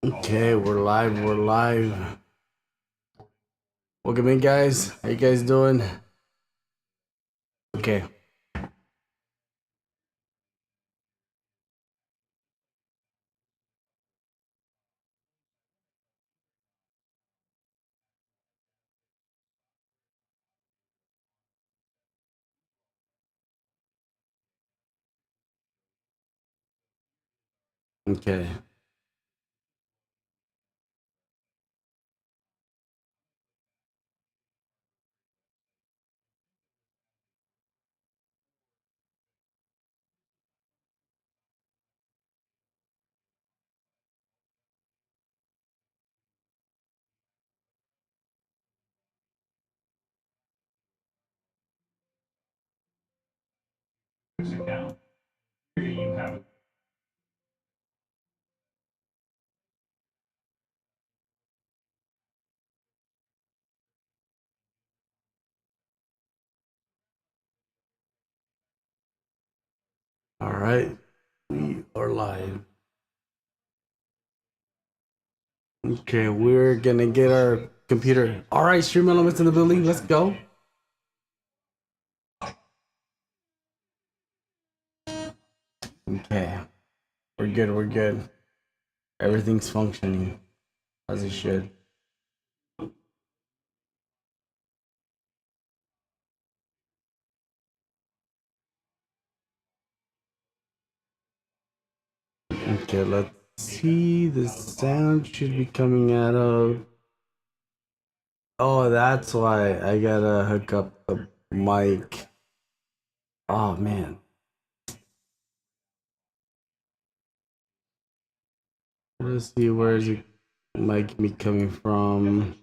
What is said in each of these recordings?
Okay, we're live. We're live. Welcome in, guys. How you guys doing? Okay. Okay. All right. We are live. Okay, we're gonna get our computer. All right, stream elements in the building. Let's go. Okay. We're good. We're good. Everything's functioning as it should. Okay, let's see. The sound should be coming out of. Oh, that's why I gotta hook up the mic. Oh man. Let's see, where is it mic me coming from?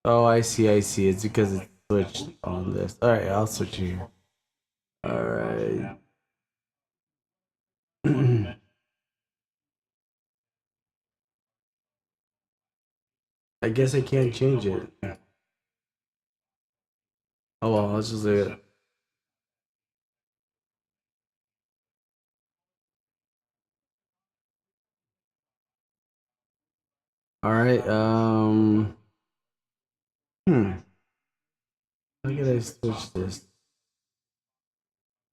Oh, I see, I see. It's because it's switched on this. All right, I'll switch here. All right. I guess I can't change it. Oh well, let's just leave it. All right. Hmm. How can I switch this?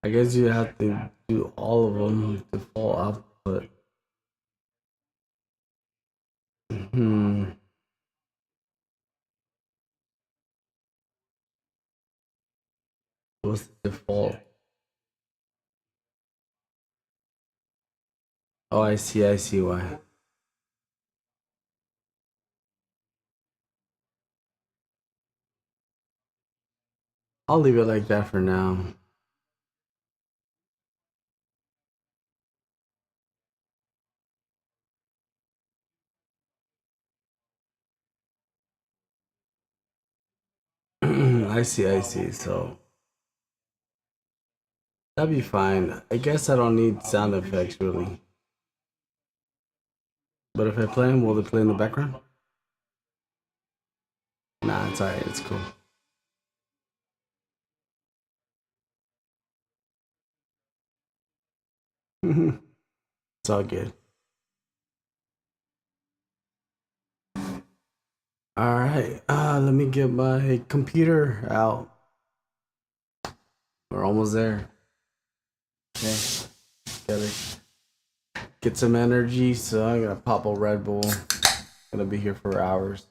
I guess you have to do all of them default output. Hmm. What's the default? Oh, I see. I see why. I'll leave it like that for now. I see. I see. So that'd be fine. I guess I don't need sound effects really. But if I play them, will they play in the background? Nah, it's alright. It's cool. It's all good. All right. Let me get my computer out. We're almost there. Okay. Gotta get some energy. So I'm gonna pop a Red Bull. Gonna be here for hours.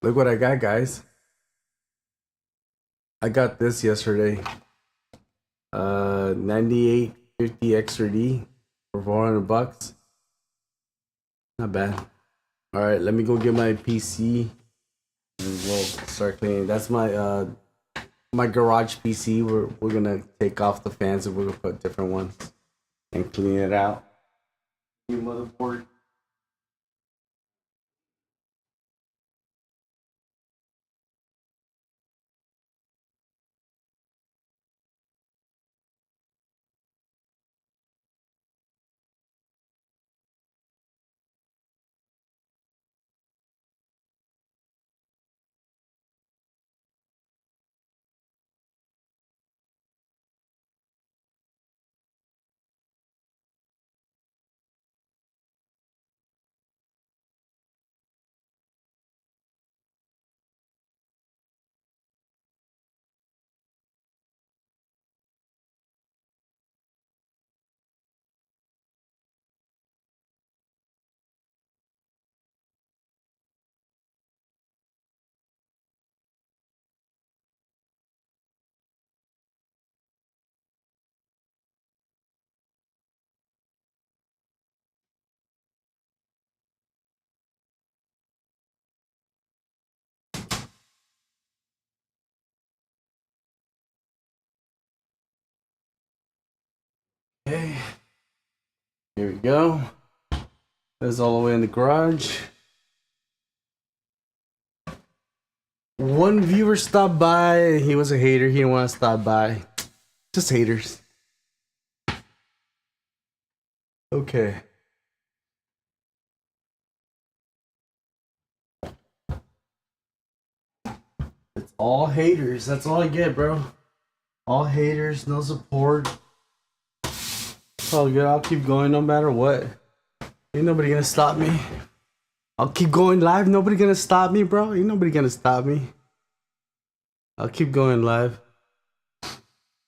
Look what I got, guys. I got this yesterday. 9850 extra D for $400. Not bad. All right, let me go get my PC and we'll start cleaning. That's my garage PC. We're gonna take off the fans and we're gonna put different ones and clean it out. New motherboard. Okay, here we go. That's all the way in the garage. One viewer stopped by. He was a hater. He didn't want to stop by. Just haters. Okay. It's all haters. That's all I get, bro. All haters, no support. It's all good. I'll keep going no matter what. Ain't nobody gonna stop me. I'll keep going live. Nobody gonna stop me, bro. Ain't nobody gonna stop me. I'll keep going live.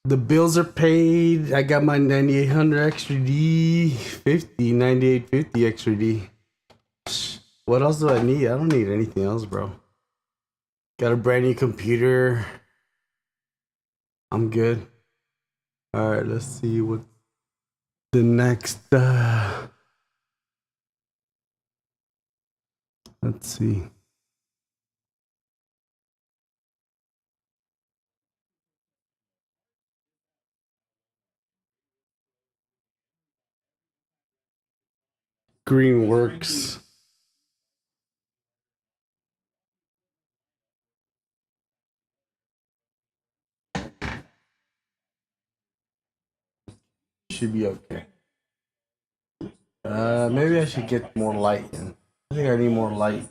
The bills are paid. I got my 9800 extra D, 9850 extra D. What else do I need? I don't need anything else, bro. Got a brand new computer. I'm good. All right, let's see what the next. Let's see. Green works. Should be okay. Maybe I should get more light in. I think I need more light.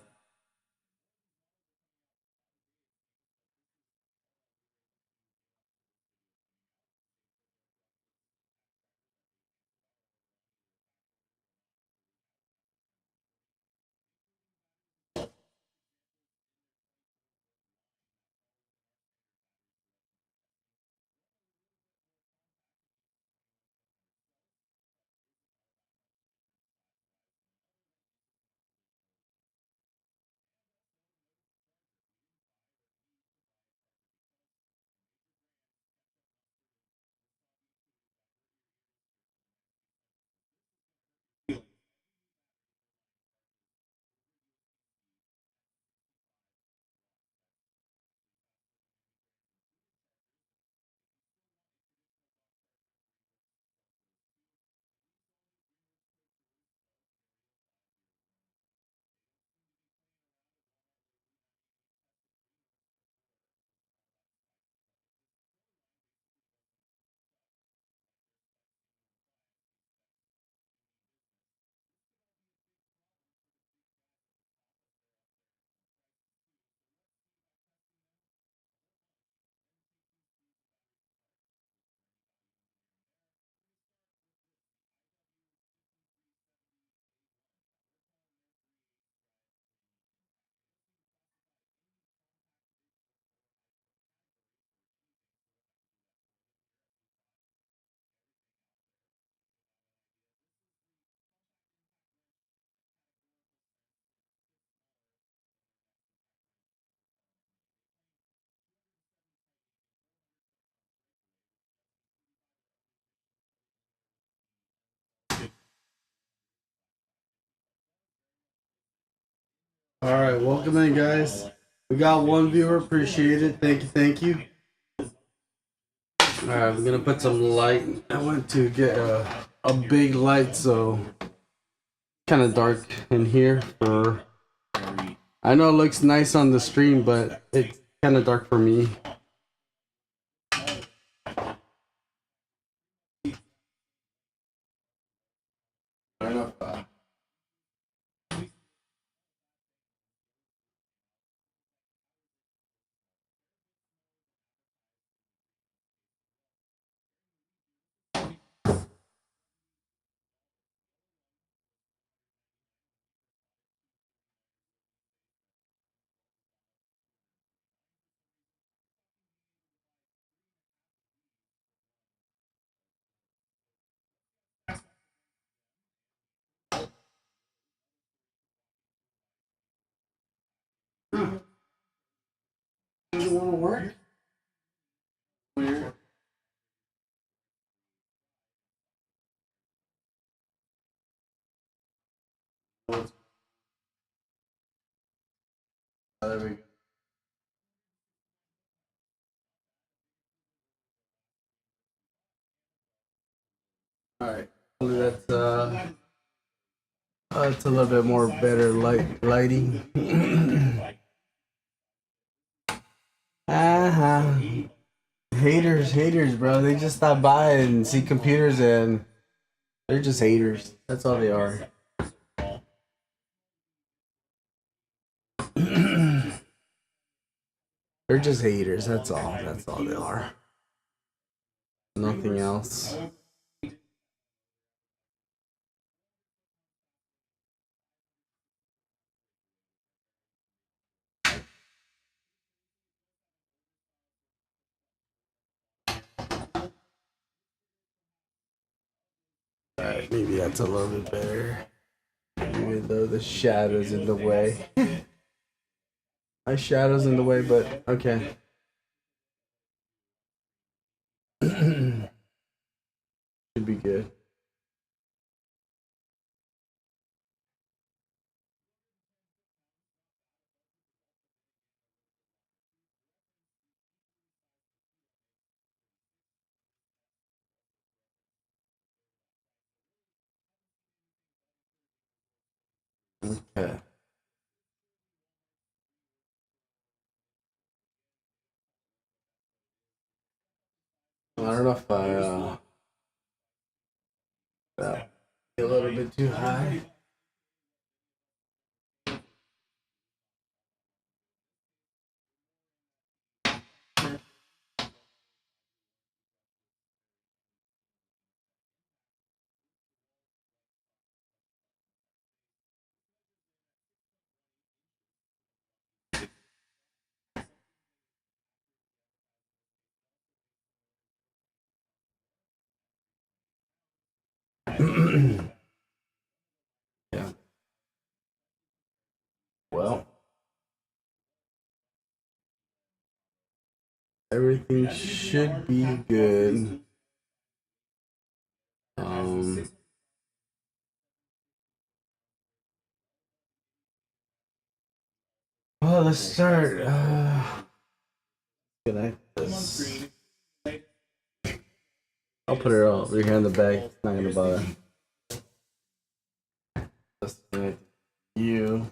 All right, welcome in, guys. We got one viewer. Appreciate it. Thank you. Thank you. All right, we're gonna put some light. I went to get a big light, so kind of dark in here. For I know it looks nice on the stream, but it's kind of dark for me. I don't know if, does it want to work? Weird. There we go. All right, that's it's a little bit more better lighting. Uh-huh. Haters, bro. They just stop by and see computers and they're just haters. That's all they are. They're just haters. That's all. That's all they are. Nothing else. Alright, maybe that's a little bit better. Even though the shadow's in the way. My shadow's in the way, but okay. Should be good. Okay. I don't know if I a little bit too high. Yeah. Well, everything should be good. Um, well, let's start. Connect this. I'll put it over here in the bag. It's not gonna bother. Let's connect you.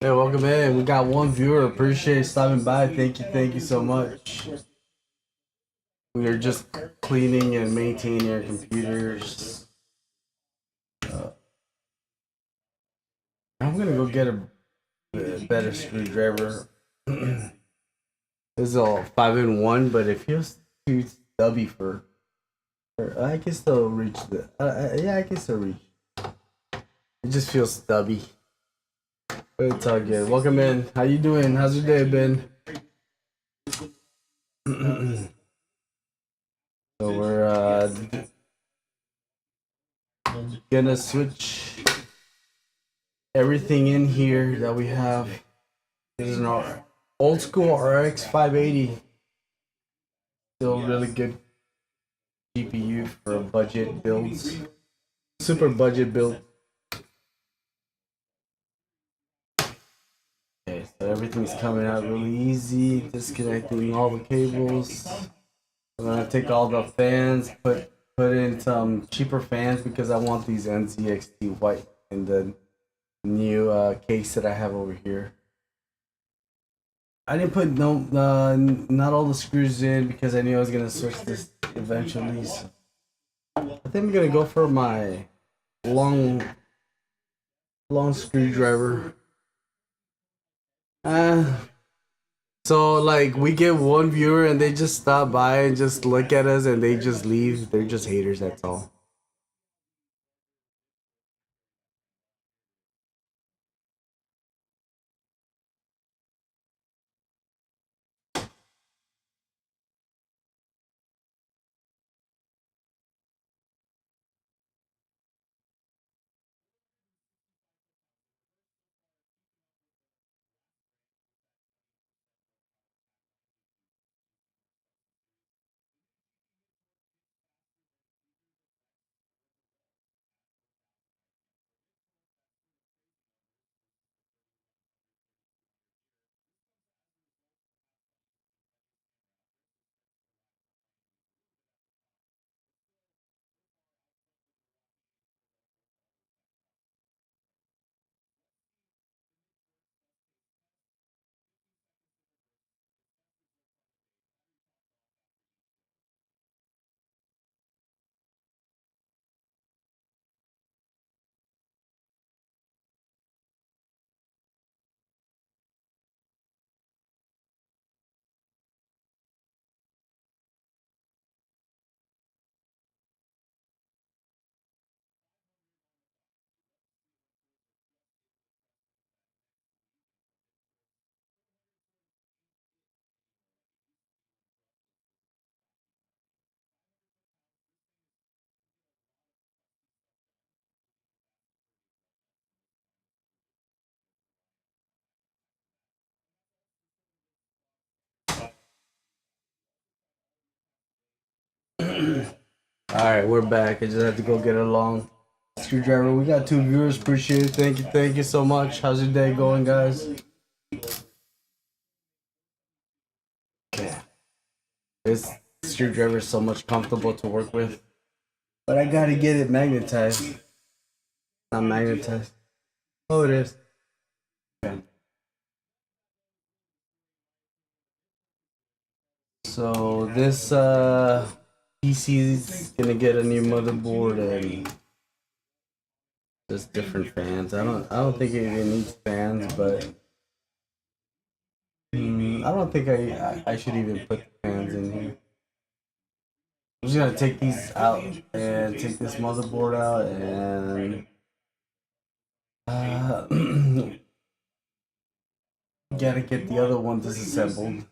Hey, welcome in. We got one viewer. Appreciate stopping by. Thank you so much. We are just cleaning and maintaining our computers. I'm gonna go get a better screwdriver. This is all 5-in-1, but it feels too stubby for. I can still reach the. Yeah, I can still reach. It just feels stubby. But it's all good. Welcome in. How you doing? How's your day been? So we're gonna switch everything in here that we have. This is an old school RX 580. Still really good GPU for budget builds. Super budget build. Okay, so everything's coming out really easy. Disconnecting all the cables. I'm gonna take all the fans, put in some cheaper fans because I want these NZXT white in the new case that I have over here. I didn't put not all the screws in because I knew I was gonna switch this eventually. So I think I'm gonna go for my long screwdriver. So like we get one viewer and they just stop by and just look at us and they just leave. They're just haters. That's all. Alright, we're back. I just had to go get a long screwdriver. We got 2 viewers. Appreciate it. Thank you so much. How's your day going, guys? Okay. This screwdriver is so much comfortable to work with. But I gotta get it magnetized. Not magnetized. Oh, it is. Okay. So this PC is gonna get a new motherboard and just different fans. I don't think it even needs fans, but I don't think I should even put the fans in here. I'm just gonna take these out and take this motherboard out and gotta get the other one disassembled.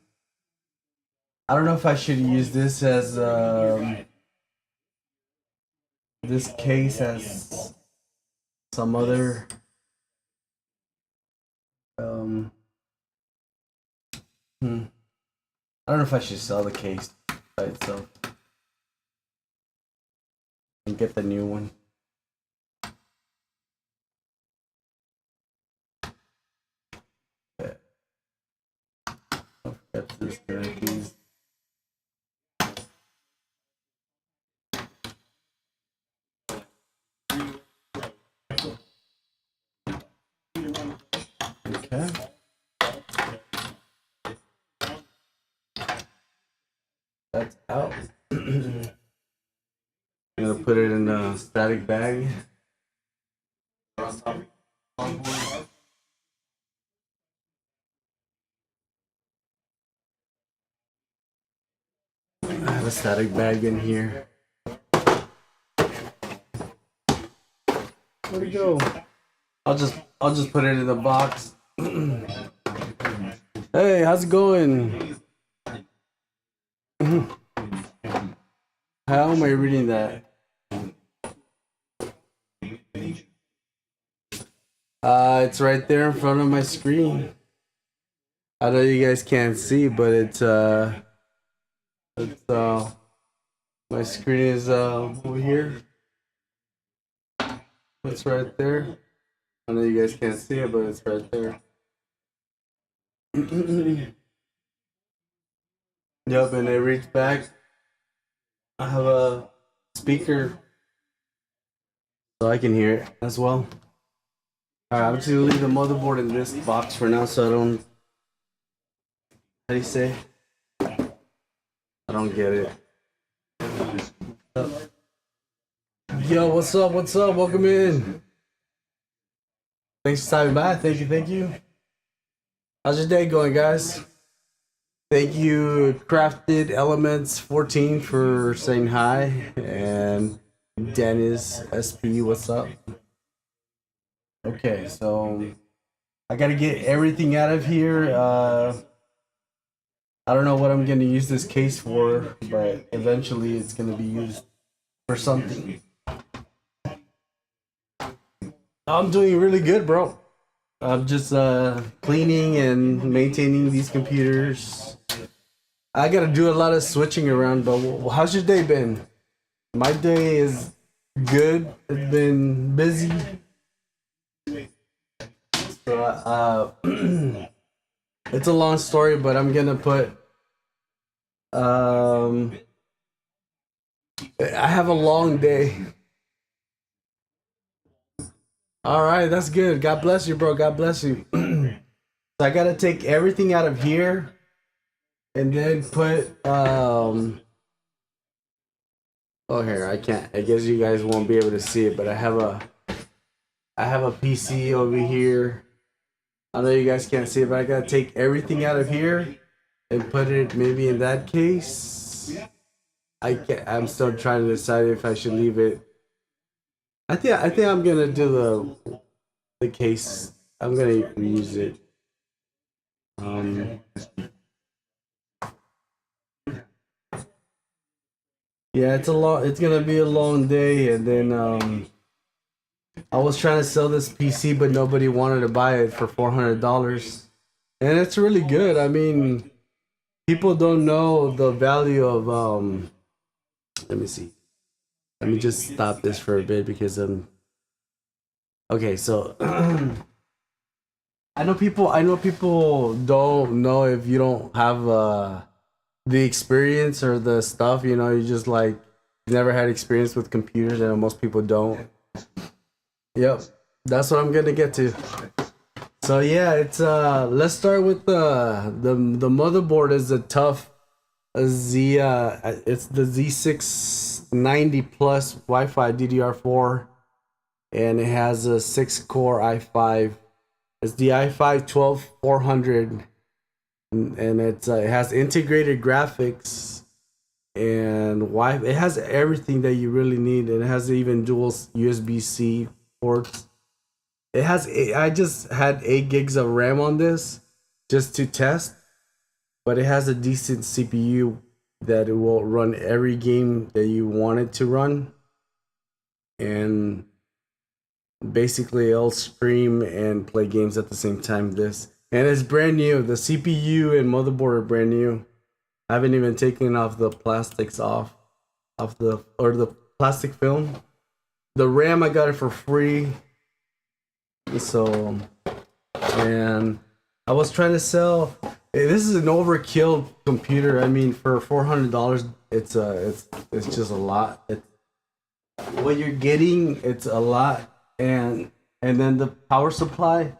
I don't know if I should use this as this case as some other I don't know if I should sell the case by itself and get the new one. Okay. Don't forget to disconnect these. Okay. That's out. I'm gonna put it in a static bag. I have a static bag in here. Where'd it go? I'll just put it in the box. Hey, how's it going? How am I reading that? It's right there in front of my screen. I know you guys can't see, but it's my screen is over here. It's right there. I know you guys can't see it, but it's right there. Yep, and it reads back. I have a speaker so I can hear it as well. Alright, I'm just gonna leave the motherboard in this box for now so I don't. How do you say? I don't get it. Yo, what's up? What's up? Welcome in. Thanks for stopping by. Thank you. How's your day going, guys? Thank you, Crafted Elements 14, for saying hi, and Dennis SP, what's up? Okay, so I gotta get everything out of here. I don't know what I'm gonna use this case for, but eventually it's gonna be used for something. I'm doing really good, bro. I'm just cleaning and maintaining these computers. I gotta do a lot of switching around, but how's your day been? My day is good. It's been busy. So, it's a long story, but I'm gonna put. I have a long day. All right, that's good. God bless you, bro. God bless you. So I gotta take everything out of here, and then put. Oh, here I can't. I guess you guys won't be able to see it, but I have a PC over here. I know you guys can't see it, but I gotta take everything out of here and put it maybe in that case. I'm still trying to decide if I should leave it. I think I'm gonna do the case. I'm gonna use it. Yeah, it's gonna be a long day, and then I was trying to sell this PC, but nobody wanted to buy it for $400, and it's really good. I mean, people don't know the value of Let me see. Let me just stop this for a bit because okay, so I know people don't know if you don't have the experience or the stuff, you know, you just like never had experience with computers and most people don't. Yep. That's what I'm gonna get to. So yeah, it's let's start with the motherboard is a tough it's the Z690 plus Wi-Fi DDR4 and it has a 6-core i5. It's the i5 12400 and it has integrated graphics and Wi it has everything that you really need and it has even dual USB-C ports. It has I just had 8 gigs of RAM on this just to test, but it has a decent CPU that it will run every game that you want it to run, and basically it'll stream and play games at the same time. This and it's brand new. The CPU and motherboard are brand new. I haven't even taken off the plastics off the plastic film. The RAM I got it for free. So, and I was trying to sell. This is an overkill computer. I mean, for $400, it's just a lot. It's what you're getting. It's a lot, and then the power supply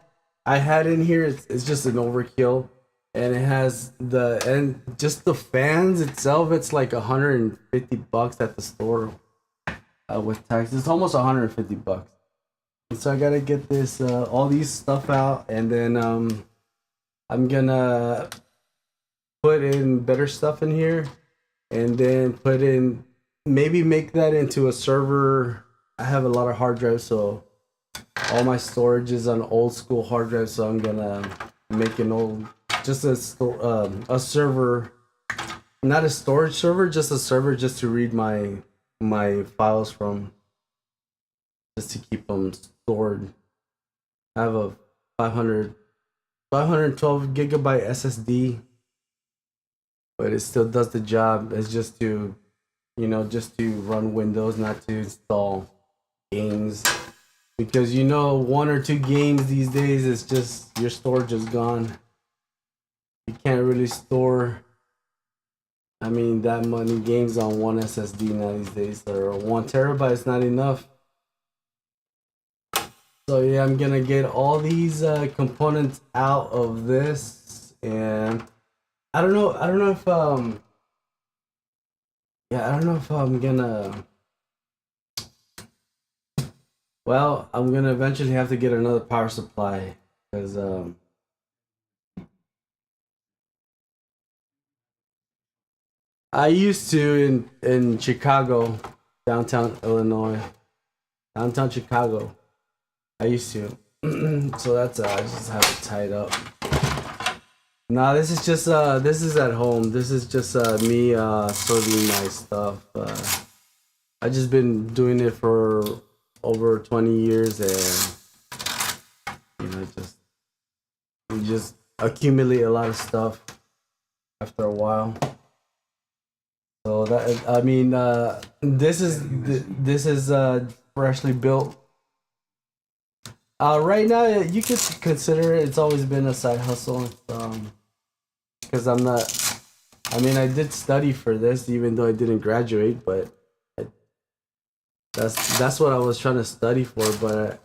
I had in here. It's just an overkill, and it has just the fans itself. It's like $150 at the store with tax. It's almost $150. So I gotta get this all these stuff out, and then I'm gonna put in better stuff in here, and then maybe make that into a server. I have a lot of hard drives, so all my storage is on old school hard drives. So I'm gonna make a server, not a storage server, just a server just to read my files from, just to keep them stored. I have a 512 gigabyte SSD, but it still does the job. It's just to, just to run Windows, not to install games. Because 1 or 2 games these days, it's just your storage is gone. You can't really store, that many games on one SSD now these days. Or 1 terabyte is not enough. So yeah, I'm gonna get all these components out of this, and I don't know if I'm gonna. Well, I'm gonna eventually have to get another power supply because I used to in Chicago, downtown Illinois, downtown Chicago. I used to. So that's I just have it tied up. Nah, this is at home. This is just me sorting my stuff. I just been doing it for over 20 years, and you just accumulate a lot of stuff after a while. So this is freshly built. Right now, you could consider it's always been a side hustle. Because I'm not. I did study for this, even though I didn't graduate, but that's what I was trying to study for. But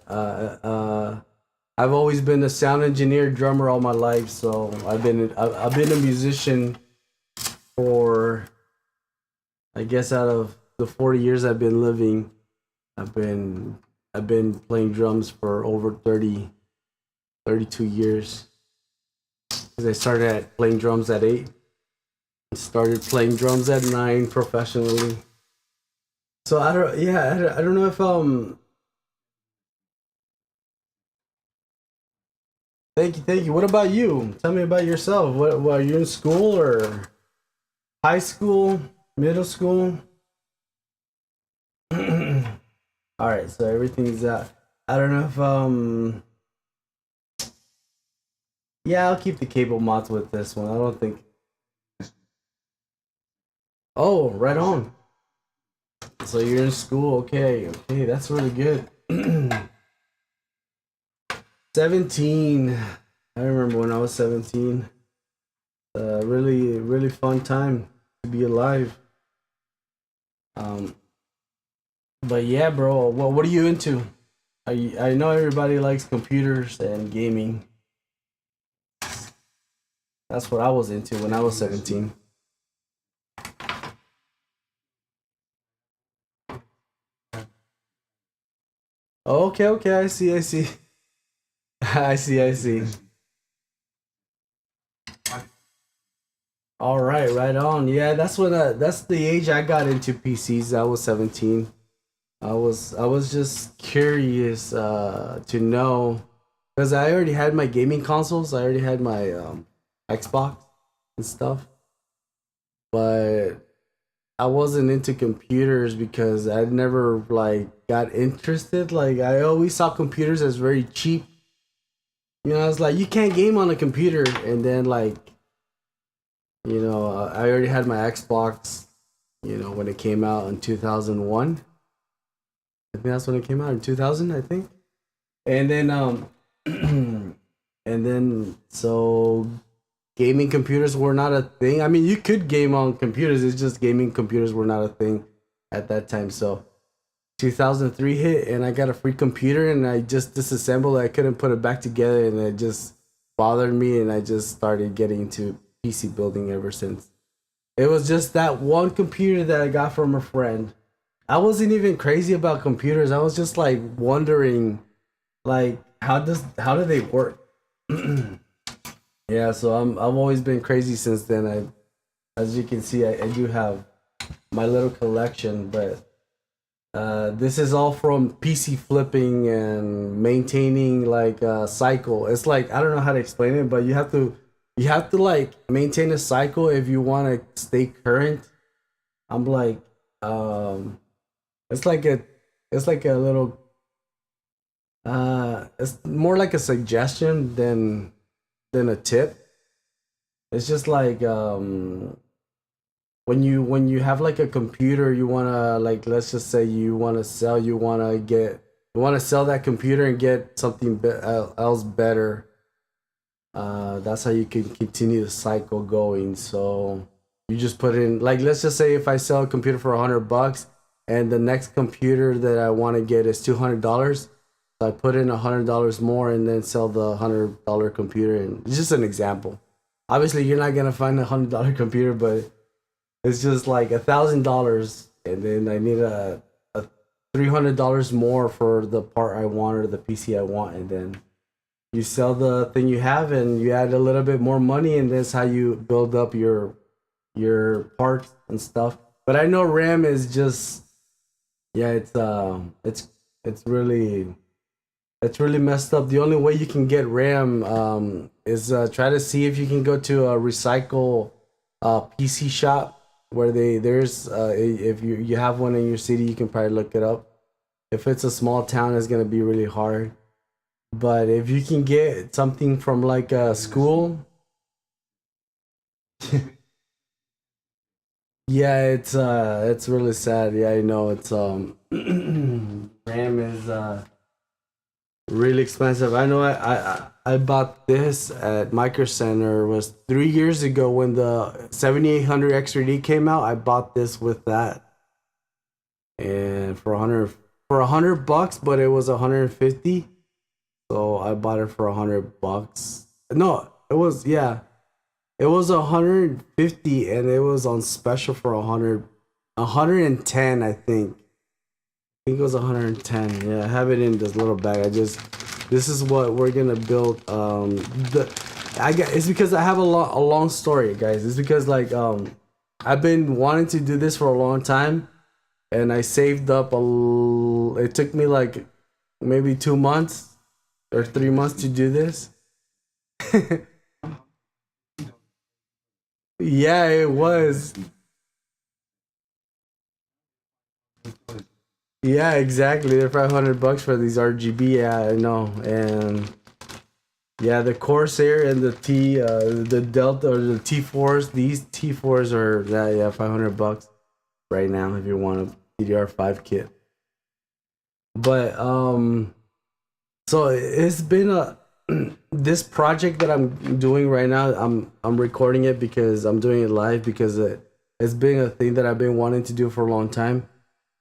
I've always been a sound engineer, drummer all my life. So I've been a musician for, I guess, out of the 40 years I've been living, I've been playing drums for over 32 years. Because I started playing drums at 8. Started playing drums at 9 professionally. So I don't know if Thank you. What about you? Tell me about yourself. What are you in school or high school, middle school? All right, so everything's out. I don't know if yeah, I'll keep the cable mods with this one. I don't think. Oh, right on. So you're in school, okay, that's really good. 17. I remember when I was 17. Really fun time to be alive. Um, but yeah, bro, what are you into? I know everybody likes computers and gaming. That's what I was into when I was 17. Okay, I see. I see. All right, right on. Yeah, that's the age I got into PCs. I was 17. I was just curious to know because I already had my gaming consoles. I already had my Xbox and stuff, but I wasn't into computers because I never like got interested. Like I always saw computers as very cheap. You know, I was like, you can't game on a computer, and then like, I already had my Xbox. When it came out in 2001. I think that's when it came out in 2000. I think, and then and then so gaming computers were not a thing. I mean, you could game on computers. It's just gaming computers were not a thing at that time. So 2003 hit, and I got a free computer, and I just disassembled it. I couldn't put it back together, and it just bothered me, and I just started getting into PC building ever since. It was just that one computer that I got from a friend. I wasn't even crazy about computers. I was just like wondering, like, how do they work? Yeah, so I've always been crazy since then. As you can see, I do have my little collection, but this is all from PC flipping and maintaining like a cycle. It's like I don't know how to explain it, but you have to like maintain a cycle if you want to stay current. I'm like it's like a it's like a little it's more like a suggestion than a tip. It's just like when you have like a computer, you wanna like let's just say you wanna sell that computer and get something else better. That's how you can continue the cycle going. So you just put in like let's just say if I sell a computer for $100 and the next computer that I want to get is $200. So I put in $100 more and then sell the $100 computer. And it's just an example. Obviously, you're not gonna find $100 computer, but it's just like $1,000, and then I need a $300 more for the part I want or the PC I want, and then you sell the thing you have and you add a little bit more money, and that's how you build up your parts and stuff. But I know RAM is just yeah, it's really messed up. The only way you can get RAM is try to see if you can go to a recycle PC shop where there's if you have one in your city, you can probably look it up. If it's a small town, it's gonna be really hard. But if you can get something from like a school, yeah, it's really sad. Yeah, I know it's RAM is really expensive. I know I bought this at Micro Center was 3 years ago when the 7800 XRD came out. I bought this with that and for 100 bucks, but it was 150. So I bought it for 100 bucks. No, it was yeah, it was 150 and it was on special for 110 I think it was 110. Yeah, I have it in this little bag. This is what we're gonna build. It's because I have a long story, guys. It's because like I've been wanting to do this for a long time, and I saved up it took me like maybe 2 months or 3 months to do this. Yeah, it was. Yeah, exactly. They're $500 for these RGB. Yeah, I know. And yeah, the Corsair and the Delta or the T4s. These T4s are yeah $500 right now if you want them. DDR5 kit. But so it's been a this project that I'm doing right now. I'm recording it because I'm doing it live because it's been a thing that I've been wanting to do for a long time.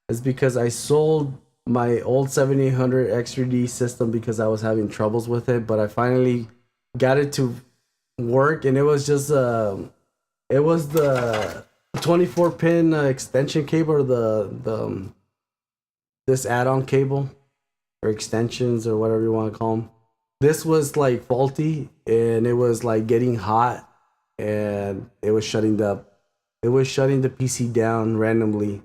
It's because I sold my old 7800 X3D system because I was having troubles with it, but I finally got it to work, and it was just it was the 24 pin extension cable, or the this add-on cable or extensions or whatever you want to call them. This was like faulty, and it was like getting hot, and it was shutting the PC down randomly.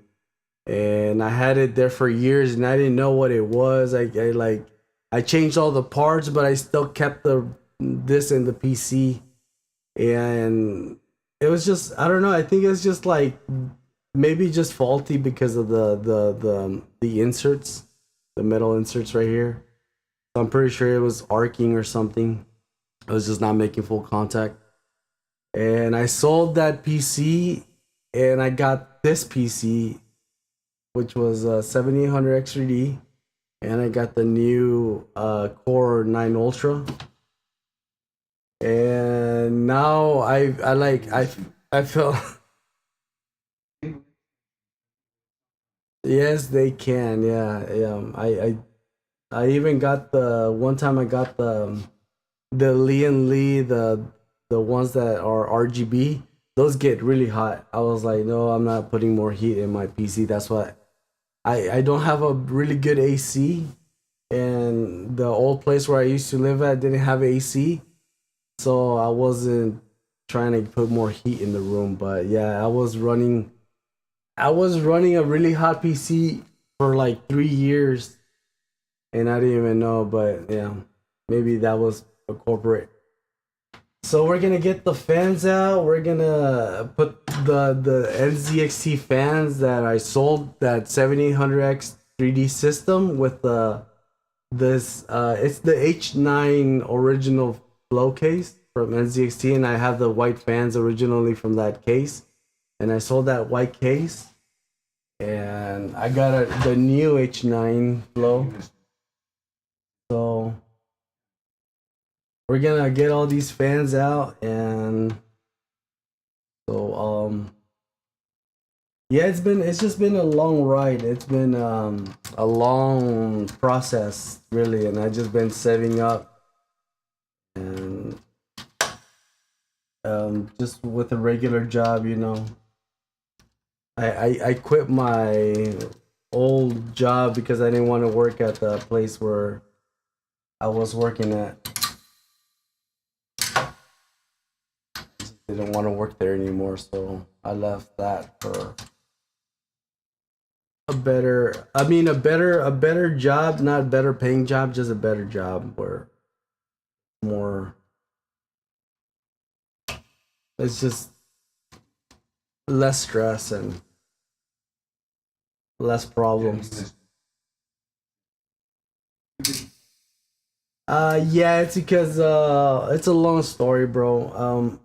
And I had it there for years, and I didn't know what it was. I changed all the parts, but I still kept this in the PC, and it was just, I don't know. I think it's just like maybe just faulty because of the inserts, the metal inserts right here. So I'm pretty sure it was arcing or something. It was just not making full contact. And I sold that PC, and I got this PC, which was 7800 X3D, and I got the new Core 9 Ultra. And now I feel yes, they can. Yeah. I even got the one time I got the Lee and Lee, the ones that are RGB. Those get really hot. I was like, no, I'm not putting more heat in my PC. That's why I don't have a really good AC, and the old place where I used to live at didn't have AC, so I wasn't trying to put more heat in the room. But yeah, I was running a really hot PC for like 3 years, and I didn't even know. But yeah, maybe that was a corporate. So we're gonna get the fans out. We're gonna put the NZXT fans that I sold, that 7800X 3D system with this it's the H9 original flow case from NZXT, and I have the white fans originally from that case, and I sold that white case, and I got the new H9 flow. So we're gonna get all these fans out, and so yeah, it's just been a long ride. It's been a long process, really, and I just been setting up, and just with a regular job, you know. I quit my old job because I didn't want to work at the place where I was working at. Didn't want to work there anymore, so I left that for a better job, not better paying job, just a better job where more, it's just less stress and less problems. Yeah, it's because it's a long story, bro.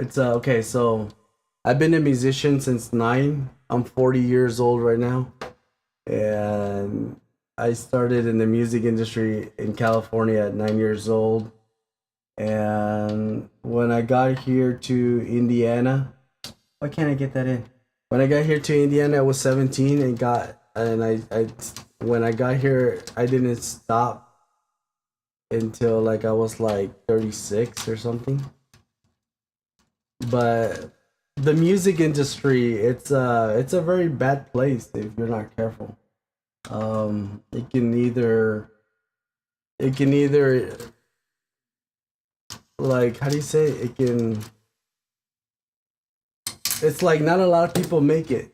It's okay, so I've been a musician since 9. I'm 40 years old right now, and I started in the music industry in California at 9 years old. And when I got here to Indiana, why can't I get that in? When I got here to Indiana, I was 17, and I when I got here, I didn't stop until like I was like 36 or something. But the music industry, it's a very bad place if you're not careful. It can either like, how do you say it? It's like not a lot of people make it.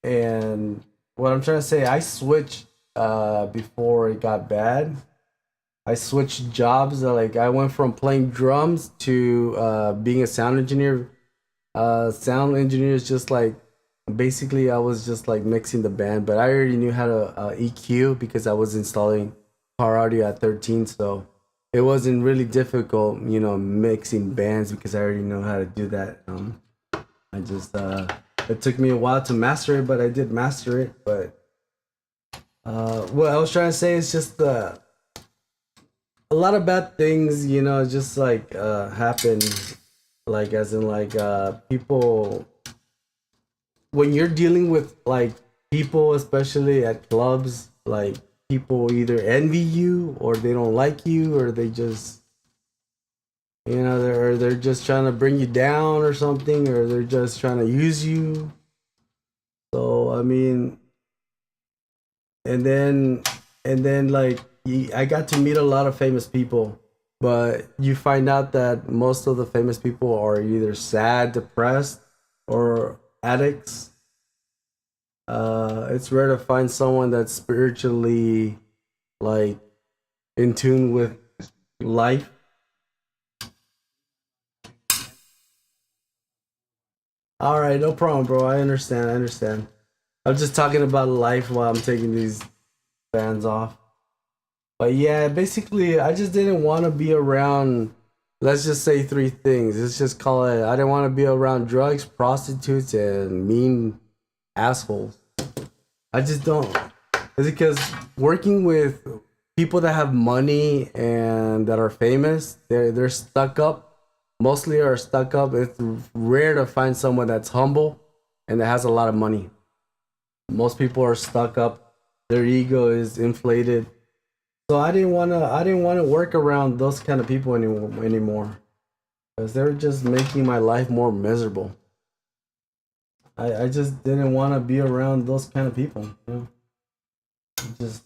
And what I'm trying to say, I switched before it got bad. I switched jobs. Like I went from playing drums to being a sound engineer. Sound engineer is just like, basically I was just like mixing the band, but I already knew how to EQ because I was installing car audio at 13, so it wasn't really difficult, you know, mixing bands because I already know how to do that. I just It took me a while to master it, but I did master it. But what I was trying to say is just a lot of bad things, you know, just like happen, like as in like people when you're dealing with like people, especially at clubs, like people either envy you or they don't like you or they just you know they're just trying to bring you down or something or they're just trying to use you. So I mean, and then like I got to meet a lot of famous people, but you find out that most of the famous people are either sad, depressed, or addicts. It's rare to find someone that's spiritually like in tune with life. All right, no problem, bro. I understand. I understand. I'm just talking about life while I'm taking these fans off. But yeah, basically, I just didn't want to be around. Let's just say three things. Let's just call it. I didn't want to be around drugs, prostitutes, and mean assholes. I just don't. It's because working with people that have money and that are famous, they're stuck up. Mostly are stuck up. It's rare to find someone that's humble and that has a lot of money. Most people are stuck up. Their ego is inflated. So I didn't wanna work around those kind of people anymore. Because they're just making my life more miserable. I just didn't want to be around those kind of people. You know? Just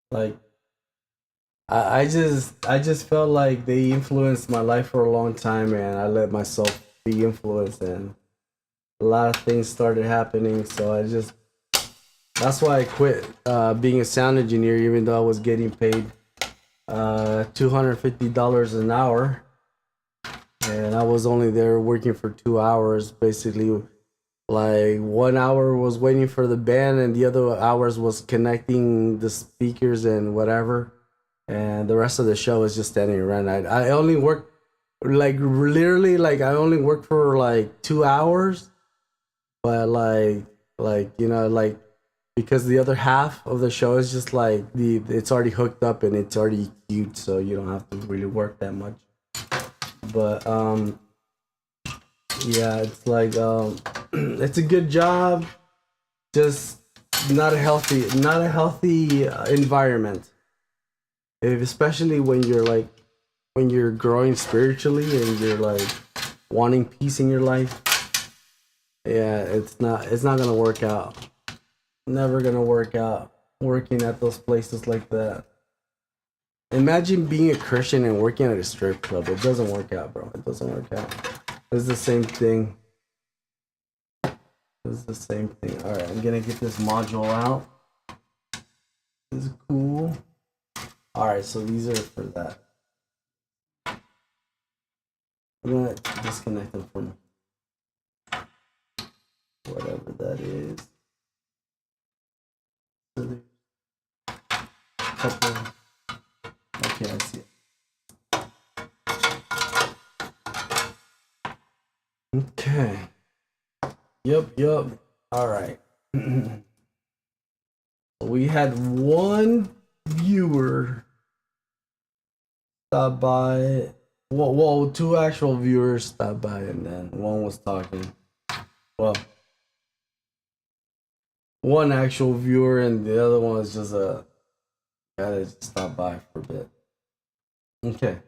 like I just felt like they influenced my life for a long time and I let myself be influenced and a lot of things started happening. So that's why I quit being a sound engineer, even though I was getting paid $250 an hour, and I was only there working for 2 hours. Basically, like 1 hour was waiting for the band, and the other hours was connecting the speakers and whatever. And the rest of the show was just standing around. I only worked like literally like I only worked for like 2 hours, but like you know like because the other half of the show is just like it's already hooked up and it's already queued, so you don't have to really work that much. But yeah, it's like it's a good job, just not a healthy environment. Especially when you're like when you're growing spiritually and you're like wanting peace in your life. Yeah, it's not gonna work out. Never gonna work out working at those places like that. Imagine being a Christian and working at a strip club. It doesn't work out, bro. It doesn't work out. It's the same thing. It's the same thing. All right, I'm gonna get this module out. This is cool. All right, so these are for that. I'm gonna disconnect them from whatever that is. So there's a couple. Okay, I see it. Okay. Yep. All right. We had one viewer stop by. Well, two actual viewers stopped by, and then one was talking. Well, one actual viewer, and the other one was just a guy that just stopped by for a bit. Okay.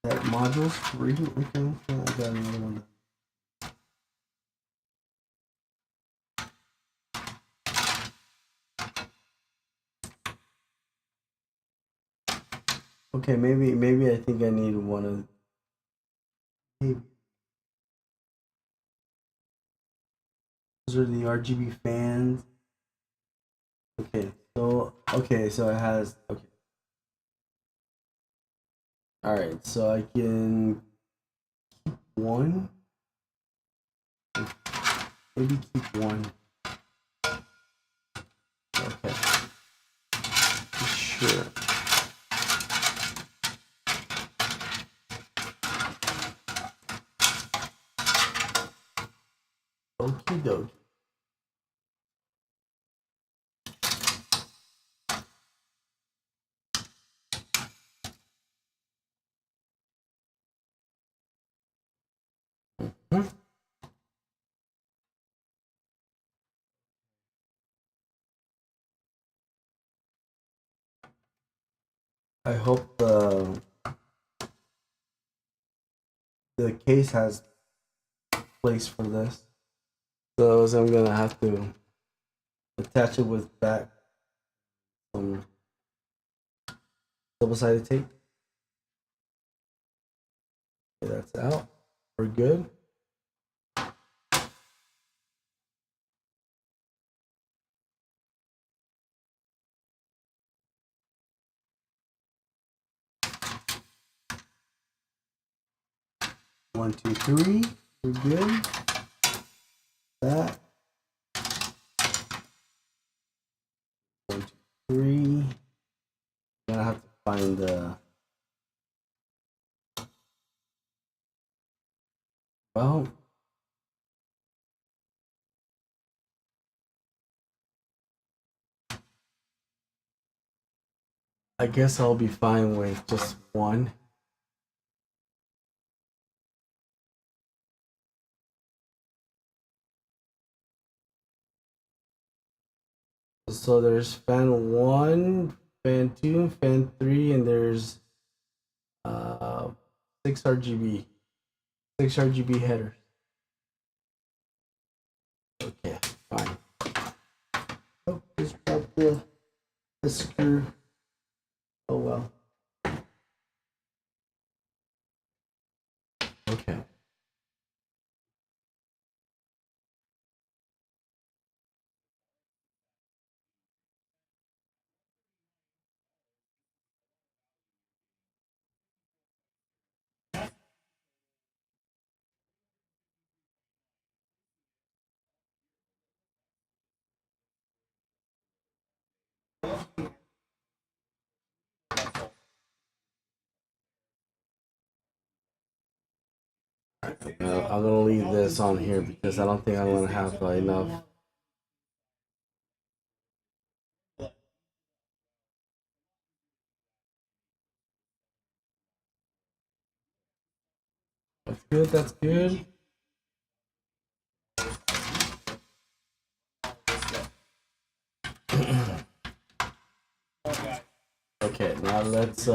That module's free. Okay, I got another one. Okay, maybe I think I need one of. Maybe. Those are the RGB fans. Okay, so it has okay. All right, so I can keep one. Maybe keep one. Okay. Sure. Okie dokie. I hope the case has place for this. So I'm gonna have to attach it with back some double-sided tape. Okay, that's out. We're good. One, two, three. We're good. That. One, two, three. Then I have to find the. Well, I guess I'll be fine with just one. So there's fan 1, fan 2, fan 3, and there's 6 RGB. 6 RGB headers. Okay, fine. Oh, just dropped the screw. Oh well. Okay. I'm gonna leave this on here because I don't think I'm gonna have enough. That's good. That's good. Okay, now let's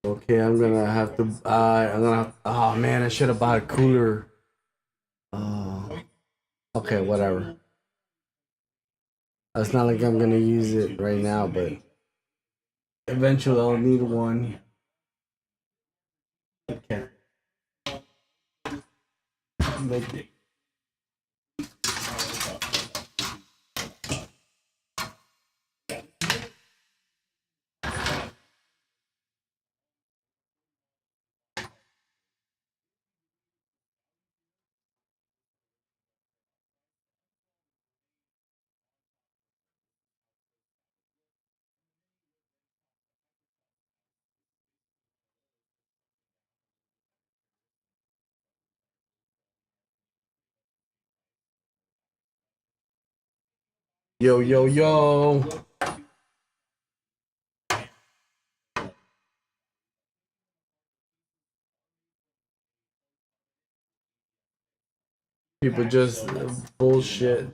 okay, I'm gonna have to. I'm gonna. Oh man, I should have bought a cooler. Okay, whatever. It's not like I'm gonna use it right now, but eventually I'll need one. Okay. Make it. Yo, yo, yo. People just bullshit.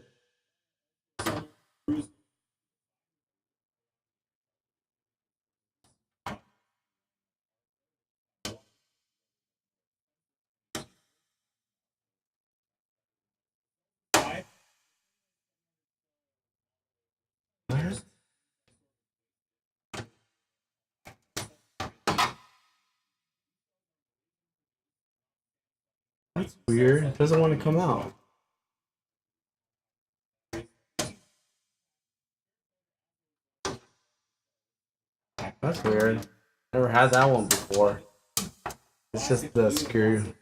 What? That's weird. It doesn't want to come out. That's weird. Never had that one before. It's just the screw.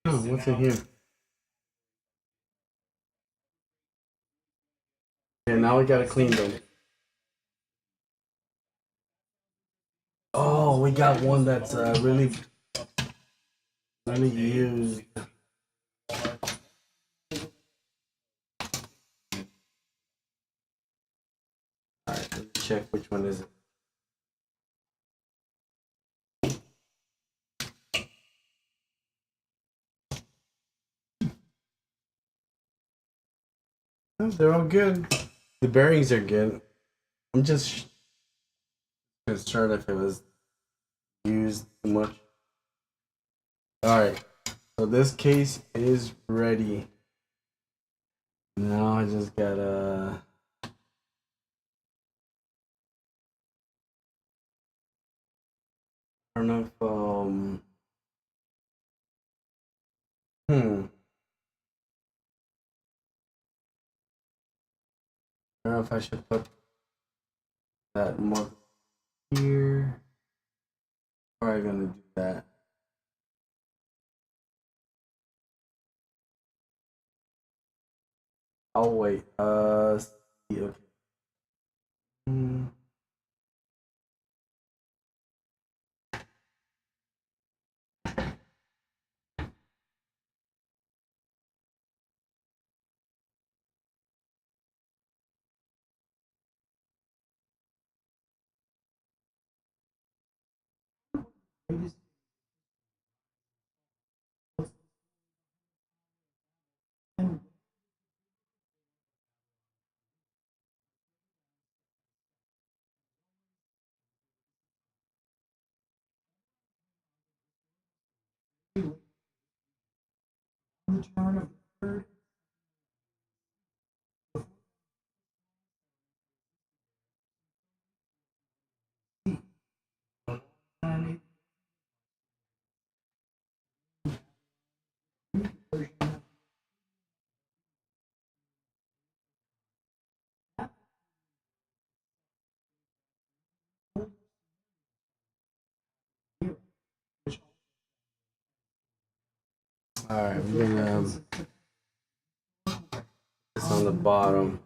Oh, what's in here? Okay, now we gotta clean them. Oh, we got one that's really used. Alright, let's check which one is it. Oh, they're all good. The bearings are good. I'm just concerned if it was used too much. Alright, so this case is ready. Now I just gotta. I don't know if I don't know if I should put that more here. Or am I gonna do that? I'll wait. Okay. Hmm. All right, we're gonna this on the bottom.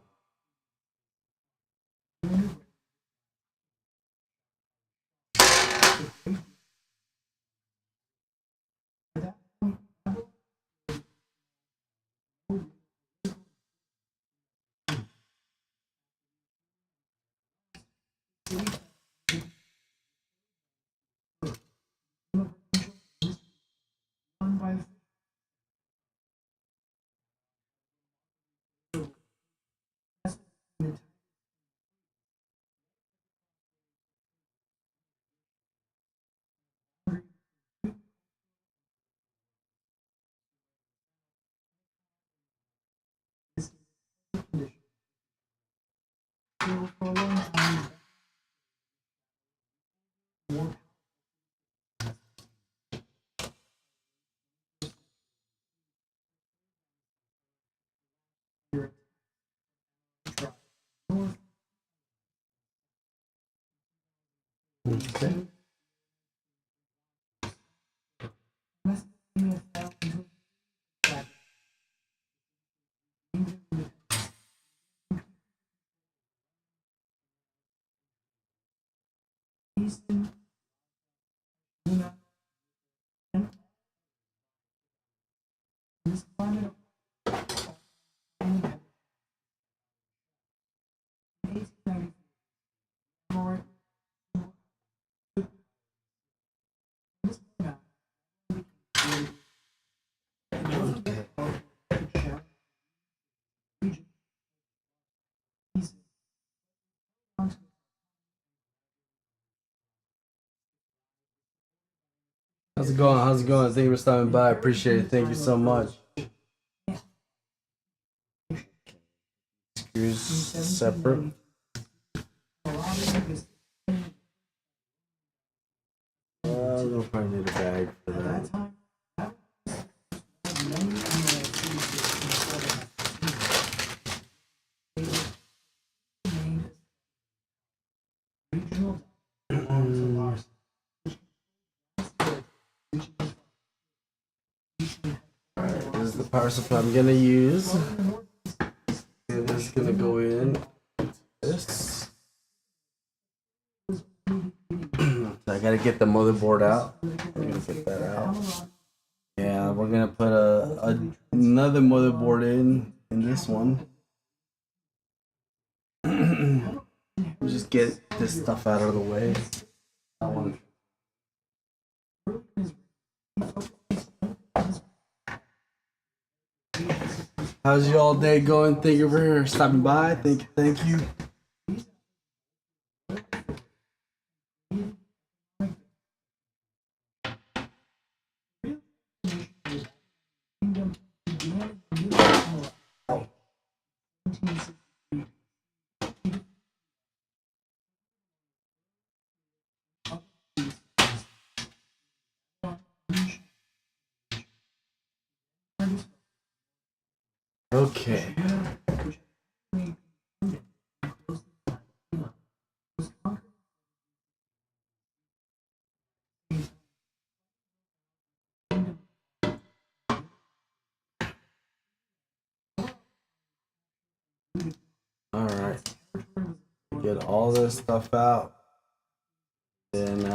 Okay. How's it going? How's it going? Thank you for stopping by. I appreciate it. Thank you so much. Screws separate. We'll probably need a bag for that. Alright, this is the power supply I'm gonna use. It is gonna go in this. I gotta get the motherboard out. We're gonna get that out. Yeah, we're gonna put another motherboard in this one. Just get this stuff out of the way. How's y'all day going? Thank you for stopping by. Thank you. Okay. All right. Get all this stuff out. Then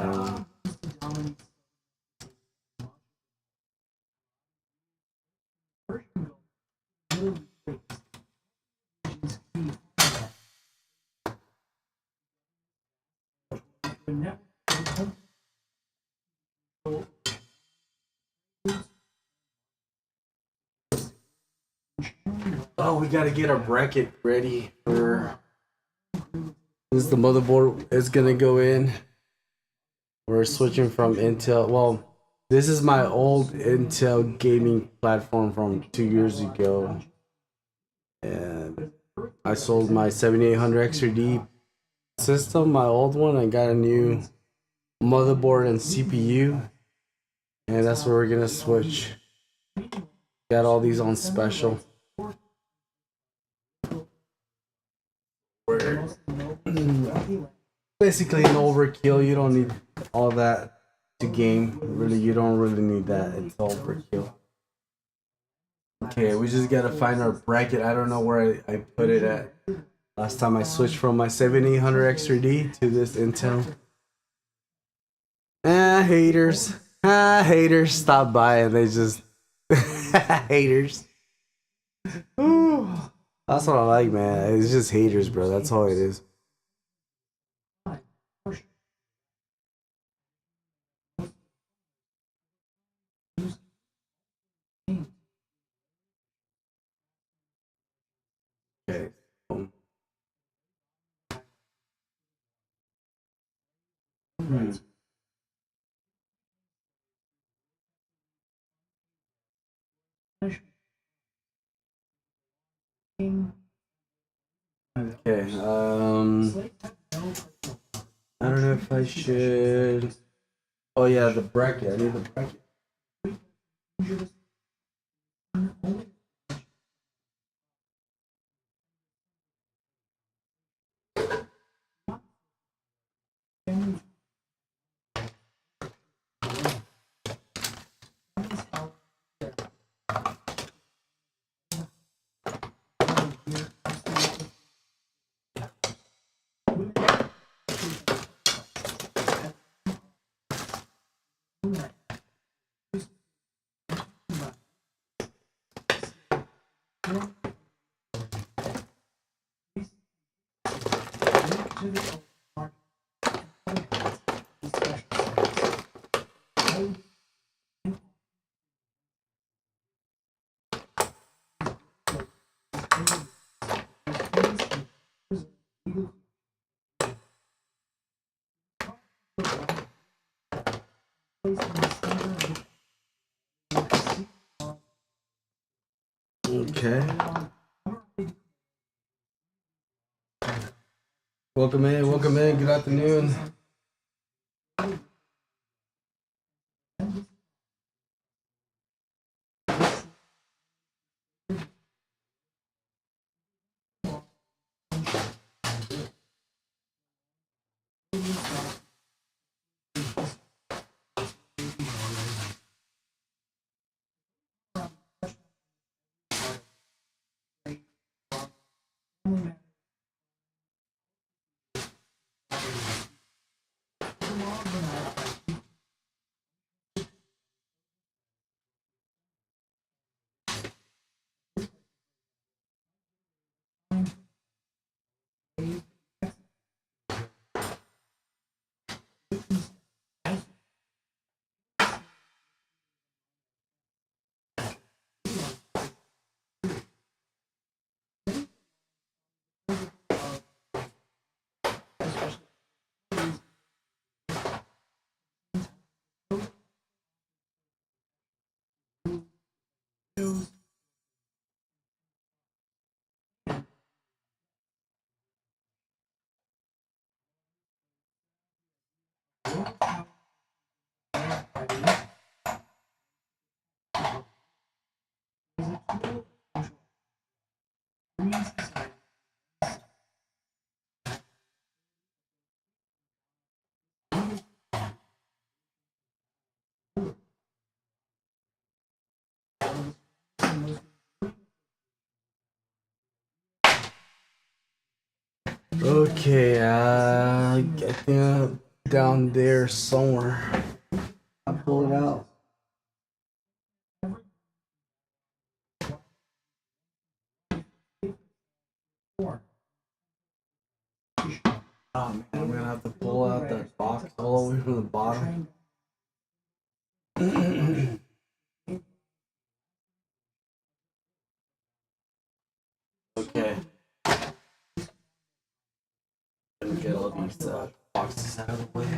oh, we gotta get our bracket ready for this. Is the motherboard is gonna go in. We're switching from Intel. Well, this is my old Intel gaming platform from 2 years ago, and I sold my 7800 XRD system, my old one. I got a new motherboard and CPU, and that's where we're gonna switch. Got all these on special. Basically an overkill. You don't need all that to game. Really, you don't really need that. It's overkill. Okay, we just gotta find our bracket. I don't know where I put it at. Last time I switched from my 7800 XRD to this Intel. Haters. Haters stop by and they just haters. Ooh. That's what I like, man. It's just haters, bro. That's all it is. Okay. Okay. I don't know if I should. Oh yeah, the bracket. I need the bracket. Okay. Welcome in, welcome in. Good afternoon. Okay, I think I'm down there somewhere. I'll pull it out. Oh man, I'm gonna have to pull out that box all the way from the bottom. Okay. Let me get all these boxes out of the way.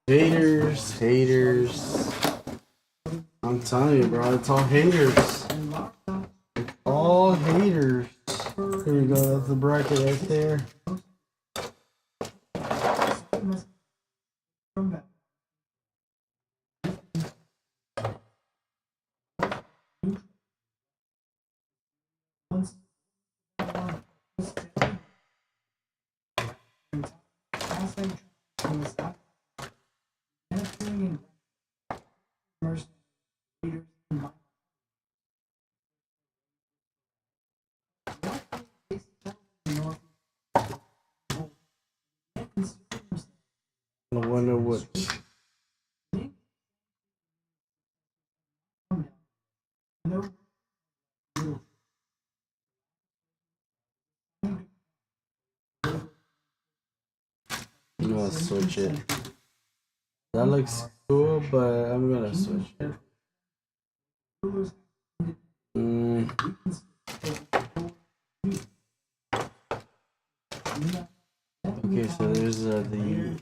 Haters, haters. I'm telling you, bro, it's all haters. All haters. Here we go, that's the bracket right there. I wonder what. I'm gonna switch it. That looks cool, but I'm gonna switch it. Okay, so there's the.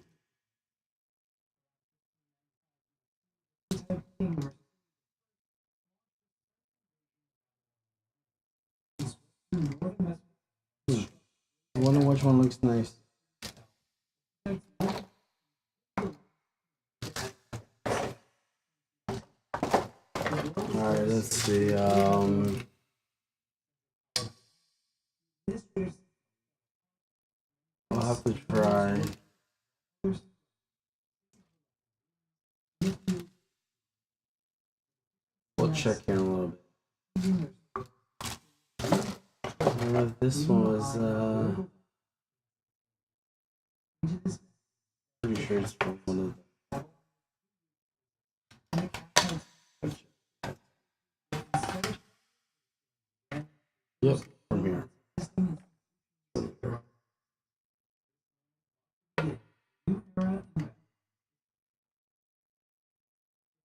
I wonder which one looks nice. Alright, let's see. I'll have to try. We'll check in a little bit. I don't know if this one was pretty sure it's from one of them. Yep, from here.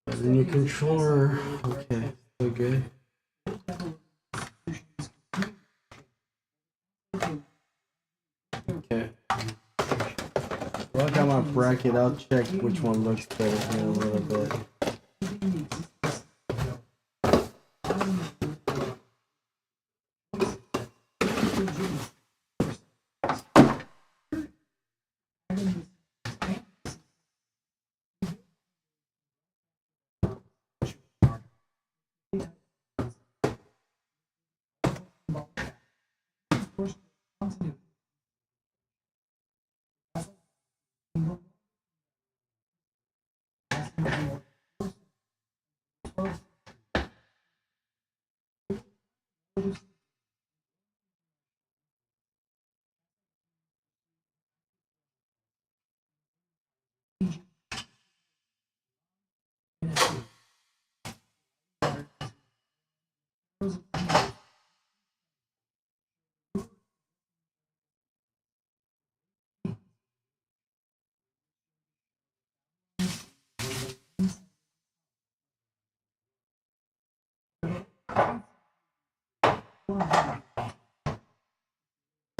The new controller. Okay, so good. Okay. Well, I got my bracket. I'll check which one looks better here in a little bit.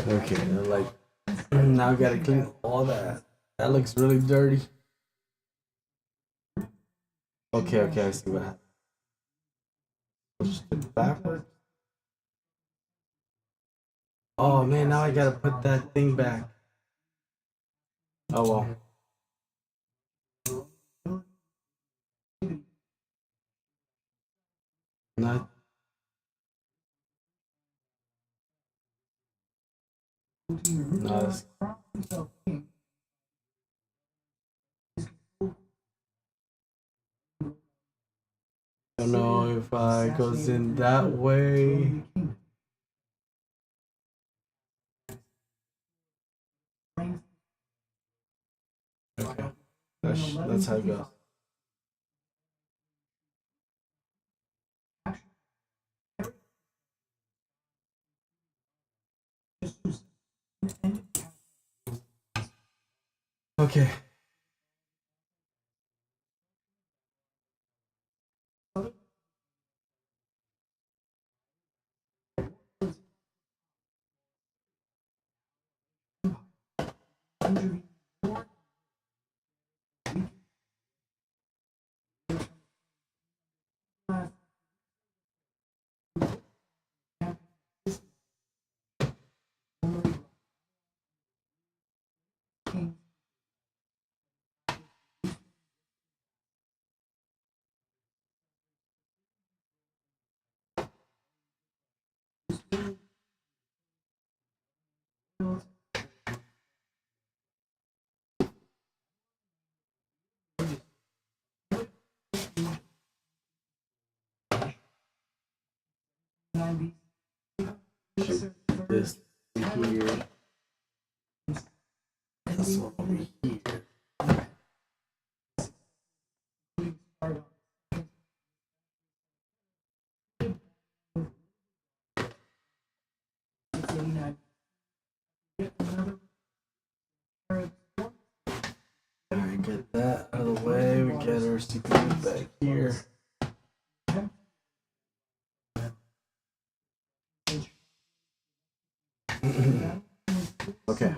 Okay, like now I gotta clean all that. That looks really dirty. Okay, I see what happened. Push it backwards. Oh man, now I gotta put that thing back. Oh well. Not. Nice. I don't know if I goes in that way. Okay, that's how it goes. Okay. This here. This one over here. get our CPU back here. Okay.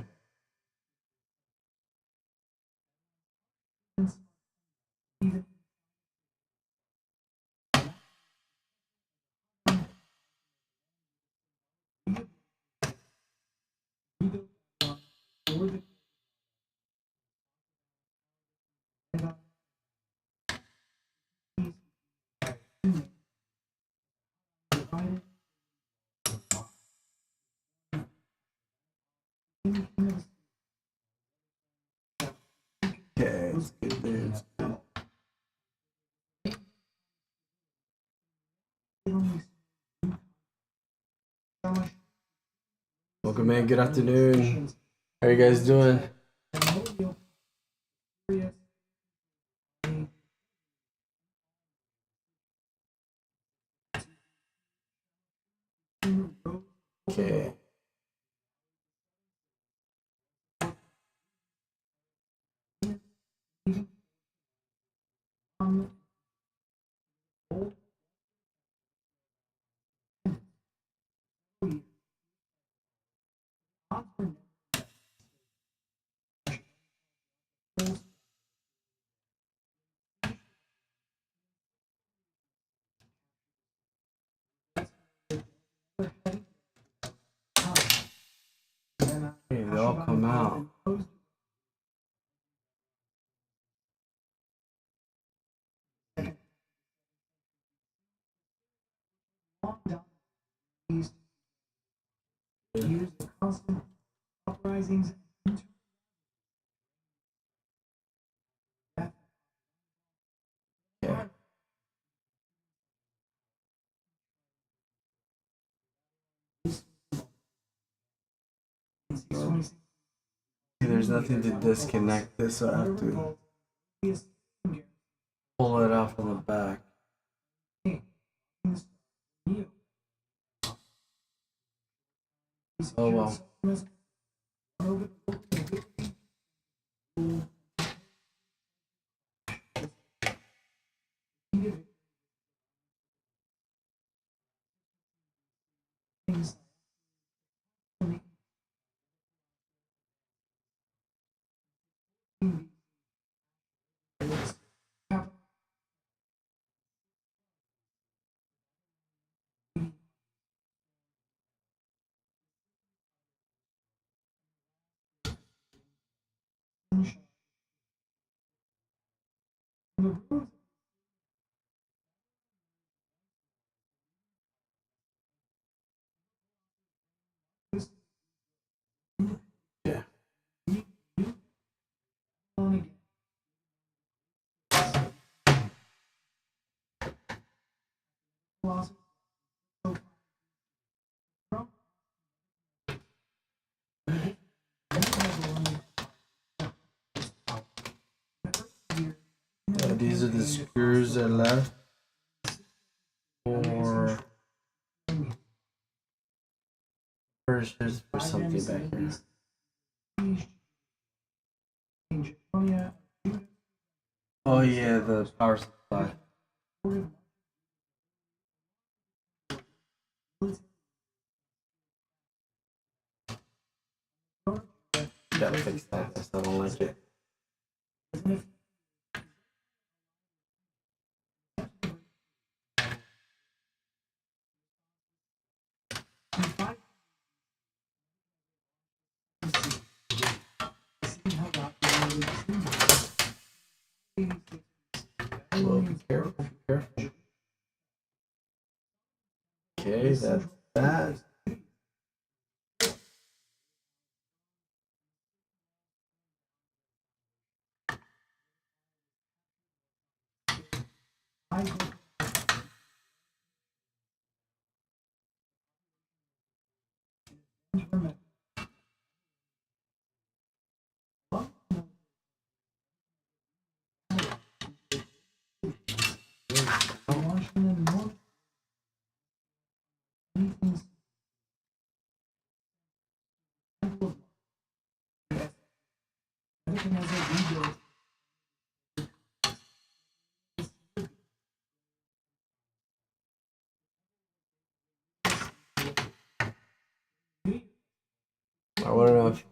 Okay, let's get there. Welcome, man. Good afternoon. How are you guys doing? Okay. Hey, they all come out. Yeah. There's nothing to disconnect this, so I have to pull it out from the back. Oh well. Yeah. These are the screws that left for purchase for something back here. Oh yeah, the power supply. Gotta fix that. I don't like it. Well, be careful, be careful. Okay, that's that.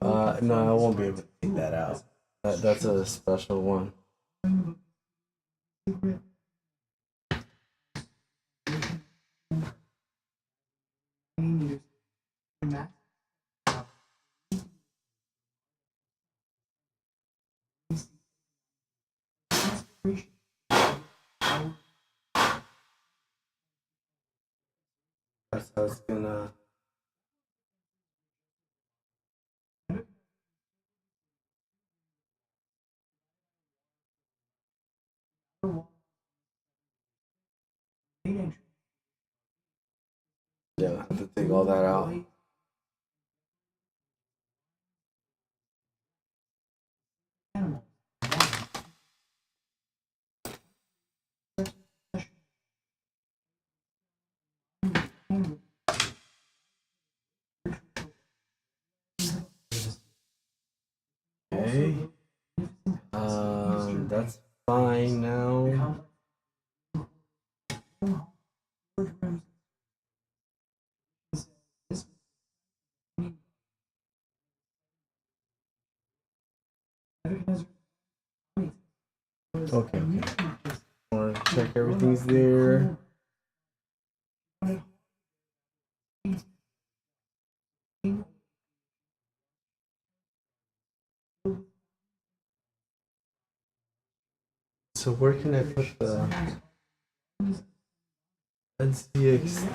No, I won't be able to take that out. That's a special one. That's how it's gonna. Yeah, I have to take all that out. Okay. That's fine now. Okay. Want to check everything's there. So where can I put the NCX?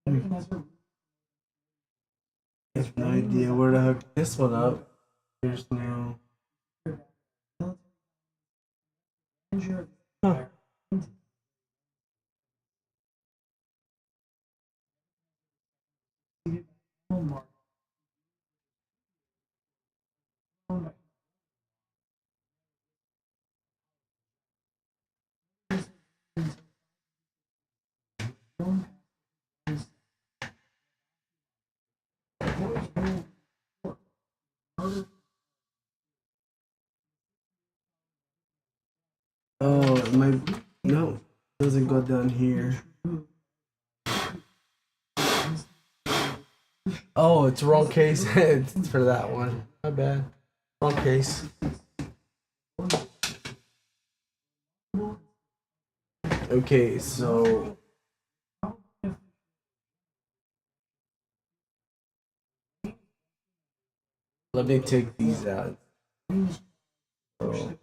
I have no idea where to hook this one up. There's no. Huh. Oh, my no, doesn't go down here. Oh, it's wrong case. It's for that one. My bad. Wrong case. Okay, so let me take these out. So,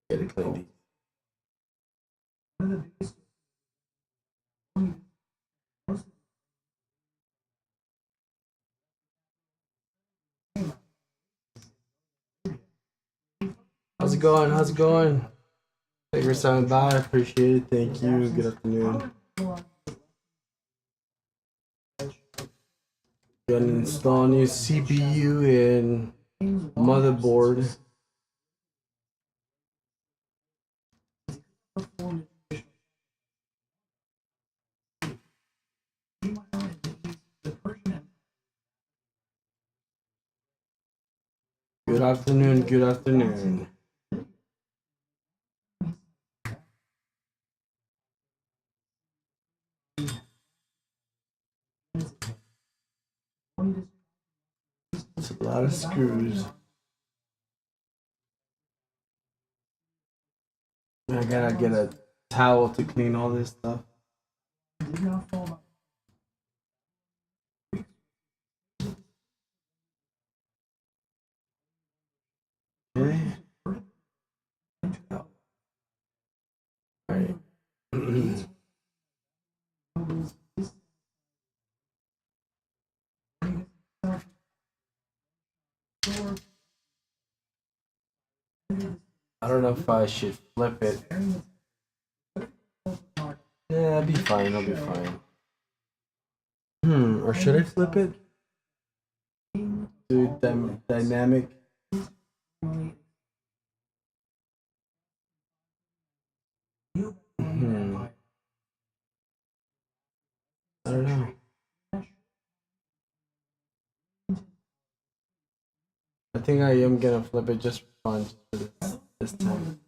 get it clean. How's it going? How's it going? Thank you for stopping by. I appreciate it. Thank you. Good afternoon. Gonna install a new CPU and motherboard. Good afternoon. Good afternoon. It's a lot of screws. I gotta get a towel to clean all this stuff. Okay. Alright. I don't know if I should flip it. Yeah, I'll be fine. I'll be fine. Or should I flip it? Do dynamic. I don't know. I think I am gonna flip it just for fun, just for this time.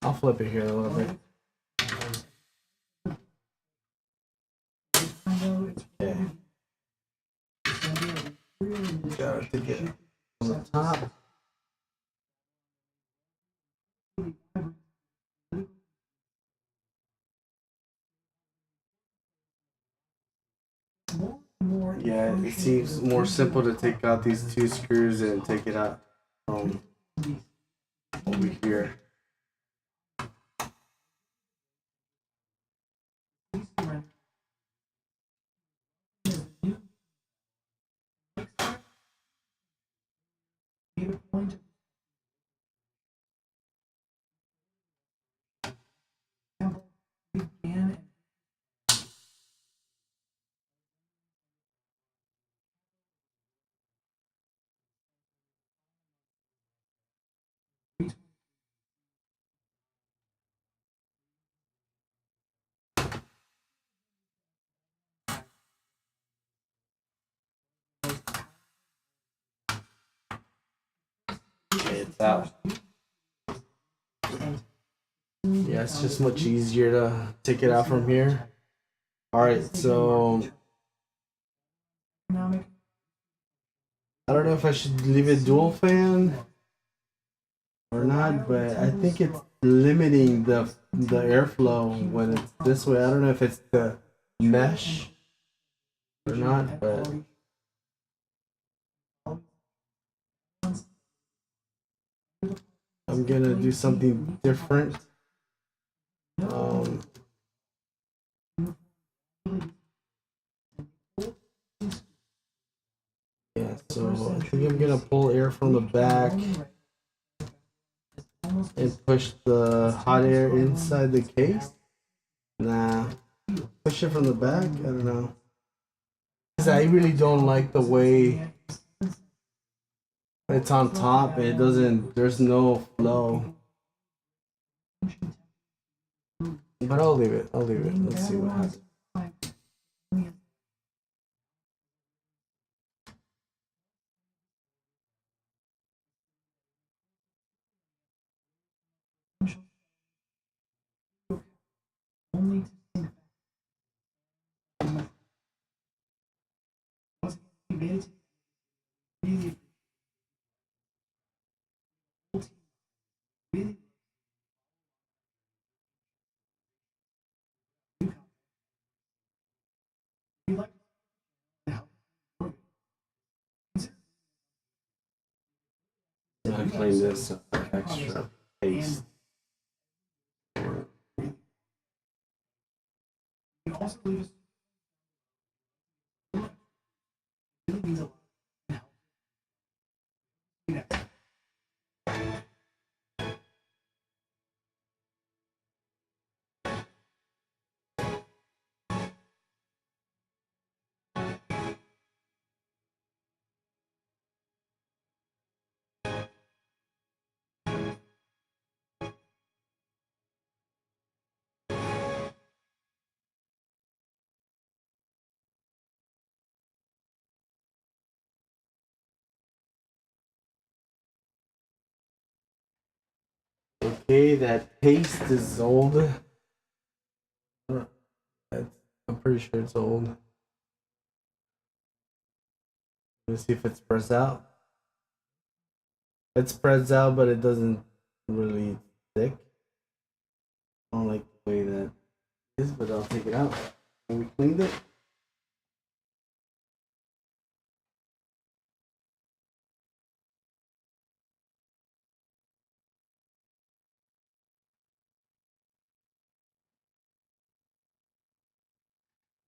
I'll flip it here a little bit. Okay. Gotta take it on the top. Yeah, it seems more simple to take out these two screws and take it out from over here. Okay, it's out. Yeah, it's just much easier to take it out from here. Alright, so I don't know if I should leave it dual fan or not, but I think it's limiting the airflow when it's this way. I don't know if it's the mesh or not, but I'm gonna do something different. Yeah, so I think I'm gonna pull air from the back and push the hot air inside the case. Nah, push it from the back. I don't know. Cause I really don't like the way it's on top. It doesn't. There's no flow. But I'll leave it. I'll leave it. Let's see what happens. I clean this up for extra paste. Okay, that paste is old. I'm pretty sure it's old. Let's see if it spreads out. It spreads out, but it doesn't really stick. I don't like the way that is, but I'll take it out. And we cleaned it.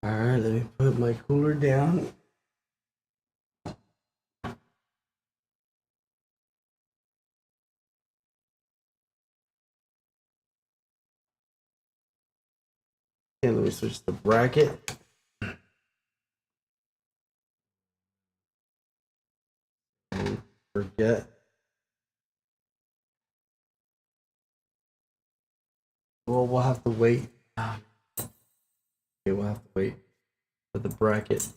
Alright, let me put my cooler down. And let me switch the bracket. Forget. Well, we'll have to wait. Okay, Okay, we'll have to wait for the bracket.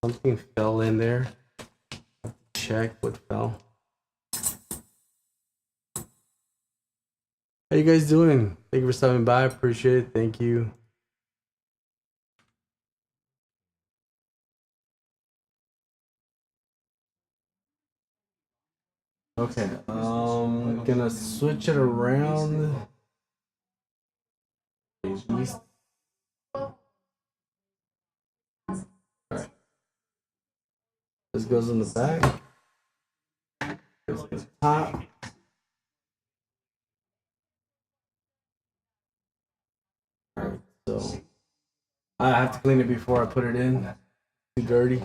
Something fell in there. Check what fell. How you guys doing? Thank you for stopping by. Appreciate it. Thank you. Okay, gonna switch it around. Alright. This goes in the back. Goes in the top. Alright, so I have to clean it before I put it in. Too dirty.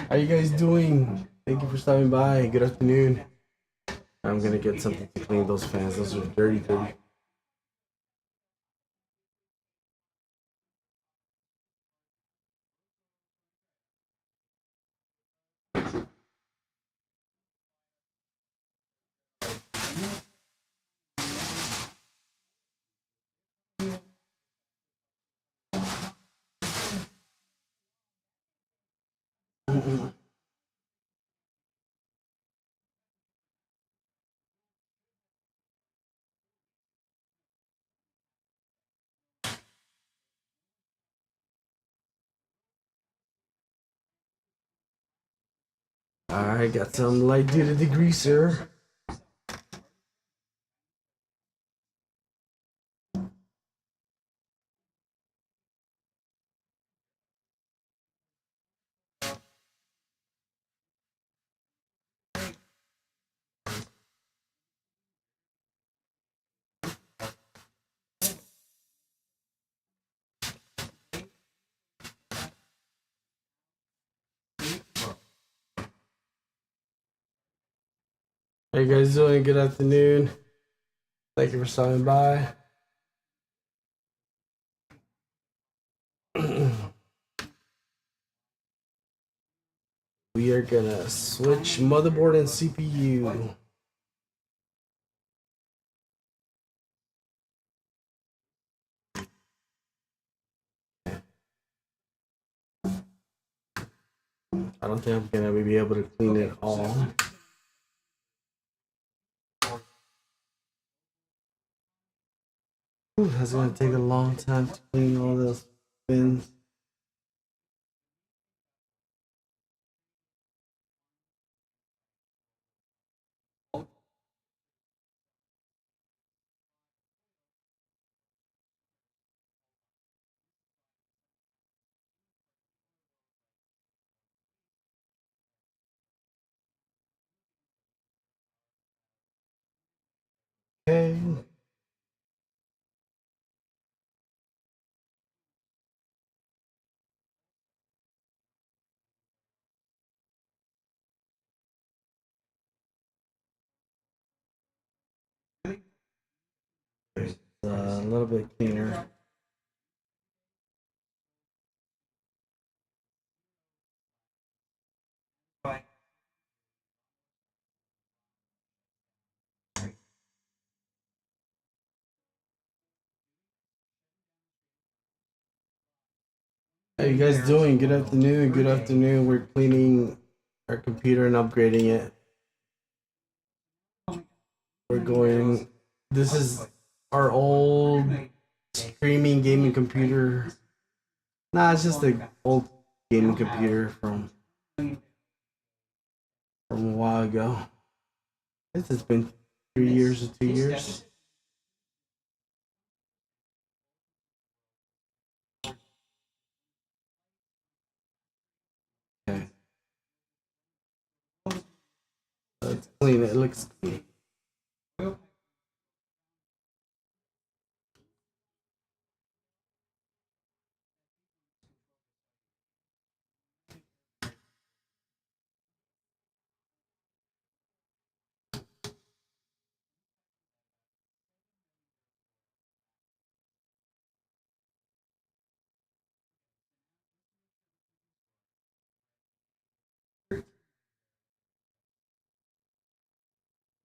How you guys doing? Thank you for stopping by. Good afternoon. I'm gonna get something to clean those fans. Those are dirty. Alright, got some light duty degreaser. How you guys doing? Good afternoon. Thank you for stopping by. We are gonna switch motherboard and CPU. I don't think I'm gonna be able to clean it all. Ooh, that's gonna take a long time to clean all those bins. Okay. It's a little bit cleaner. How you guys doing? Good afternoon. Good afternoon. We're cleaning our computer and upgrading it. We're going. This is our old streaming gaming computer. Nah, it's just an old gaming computer from a while ago. This has been 3 years or 2 years. Okay. Let's clean it. It looks clean.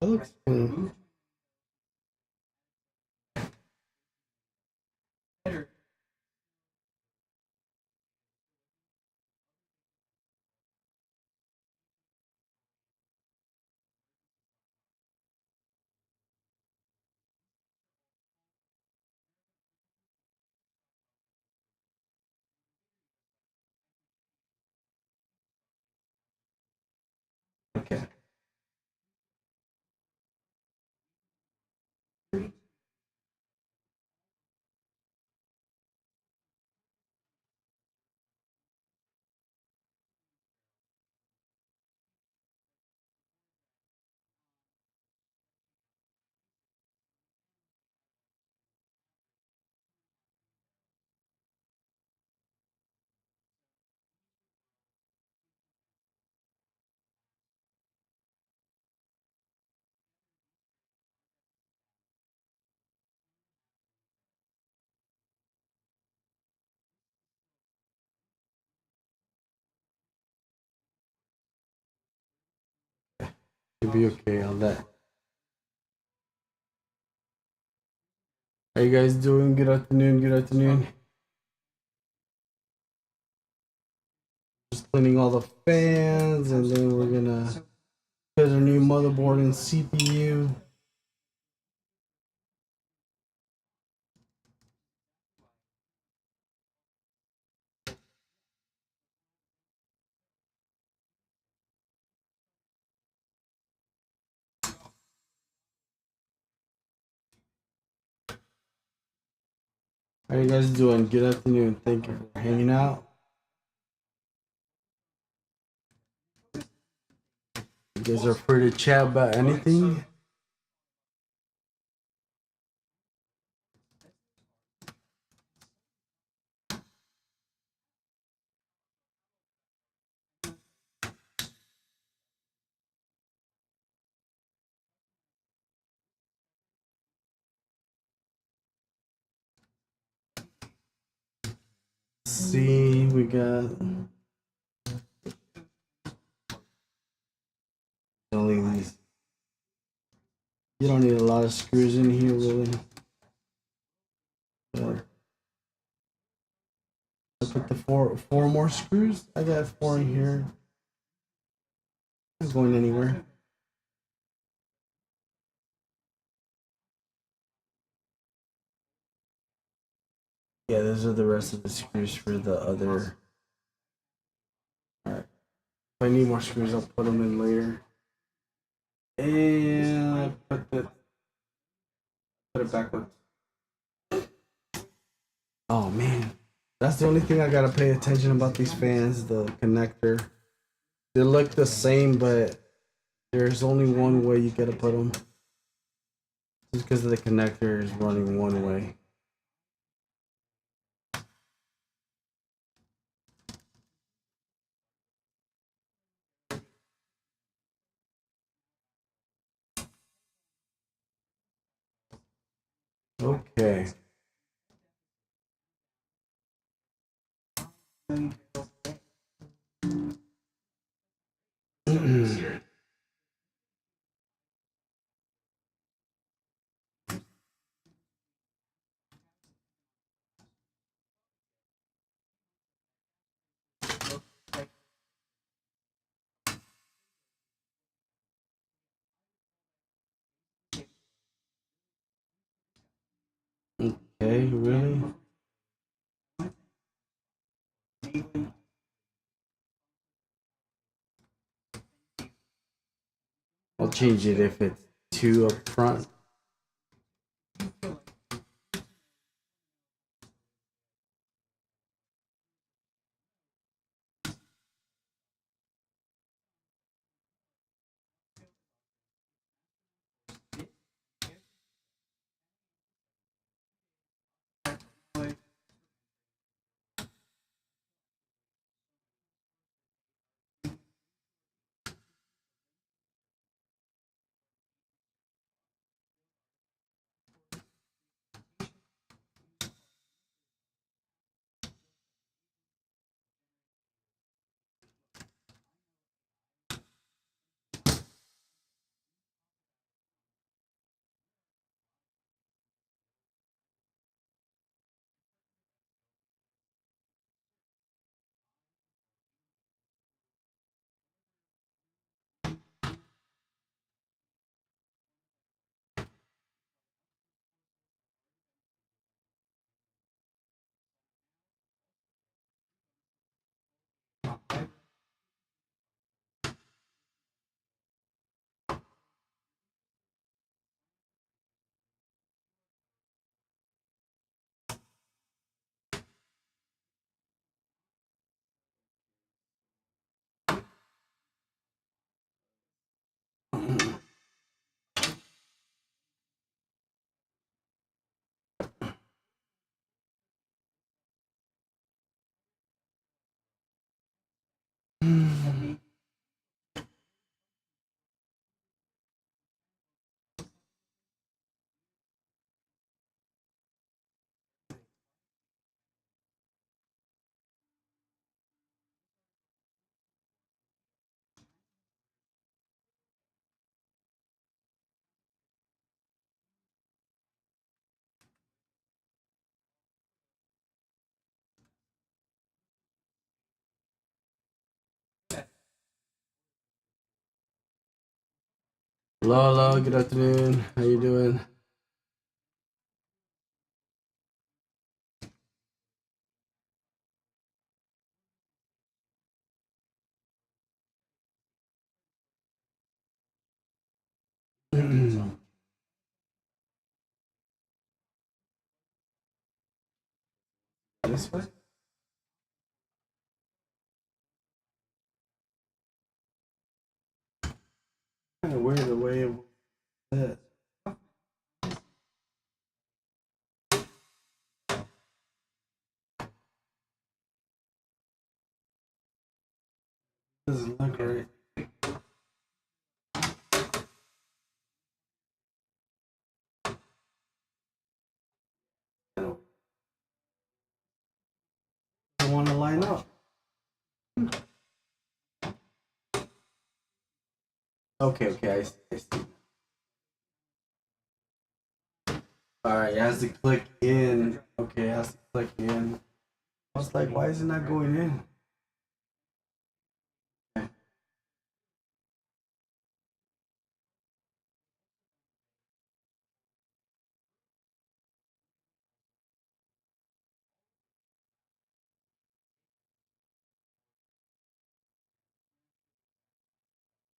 That looks cool. Okay. Should be okay on that. How you guys doing? Good afternoon. Good afternoon. Just cleaning all the fans, and then we're gonna put a new motherboard and CPU. How you guys doing? Good afternoon. Thank you for hanging out. You guys are free to chat about anything. See, we got only these. You don't need a lot of screws in here, really. I put the four more screws. I got 4 in here. Not going anywhere. Yeah, those are the rest of the screws for the other. Alright. If I need more screws, I'll put them in later. And put it backwards. Oh man. That's the only thing I gotta pay attention about these fans, the connector. They look the same, but there's only one way you gotta put them. Just because the connector is running one way. Okay. Okay, really? I'll change it if it's 2 up front. Hello, hello, good afternoon. How you doing? This way? Kind of weird the way it was. Doesn't look right. I want to line up. Okay, I see. Alright, it has to click in. Okay, it has to click in. I was like, why is it not going in?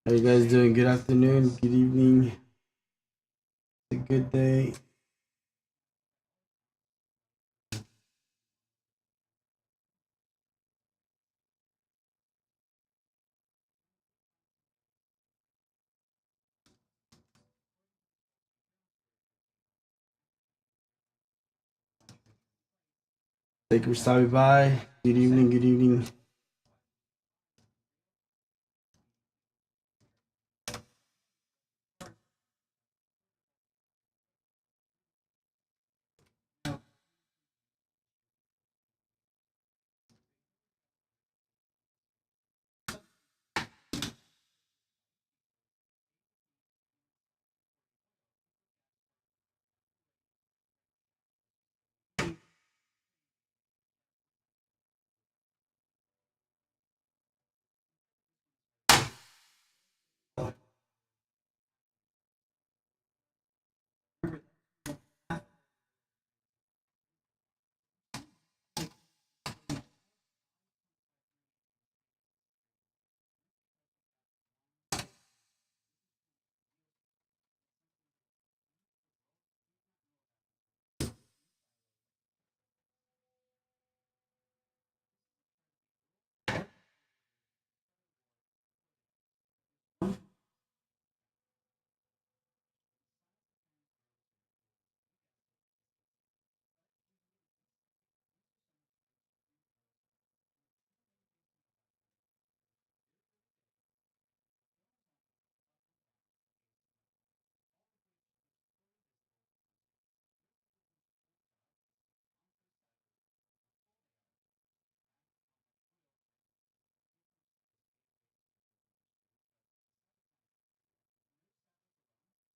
How you guys doing? Good afternoon, good evening. It's a good day. Thank you for stopping by. Good evening, good evening.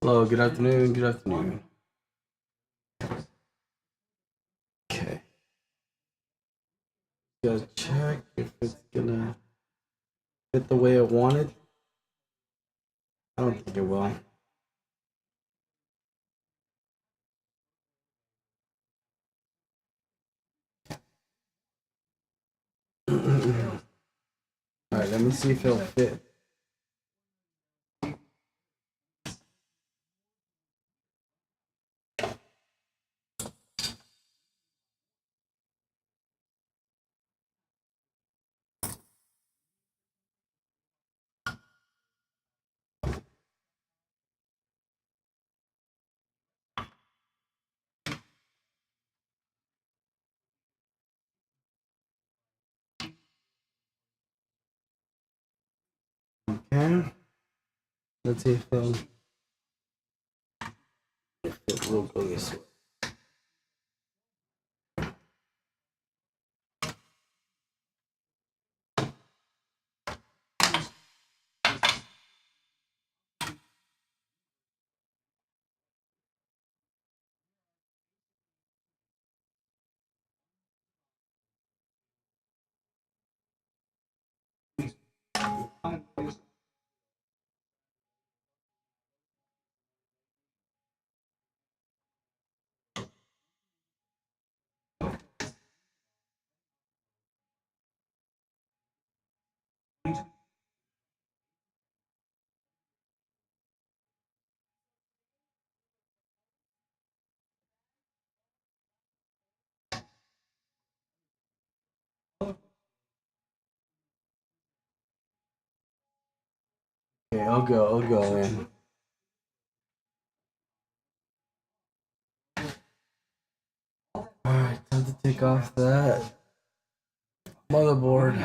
Hello, good afternoon, good afternoon. Okay. Gotta check if it's gonna fit the way I want it. I don't think it will. Alright, let me see if it'll fit. Okay. Let's see if it will go this way. Okay, I'll go in. Alright, time to take off that motherboard.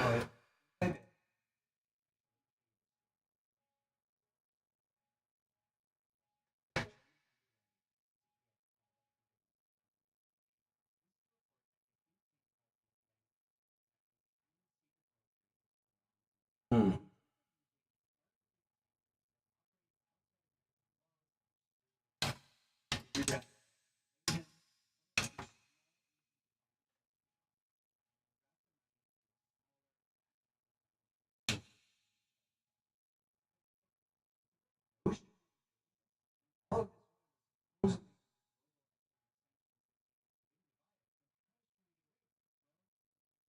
Hmm.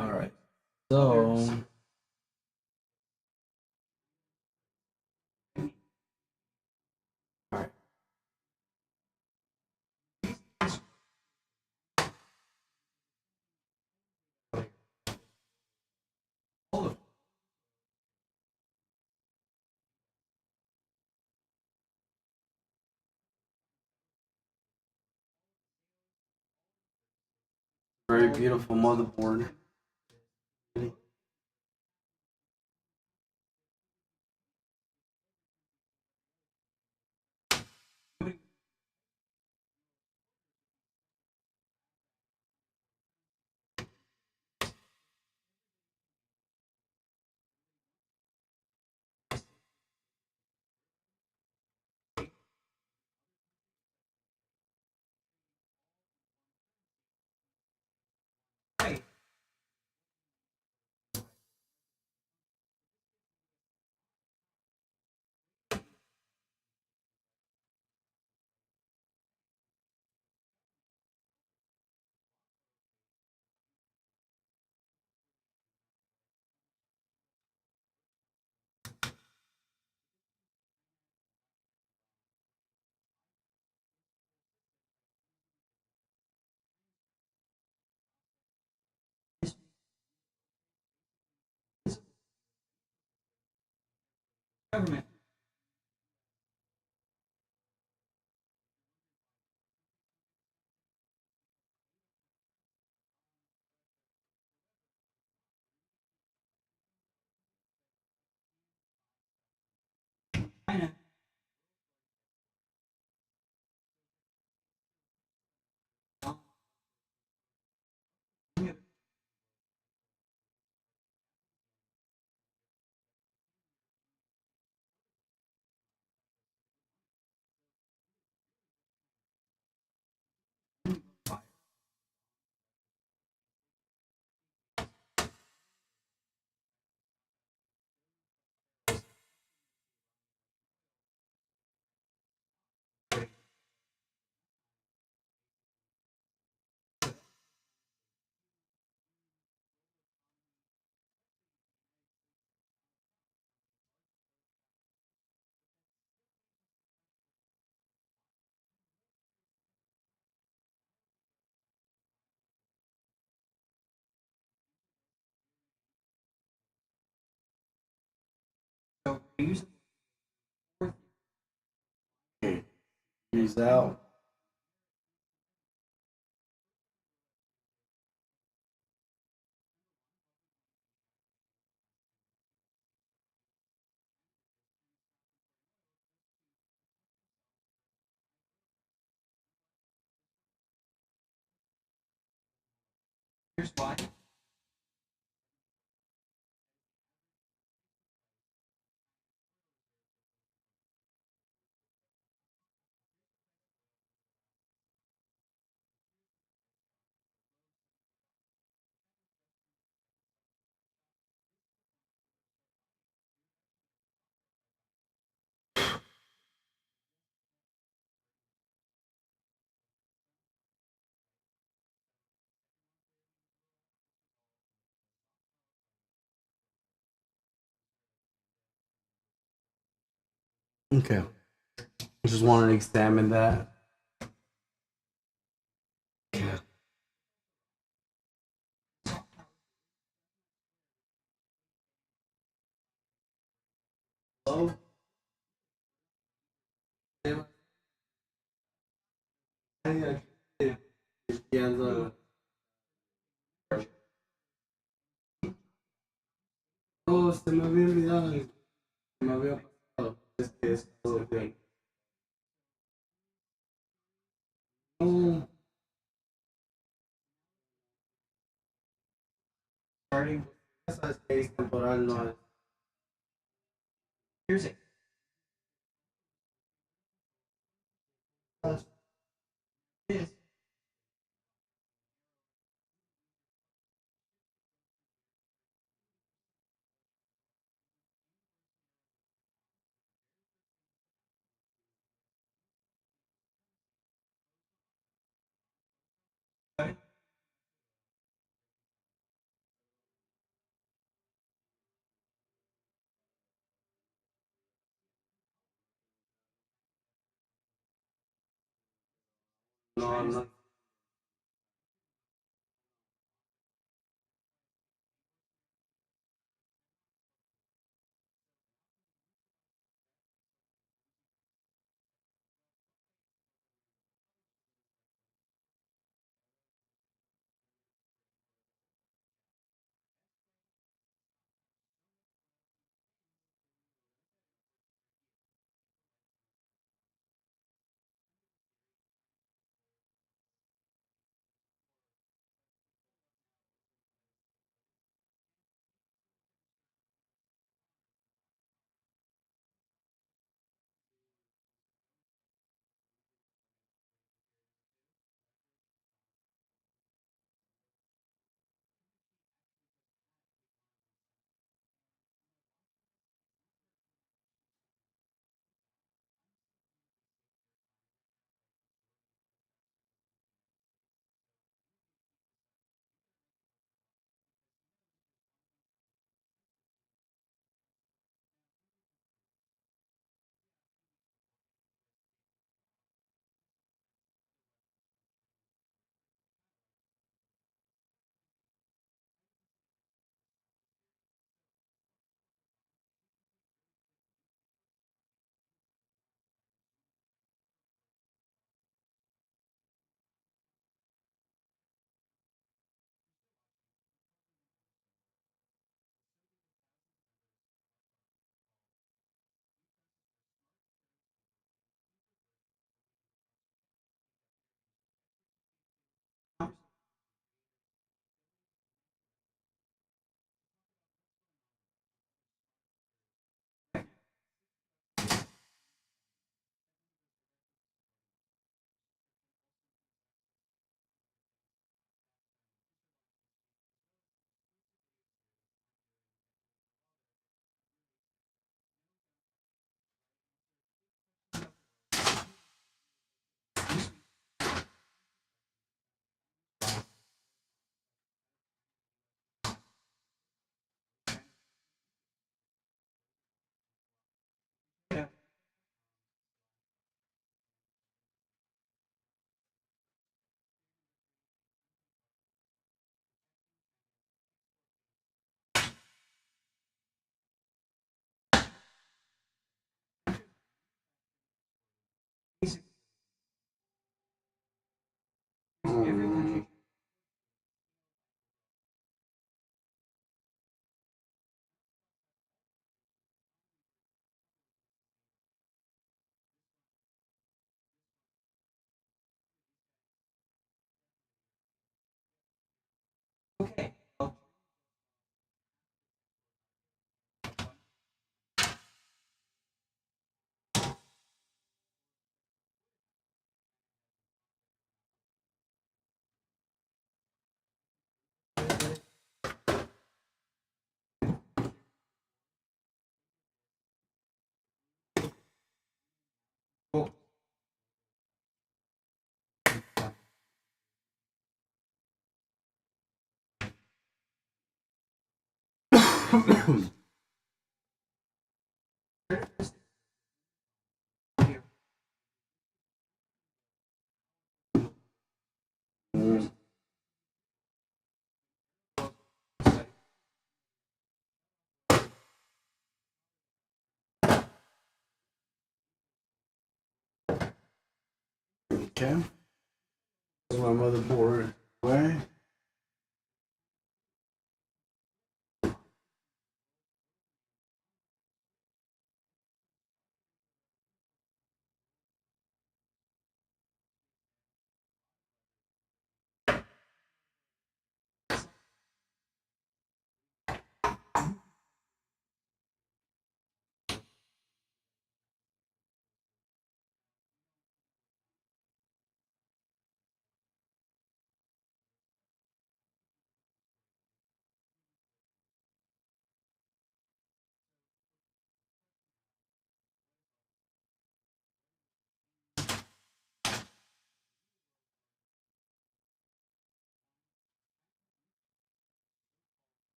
Alright, so alright. Very beautiful motherboard. Use out. Okay. Just wanted to examine that. Okay. Hello? Oh, se me había olvidado. Se me había pasado. Es todo bien. No. Starting. Esa es temporal, no es. No, no. Mm. Okay. That's my motherboard. Right.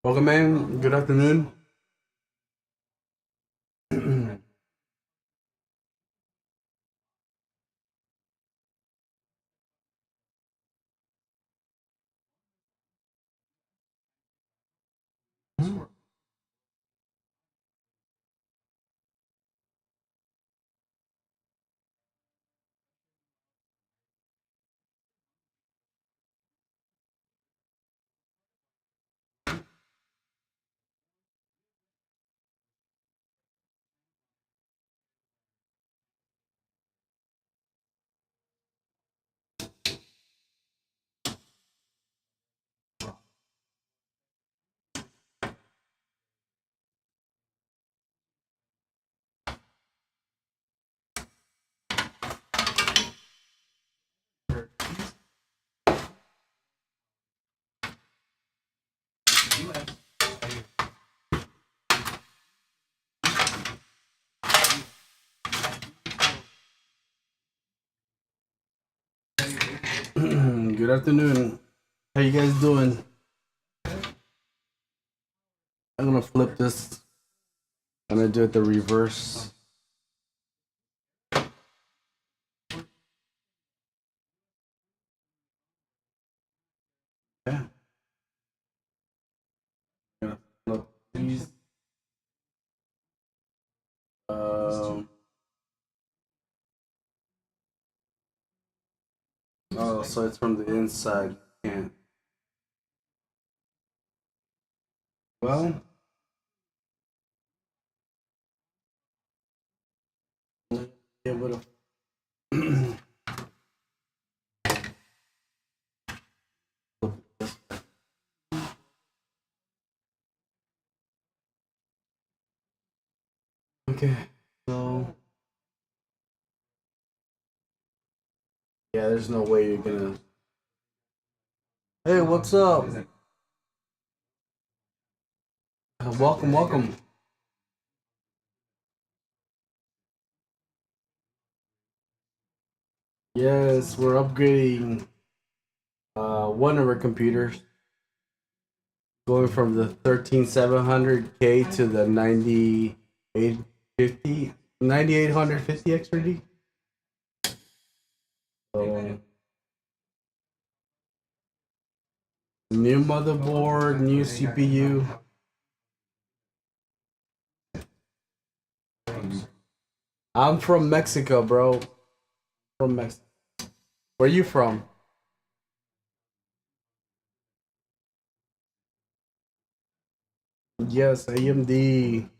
Welcome, man. Good afternoon. Good afternoon. How you guys doing? I'm gonna flip this. I'm gonna do it the reverse. Yeah. Gonna flip these. Um. Oh, so it's from the inside. Can't. Well. Yeah, but okay. So yeah, there's no way you're gonna. Hey, what's up? Welcome, welcome. Yes, we're upgrading one of our computers, going from the 13700K to the 9850 9850 XRD. So new motherboard, new CPU. I'm from Mexico, bro. From Mexico. Where are you from? Yes, AMD.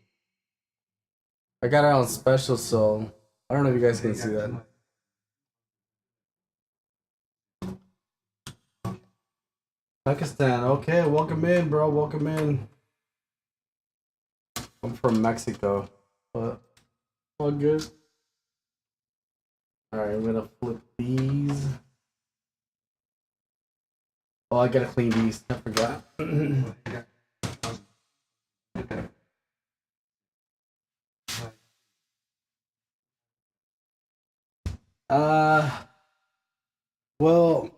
I got it on special, so I don't know if you guys can see that. Pakistan. Okay, welcome in, bro. Welcome in. I'm from Mexico, but all good. All right, I'm gonna flip these. Oh, I gotta clean these. I forgot. uh, well,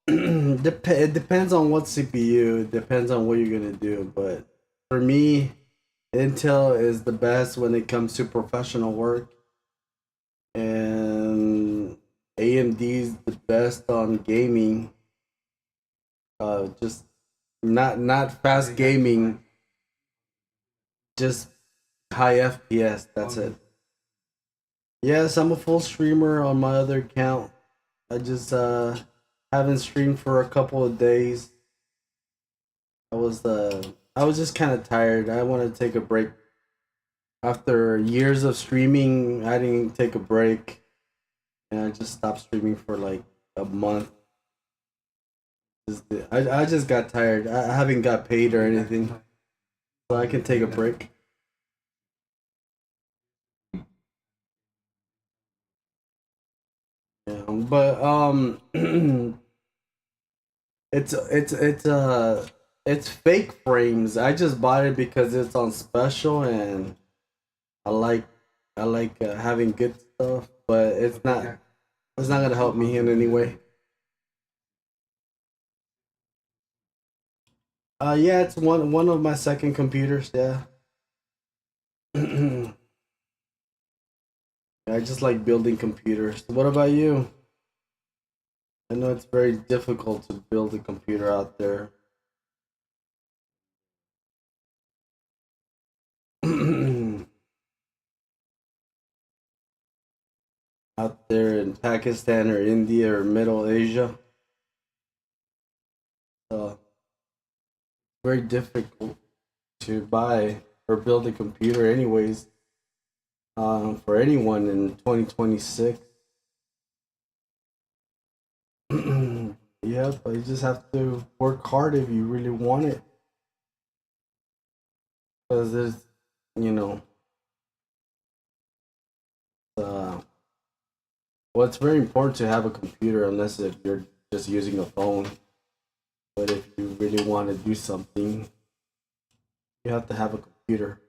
it depends on what CPU. It depends on what you're gonna do. But for me, Intel is the best when it comes to professional work, and AMD is the best on gaming. Just not fast gaming, just high FPS. That's it. Yes, I'm a full streamer on my other account. I just haven't streamed for a couple of days. I was just kind of tired. I wanted to take a break after years of streaming. I didn't take a break, and I just stopped streaming for like a month. I just got tired. I haven't got paid or anything, so I can take a break. Yeah, but it's fake frames. I just bought it because it's on special, and I like I like having good stuff, but it's not gonna help me in any way. Yeah, it's one of my second computers. Yeah, I just like building computers. What about you? I know it's very difficult to build a computer out there. Out there in Pakistan or India or Middle Asia, uh, very difficult to buy or build a computer, anyways. For anyone in 2026. Yeah, but you just have to work hard if you really want it, because there's, you know, uh, well, it's very important to have a computer unless if you're just using a phone. But if you really want to do something, you have to have a computer.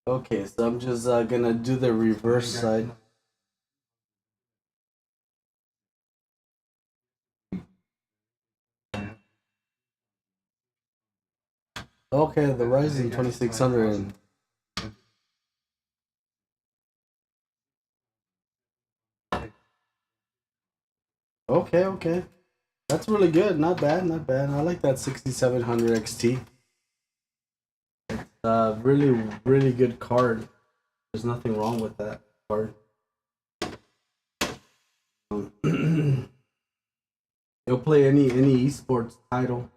Okay, so I'm just gonna do the reverse side. Okay, the Ryzen 2600. Okay, okay. That's really good. Not bad, not bad. I like that 6700 XT. Really, really good card. There's nothing wrong with that card. You'll play any esports title.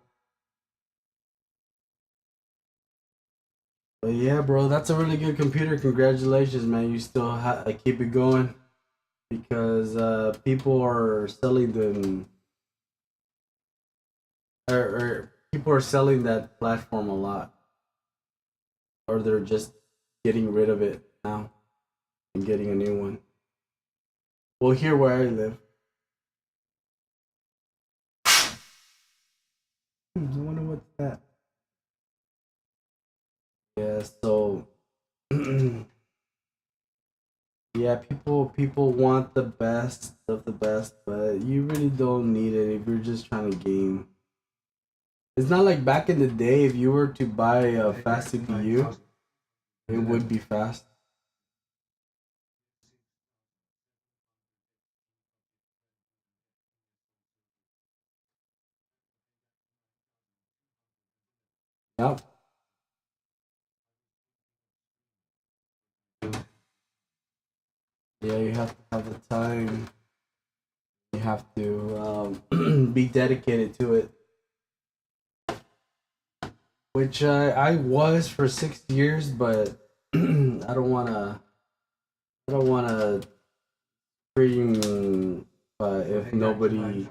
But yeah, bro, that's a really good computer. Congratulations, man. You still keep it going because people are selling them, or people are selling that platform a lot, or they're just getting rid of it now and getting a new one. Well, here where I live, I wonder what's that. Yeah, so yeah, people want the best of the best, but you really don't need it if you're just trying to game. It's not like back in the day. If you were to buy a fast CPU, it would be fast. Yep. Yeah, you have to have the time. You have to be dedicated to it, which I was for 6 years, but I don't wanna. I don't wanna scream if nobody's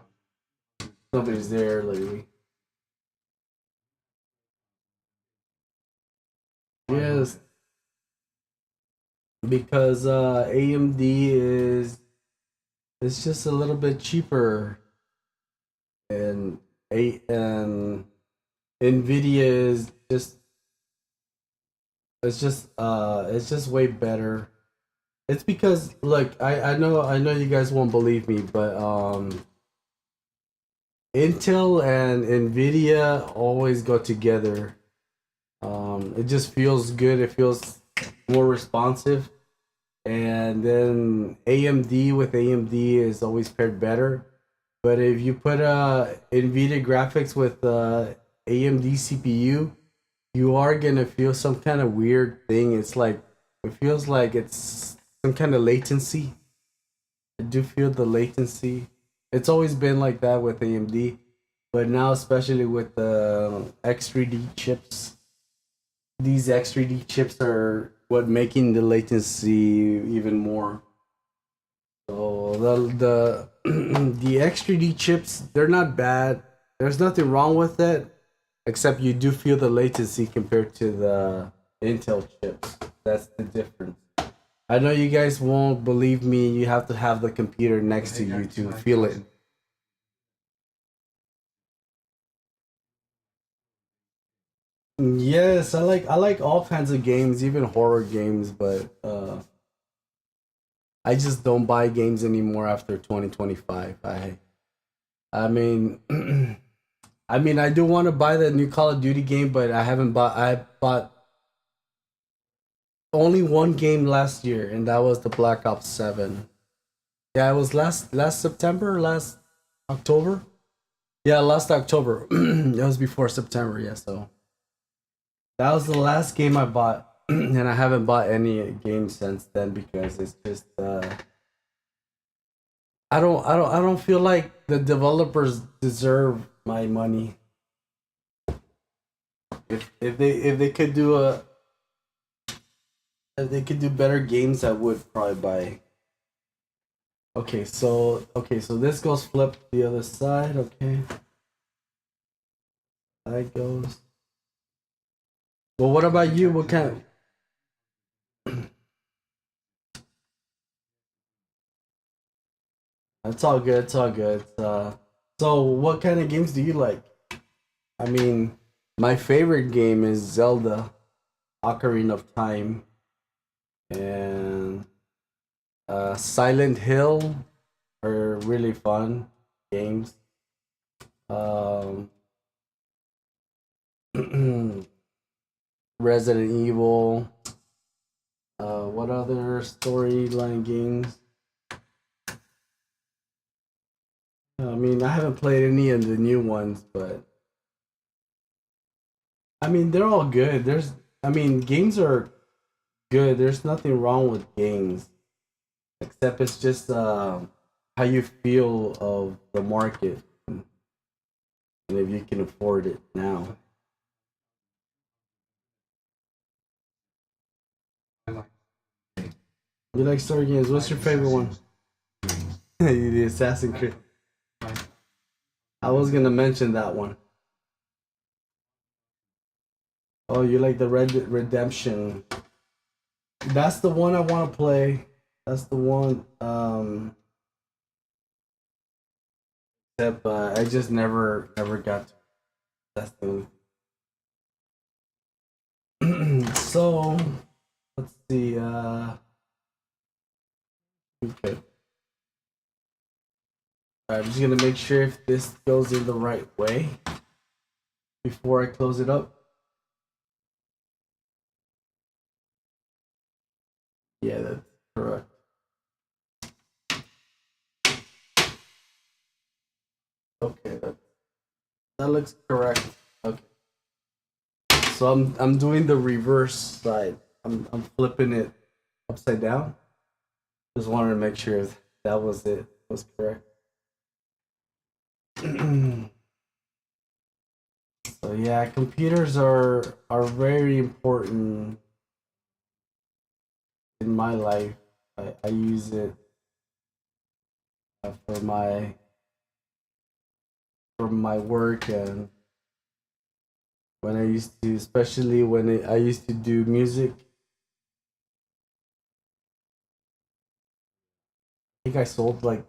there lately. Yes, because AMD is it's just a little bit cheaper, and a and Nvidia is just it's just way better. It's because look, I know you guys won't believe me, but Intel and Nvidia always go together. It just feels good. It feels more responsive, and then AMD with AMD is always paired better. But if you put Nvidia graphics with AMD CPU, you are gonna feel some kind of weird thing. It's like it feels like it's some kind of latency. I do feel the latency. It's always been like that with AMD, but now especially with the X3D chips, these X3D chips are what making the latency even more. So the X3D chips, they're not bad. There's nothing wrong with it, except you do feel the latency compared to the Intel chips. That's the difference. I know you guys won't believe me. You have to have the computer next to you to feel it. Yes, I like all kinds of games, even horror games, but I just don't buy games anymore after 2025. I mean I mean I do want to buy the new Call of Duty game, but I bought only one game last year, and that was the Black Ops 7. Yeah, it was last September, last October. Yeah, last October. It was before September, yeah, so that was the last game I bought. And I haven't bought any games since then because it's just I don't feel like the developers deserve my money. If they could do a if they could do better games, I would probably buy. Okay, so this goes flip the other side. Okay, that goes. Well, what about you? What kind? It's all good. It's all good. So what kind of games do you like? I mean, my favorite game is Zelda, Ocarina of Time, and Silent Hill are really fun games. Um, Resident Evil. What other storyline games? I mean, I haven't played any of the new ones, but I mean, they're all good. I mean, games are good. There's nothing wrong with games, except it's just how you feel of the market and if you can afford it now. You like story games? What's your favorite one? The Assassin's Creed. I was gonna mention that one. Oh, you like the Red Redemption? That's the one I want to play. That's the one. Except I just never got to. That's the. So let's see. Okay. I'm just gonna make sure if this goes in the right way before I close it up. Yeah, that's correct. Okay, that looks correct. Okay, so I'm doing the reverse side. I'm flipping it upside down. Just wanted to make sure that was it was correct. So yeah, computers are very important in my life. I use it for my work, and when I used to, especially when I used to do music. I think I sold like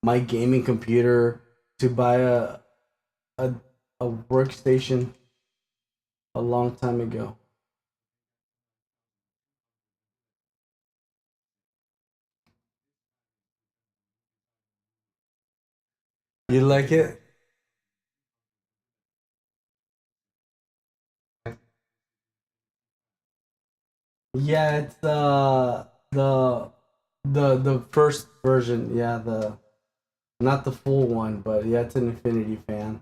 my gaming computer to buy a, a workstation a long time ago. You like it? Yeah, it's the first version. Yeah, the not the full one, but yeah, it's an Infinity fan.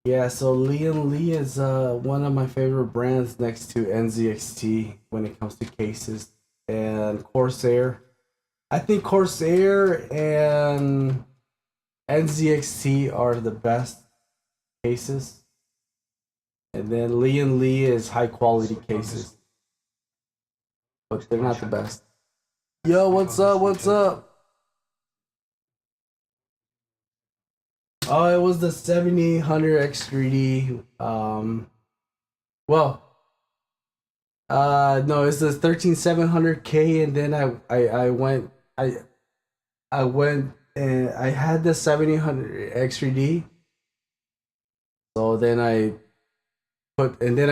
Yeah, so Lee and Lee is one of my favorite brands next to NZXT when it comes to cases, and Corsair. I think Corsair and NZXT are the best cases, and then Lee and Lee is high quality cases, but they're not the best. Yo, what's up? What's up? Oh, it was the 7800 X3D. Well, no, it's the 13700K, and then I went and I had the 7800 X3D. So then I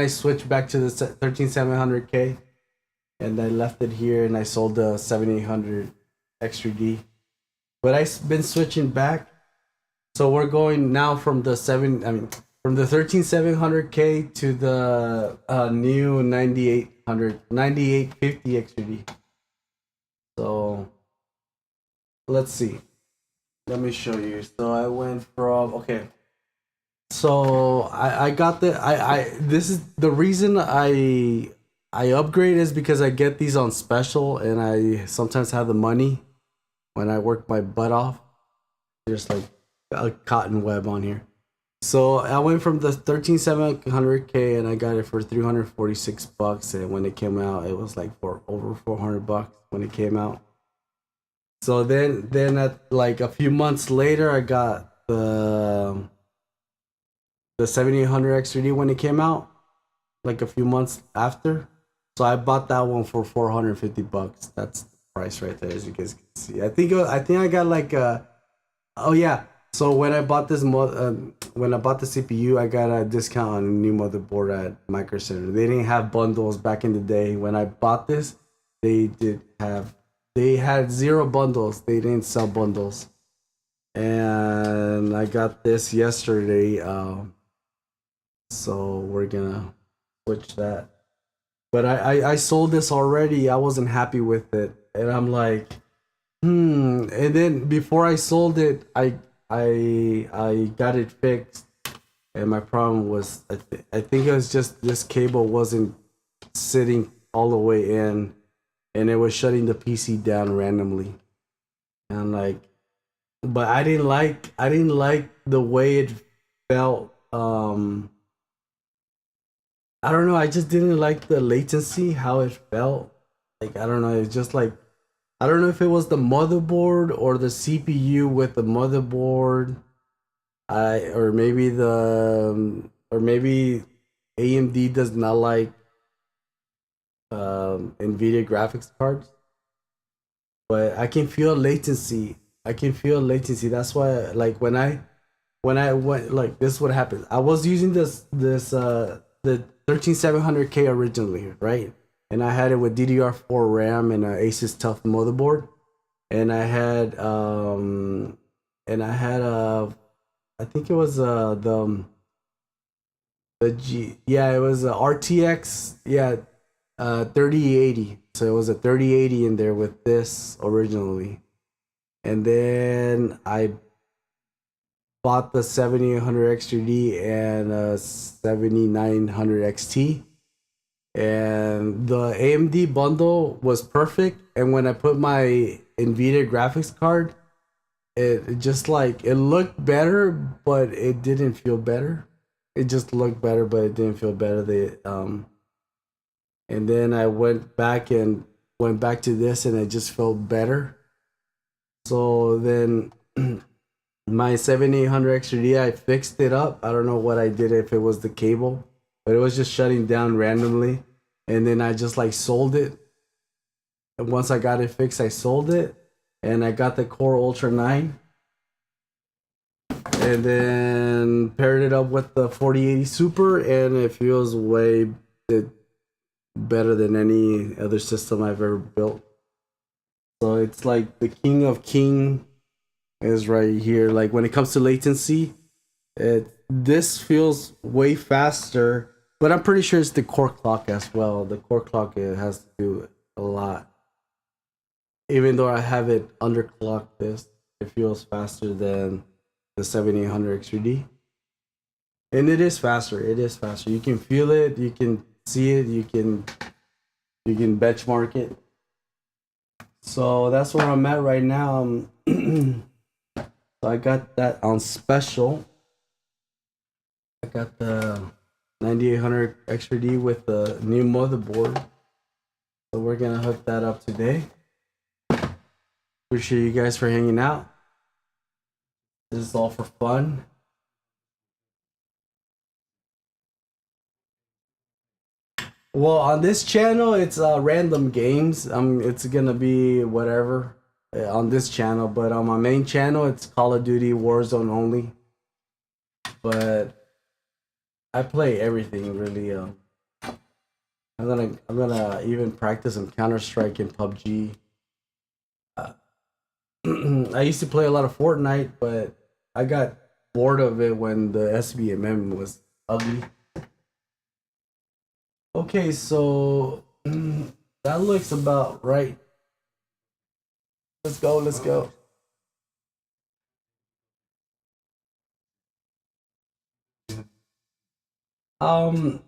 switched back to the 13700K, and I left it here, and I sold the 7800 X3D. But I've been switching back. So we're going now from the from the 13700K to the new 9850 X3D. So let's see. Let me show you. So I went from okay. So I got I this is the reason I upgrade is because I get these on special, and I sometimes have the money when I work my butt off. There's like a cotton web on here. So I went from the 13700K, and I got it for $346, and when it came out it was like for over $400 when it came out. So then at like a few months later I got the 7800 X3D when it came out, like a few months after. So I bought that one for $450. That's the price right there, as you guys can see. I think I got like oh yeah. So when I bought the CPU, I got a discount on a new motherboard at Micro Center. They didn't have bundles back in the day. When I bought this, they did have they had zero bundles. They didn't sell bundles, and I got this yesterday. So we're gonna switch that. But I sold this already. I wasn't happy with it, and I'm like, And then before I sold it, I got it fixed, and my problem was I think it was just this cable wasn't sitting all the way in, and it was shutting the PC down randomly. And I'm like, but I didn't like the way it felt. I don't know. I just didn't like the latency, how it felt. Like I don't know. It's just like I don't know if it was the motherboard or the CPU with the motherboard. I or maybe AMD does not like Nvidia graphics cards, but I can feel latency. I can feel latency. That's why like when I went like this what happened. I was using this the 13700K originally, right? And I had it with DDR4 RAM and a Asus Tough motherboard, and I had I think it was the G yeah, it was a RTX, yeah, 3080. So it was a 3080 in there with this originally. And then I bought the 7800 XTD and 7900 XT. and the AMD bundle was perfect. And when I put my Nvidia graphics card, it just like it looked better, but it didn't feel better. It just looked better, but it didn't feel better. And then I went back to this, and it just felt better. So then my 7800 XRD, I fixed it up. I don't know what I did, if it was the cable, but it was just shutting down randomly. And then I just like sold it. And once I got it fixed, I sold it. And I got the Core Ultra 9. And then paired it up with the 4080 Super, and it feels way better than any other system I've ever built. So it's like the king of king is right here. Like when it comes to latency, this feels way faster, but I'm pretty sure it's the core clock as well. The core clock, it has to do a lot. Even though I have it underclocked, this it feels faster than the 7800 XRD. And it is faster. It is faster. You can feel it. You can see it. You can benchmark it. So that's where I'm at right now. So I got that on special. I got the 9800 XRD with the new motherboard. So we're gonna hook that up today. Appreciate you guys for hanging out. This is all for fun. Well, on this channel, it's random games. It's gonna be whatever on this channel, but on my main channel, it's Call of Duty Warzone only. But I play everything really. I'm gonna even practice some Counter Strike and PUBG. Uh, I used to play a lot of Fortnite, but I got bored of it when the SBMM was ugly. Okay, so that looks about right. Let's go. Let's go. Um,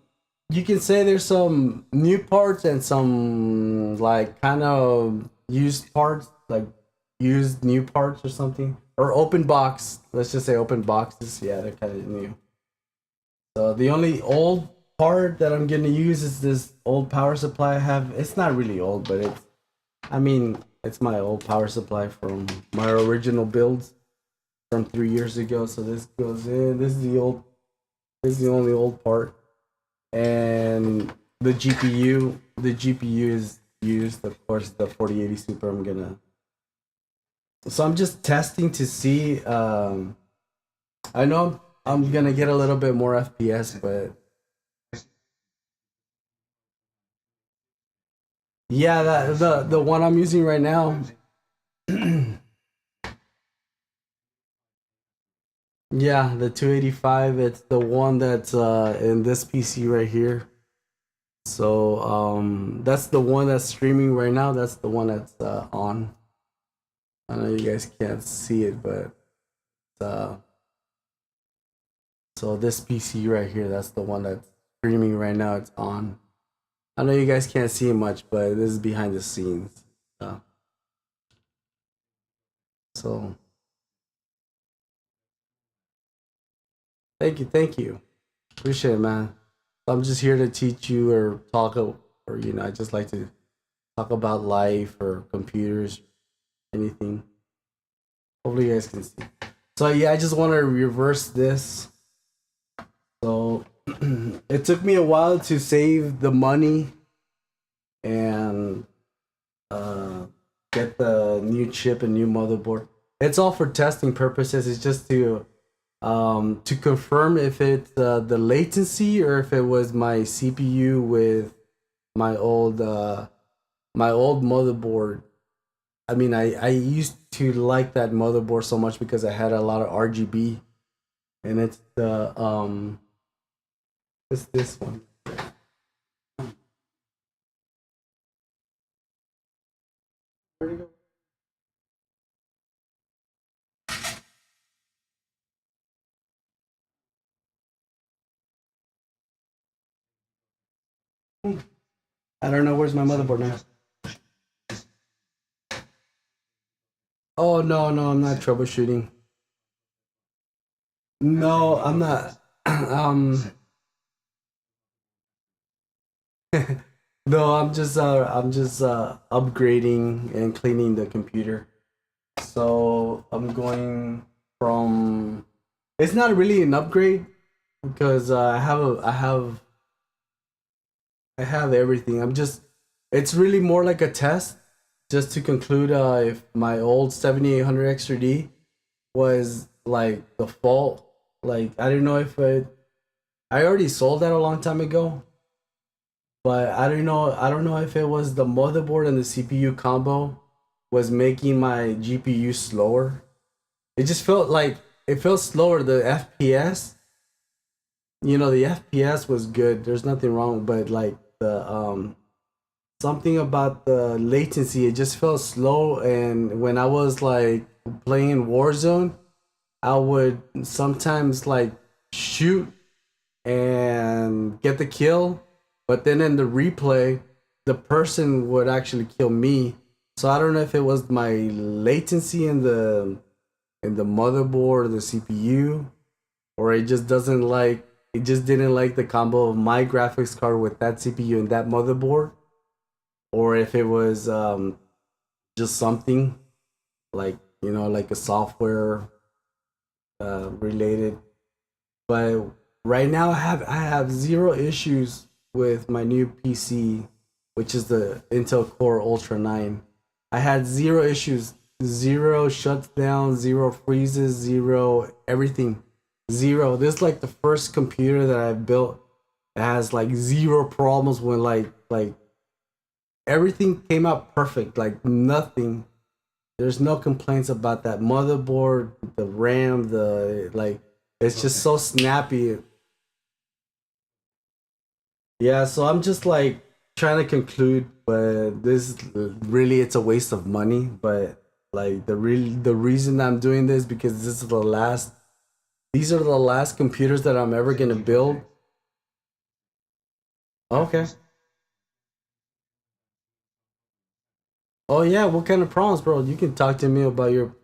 you can say there's some new parts and some like kind of used parts, like used new parts or something, or open box. Let's just say open boxes. Yeah, they're kind of new. So the only old part that I'm gonna use is this old power supply I have. It's not really old, but I mean, it's my old power supply from my original builds from 3 years ago. So this goes in. This is the only old part. And the GPU is used, of course, the 4080 Super. So I'm just testing to see. I know I'm gonna get a little bit more FPS, but yeah, the one I'm using right now. Yeah, the 285. It's the one that's in this PC right here. So that's the one that's streaming right now. That's the one that's on. I know you guys can't see it, but uh so this PC right here, that's the one that's streaming right now. It's on. I know you guys can't see it much, but this is behind the scenes. Uh, so thank you, appreciate it, man. I'm just here to teach you or talk, or I just like to talk about life or computers, anything. Hopefully, you guys can see. So yeah, I just want to reverse this. So it took me a while to save the money and uh, get the new chip and new motherboard. It's all for testing purposes. It's just to confirm if it's the latency or if it was my CPU with my old motherboard. I mean, I used to like that motherboard so much because I had a lot of RGB, and it's this one. Where'd it go? I don't know where's my motherboard now. Oh no, no, I'm not troubleshooting. No, I'm not. No, I'm just upgrading and cleaning the computer. So I'm going from. It's not really an upgrade because I have everything. I'm just. It's really more like a test, just to conclude if my old 7800 XRD was like the fault. Like I don't know if it. I already sold that a long time ago, but I don't know. I don't know if it was the motherboard and the CPU combo was making my GPU slower. It just felt like it felt slower. The FPS, the FPS was good. There's nothing wrong, but like the something about the latency, it just felt slow. And when I was like playing Warzone, I would sometimes like shoot and get the kill, but then in the replay, the person would actually kill me. So I don't know if it was my latency in the motherboard or the CPU, or it just didn't like the combo of my graphics card with that CPU and that motherboard, or if it was just something like like a software related. But right now I have zero issues with my new PC, which is the Intel Core Ultra 9. I had zero issues, zero shuts down, zero freezes, zero everything. Zero. This is like the first computer that I've built that has like zero problems when like everything came out perfect, like nothing. There's no complaints about that motherboard, the RAM, the like it's just so snappy. Yeah, so I'm just like trying to conclude, but this really it's a waste of money. But like the reason I'm doing this because this is the last. These are the last computers that I'm ever gonna build. Okay. Oh yeah, what kind of problems, bro? You can talk to me about your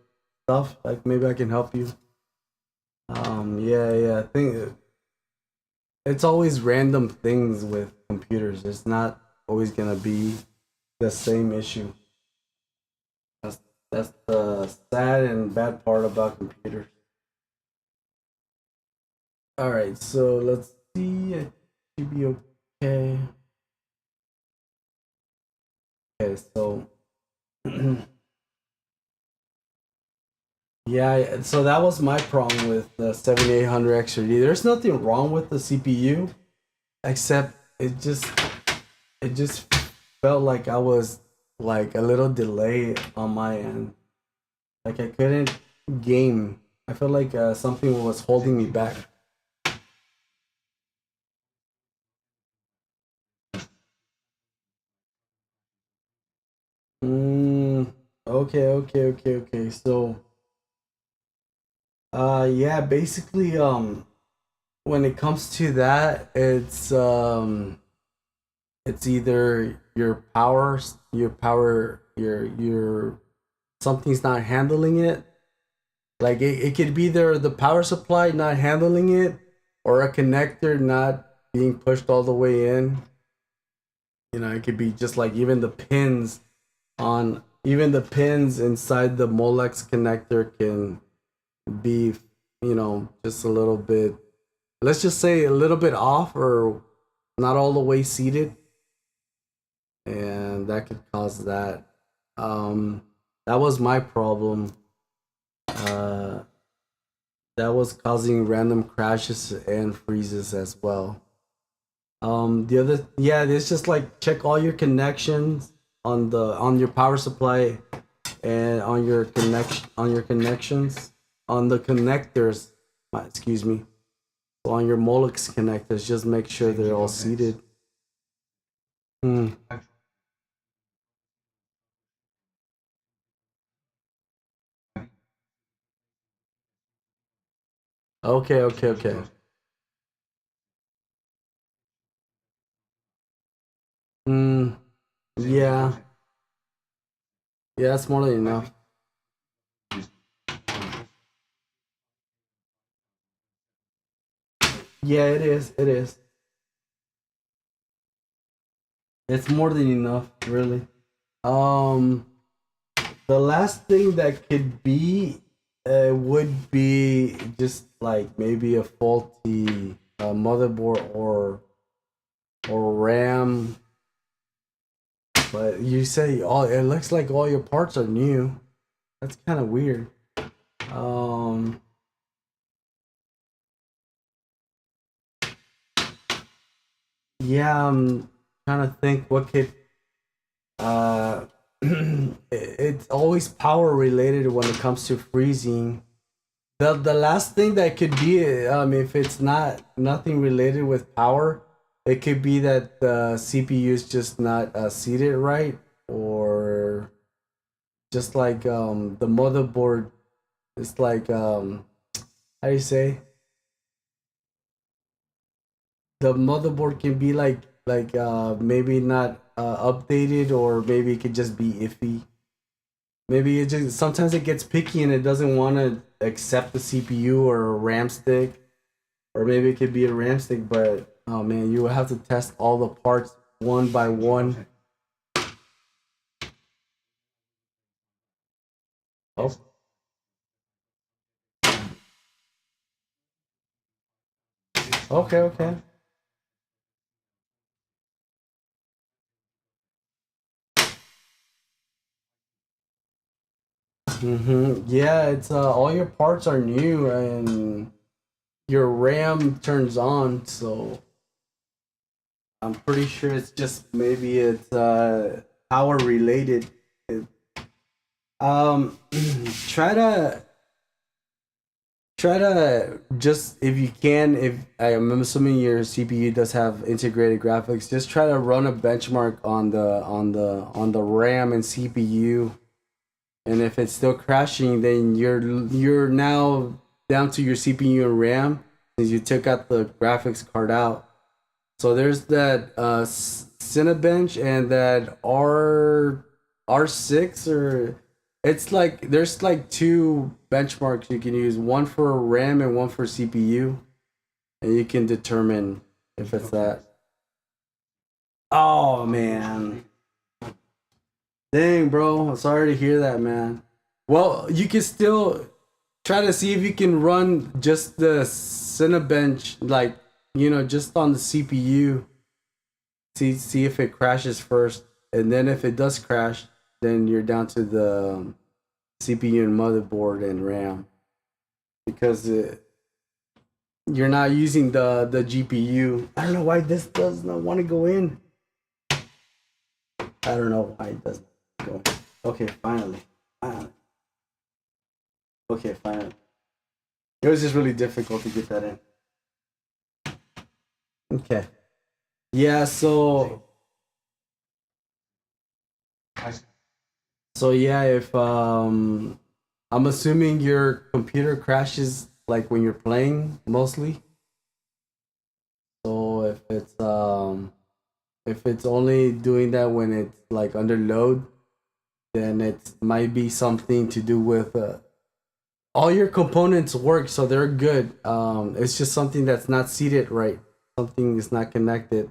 stuff. Like maybe I can help you. Yeah, yeah. I think it's always random things with computers. It's not always gonna be the same issue. That's that's the sad and bad part about computers. All right, so let's see. It should be okay. Okay, so yeah, so that was my problem with the 7800 XRD. There's nothing wrong with the CPU, except it just felt like I was like a little delay on my end. Like I couldn't game. I felt like something was holding me back. Mm, okay. So, yeah, basically, when it comes to that, it's either your something's not handling it. Like it could be either the power supply not handling it, or a connector not being pushed all the way in. It could be just like even the pins inside the Molex connector can be, just a little bit, let's just say a little bit off or not all the way seated, and that could cause that. Um, that was my problem. Uh, that was causing random crashes and freezes as well. The other, yeah, it's just like check all your connections on your power supply and on your connections on the connectors. Excuse me. So on your Molex connectors, just make sure they're all seated. Hmm. Okay. Yeah, yeah, that's more than enough. Yeah, it is. It is. It's more than enough, really. Um, the last thing that could be would be just like maybe a faulty motherboard or RAM. But you say all it looks like all your parts are new. That's kind of weird. Um, yeah, I'm trying to think what could uh it's always power related when it comes to freezing. The last thing that could be if it's not nothing related with power, it could be that the CPU is just not seated right, or just like the motherboard is like how do you say, the motherboard can be like maybe not updated, or maybe it could just be iffy. Maybe it just sometimes it gets picky and it doesn't want to accept the CPU or a RAM stick, or maybe it could be a RAM stick. But oh man, you will have to test all the parts one by one. Oh, okay, okay. Yeah, it's all your parts are new and your RAM turns on, so I'm pretty sure it's just maybe it's power related. It, um, try to just, if you can, if I'm assuming your CPU does have integrated graphics, just try to run a benchmark on the RAM and CPU, and if it's still crashing, then you're now down to your CPU and RAM, since you took out the graphics card out. So there's that Cinebench and that R6, or it's like there's like two benchmarks you can use, one for RAM and one for CPU, and you can determine if it's that. Oh man, dang bro, sorry to hear that, man. Well, you can still try to see if you can run just the Cinebench, like just on the CPU. See if it crashes first, and then if it does crash, then you're down to the CPU and motherboard and RAM, because you're not using the GPU. I don't know why this does not want to go in. I don't know why it doesn't go. Okay, finally. Finally. Okay, finally. It was just really difficult to get that in. Okay. Yeah, so yeah, if I'm assuming your computer crashes like when you're playing mostly. So if it's only doing that when it's like under load, then it might be something to do with all your components work, so they're good. It's just something that's not seated right. Something is not connected.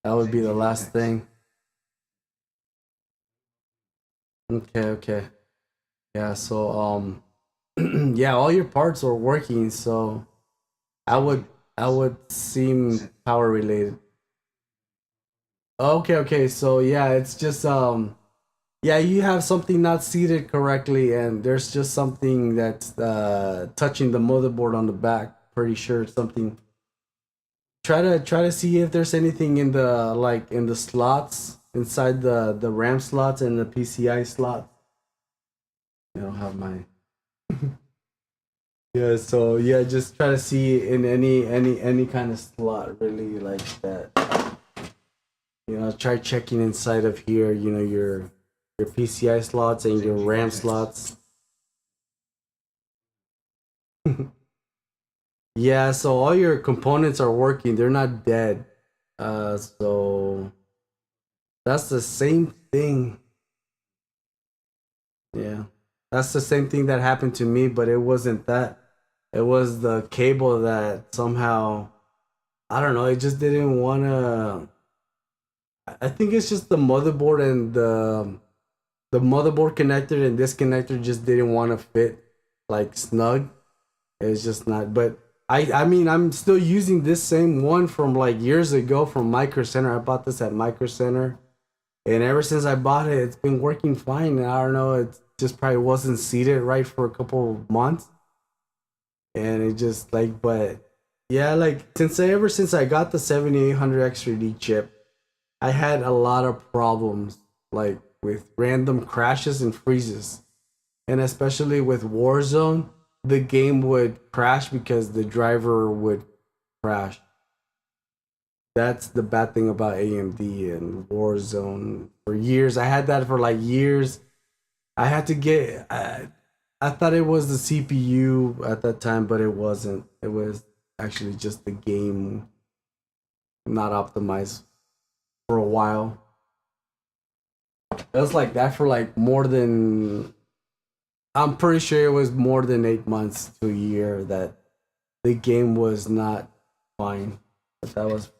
That would be the last thing. Okay, okay. Yeah, so yeah, all your parts are working, so I would I would seem power related. Okay, okay. So yeah, it's just yeah, you have something not seated correctly, and there's just something that's touching the motherboard on the back. Pretty sure it's something. Try to see if there's anything in the like in the slots inside the RAM slots and the PCI slot. I don't have my yeah. So yeah, just try to see in any kind of slot really like that. Try checking inside of here. Your PCI slots and your RAM slots. Yeah, so all your components are working. They're not dead. So That's the same thing. Yeah. That's the same thing that happened to me, but it wasn't that. It was the cable that somehow, I don't know, it just didn't want to. I think it's just the motherboard and the motherboard connector and this connector just didn't want to fit like snug. It's just not. But I mean, I'm still using this same one from like years ago from Micro Center. I bought this at Micro Center, and ever since I bought it, it's been working fine. And I don't know, it just probably wasn't seated right for a couple of months, and it just like, but yeah, like ever since I got the 7800 X3D chip, I had a lot of problems like with random crashes and freezes, and especially with Warzone, the game would crash because the driver would crash. That's the bad thing about AMD and Warzone. For years, I had that for like years. I had to get. I thought it was the CPU at that time, but it wasn't. It was actually just the game not optimized for a while. It was like that for like more than. I'm pretty sure it was more than 8 months to a year that the game was not fine. But that was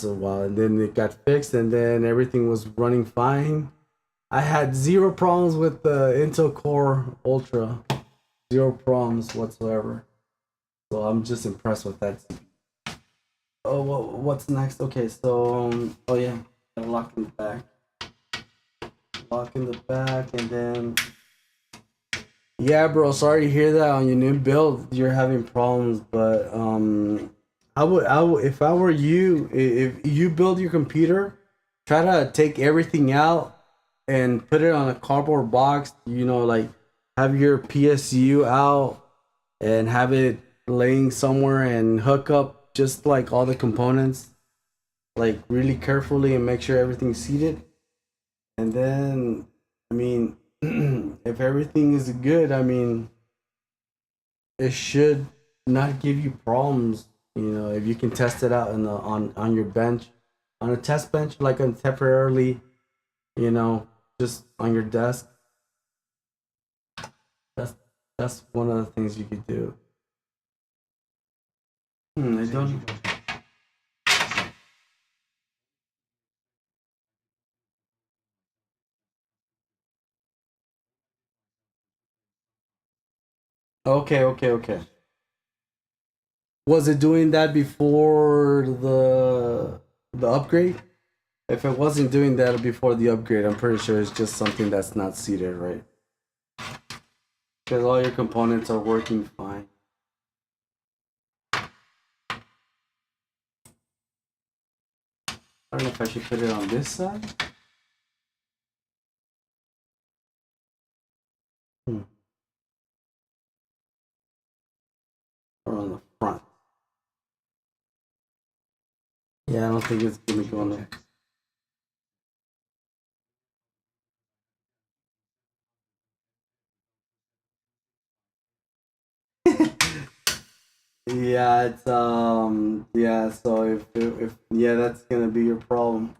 a while, and then it got fixed, and then everything was running fine. I had zero problems with the Intel Core Ultra, zero problems whatsoever. So I'm just impressed with that. Oh, what's next? Okay, so oh yeah, lock in the back, lock in the back, and then yeah, bro. Sorry to hear that on your new build. You're having problems, but I would, if I were you, if you build your computer, try to take everything out and put it on a cardboard box. Like have your PSU out and have it laying somewhere and hook up just like all the components, like really carefully and make sure everything's seated. And then, I mean, if everything is good, I mean, it should not give you problems. If you can test it out on your bench, on a test bench, like on temporarily, you know, just on your desk. That's that's one of the things you could do. I don't. Okay, okay, okay. Was it doing that before the upgrade? If it wasn't doing that before the upgrade, I'm pretty sure it's just something that's not seated right. Because all your components are working fine. I don't know if I should put it on this side. Hmm. Or on the front. Yeah, I don't think it's gonna go on there. Yeah, it's yeah. So if yeah, that's gonna be your problem.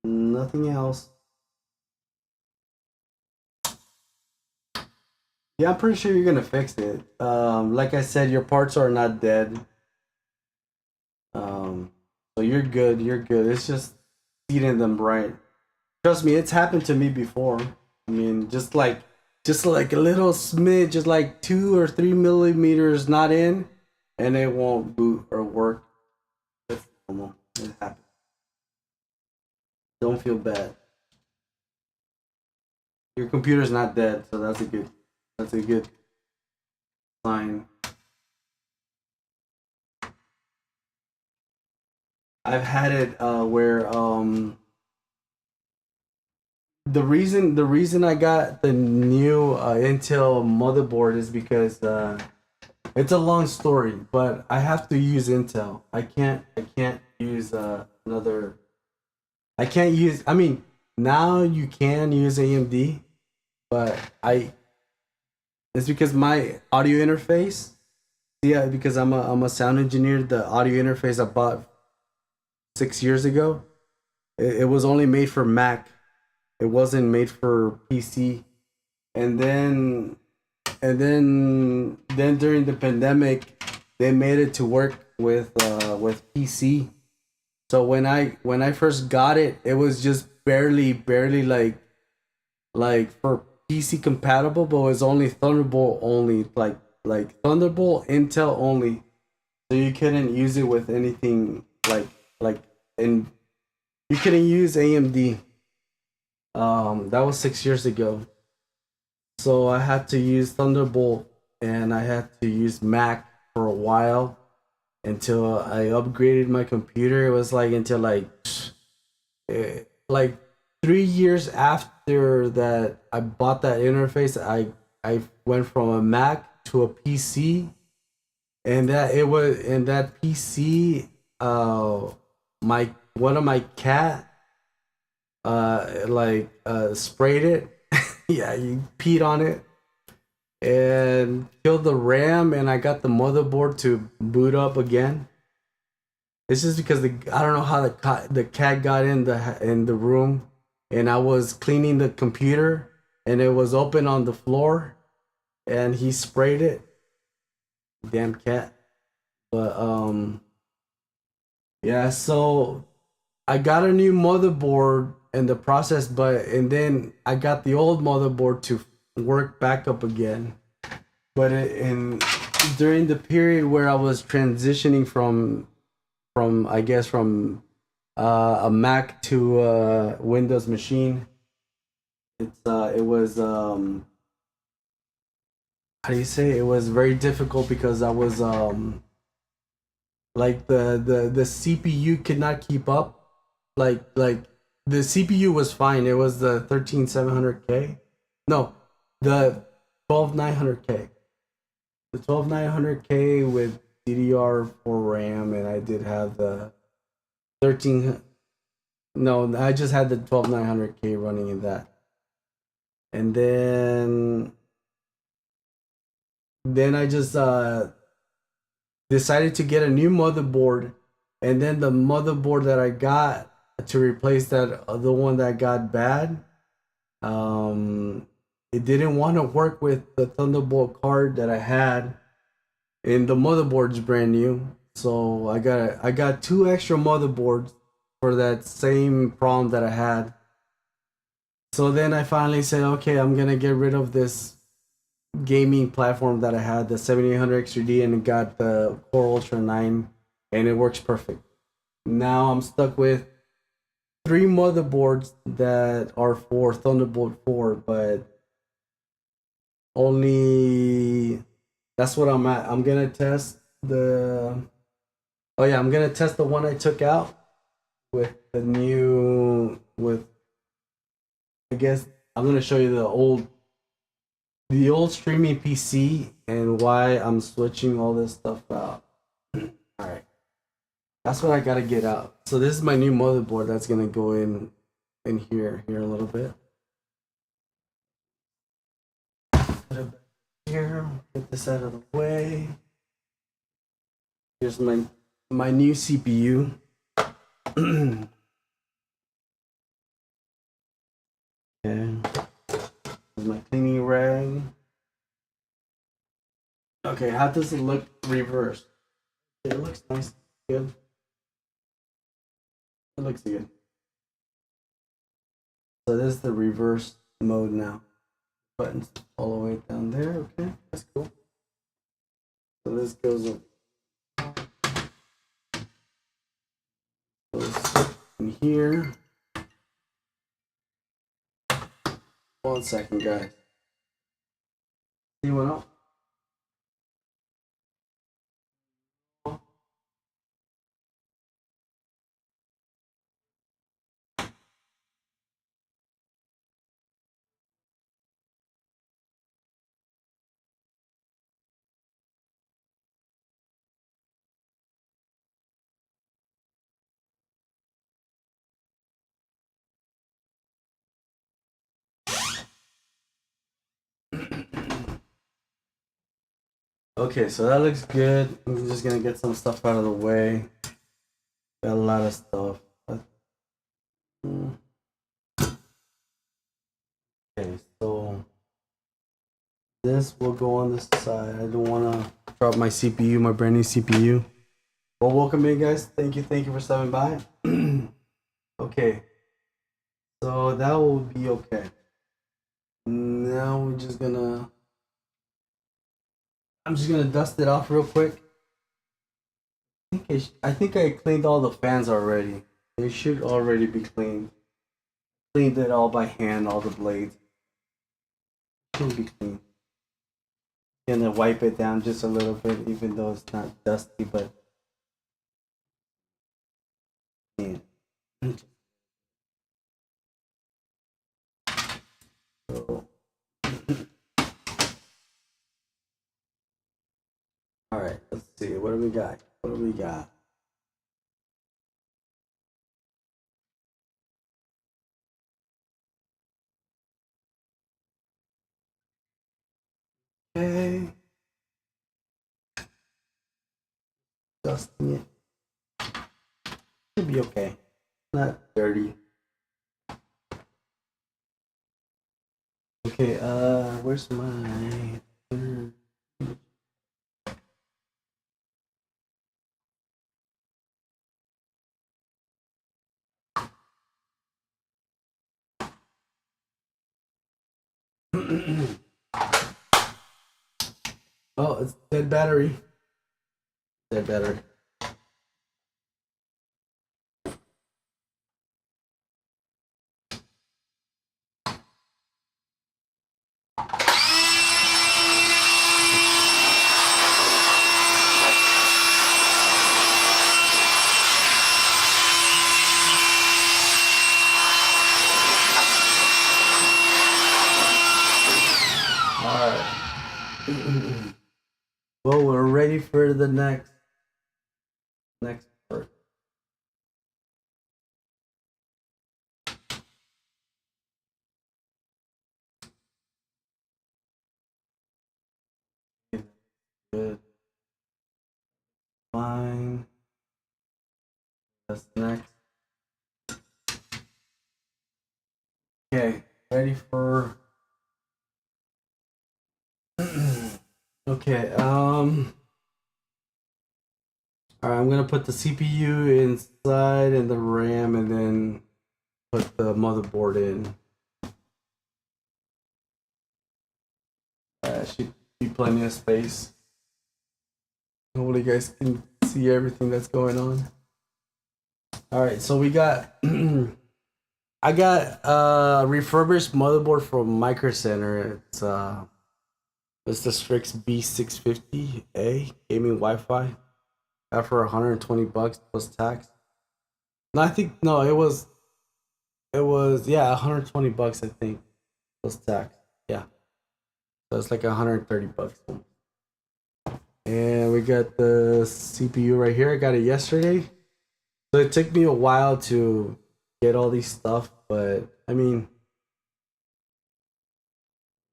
Nothing else. Yeah, I'm pretty sure you're gonna fix it. Like I said, your parts are not dead. So you're good. You're good. It's just seating them right. Trust me, it's happened to me before. I mean, just like a little smidge, just like 2 or 3 millimeters not in, and it won't boot or work. It's normal. It happens. Don't feel bad. Your computer's not dead, so that's a good sign. I've had it where the reason I got the new Intel motherboard is because it's a long story, but I have to use Intel. I can't use another. I can't use. I mean, now you can use AMD, but I it's because my audio interface. Yeah, because I'm a sound engineer. The audio interface I bought 6 years ago. It was only made for Mac. It wasn't made for PC. And then during the pandemic, they made it to work with PC. So when I first got it, it was just barely like for PC compatible, but it was only Thunderbolt only, like Thunderbolt Intel only. So you couldn't use it with anything like and you couldn't use AMD. That was 6 years ago. So I had to use Thunderbolt and I had to use Mac for a while until I upgraded my computer. It was like until like 3 years after that I bought that interface. I went from a Mac to a PC, and that PC. My one of my cat sprayed it. Yeah, you peed on it and killed the RAM, and I got the motherboard to boot up again. It's just because I don't know how the cat got in the room, and I was cleaning the computer, and it was open on the floor, and he sprayed it. Damn cat. But yeah. So I got a new motherboard in the process, and then I got the old motherboard to work back up again. But during the period where I was transitioning from I guess from a Mac to a Windows machine. It was how do you say, it was very difficult because I was like the CPU could not keep up. Like the CPU was fine. It was the 13700K. No, the 12900K. The 12900K with DDR4 RAM, and I did have the 13. No, I just had the 12900K running in that. And then I just decided to get a new motherboard, and then the motherboard that I got to replace that the one that got bad, it didn't want to work with the Thunderbolt card that I had, and the motherboard's brand new. So I got two extra motherboards for that same problem that I had. So then I finally said, okay, I'm gonna get rid of this gaming platform that I had, the 7800 XRD, and it got the Core Ultra 9, and it works perfect. Now I'm stuck with three motherboards that are for Thunderbolt 4, but only that's what I'm at. I'm gonna test the Oh yeah, I'm gonna test the one I took out with with I guess I'm gonna show you the old streaming PC and why I'm switching all this stuff out. All right, that's what I gotta get out. So this is my new motherboard that's gonna go in here a little bit. Put it back here. Get this out of the way. Here's my new CPU. Okay, here's my cleaning rag. Okay, how does it look reversed? It looks nice. Good. It looks good. So this is the reverse mode now. Buttons all the way down there. Okay, that's cool. So this goes in here. 1 second, guys. Anyone else? Okay, so that looks good. I'm just gonna get some stuff out of the way. Got a lot of stuff. Okay, so this will go on this side. I don't want to drop my CPU, my brand new CPU. Well, welcome in, guys. Thank you for stopping by. Okay, so that will be okay. Now I'm just gonna dust it off real quick. I think I cleaned all the fans already. They should already be cleaned. Cleaned it all by hand, all the blades. Should be clean. Gonna wipe it down just a little bit, even though it's not dusty, but yeah. So, all right, let's see. What do we got? What do we got? Okay, dusting it. Should be okay. Not dirty. Okay, where's my oh, it's dead battery. Dead battery. Well, we're ready for the next part. Good. Fine. That's next. Okay, ready for okay, alright, I'm gonna put the CPU inside and the RAM and then put the motherboard in. Should be plenty of space. Hopefully you guys can see everything that's going on. Alright, so we got I got a refurbished motherboard from Micro Center. It's the Strix B650A gaming Wi-Fi. Got for $120 plus tax. No, I think no, it was yeah, $120 I think plus tax. Yeah. So it's like $130. And we got the CPU right here. I got it yesterday. So it took me a while to get all these stuff, but I mean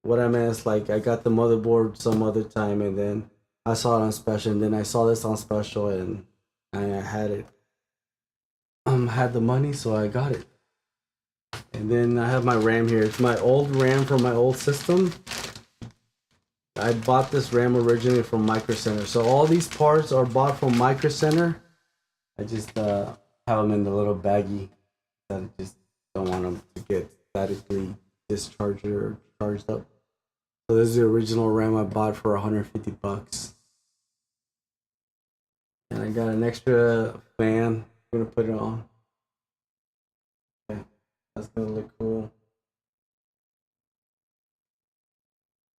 what I meant is like I got the motherboard some other time and then I saw it on special and then I saw this on special and I had it. Had the money so I got it. And then I have my RAM here. It's my old RAM from my old system. I bought this RAM originally from Micro Center. So all these parts are bought from Micro Center. I just have them in the little baggie. I just don't want them to get statically discharged or charged up. So this is the original RAM I bought for $150. And I got an extra fan. I'm gonna put it on. Okay, that's gonna look cool.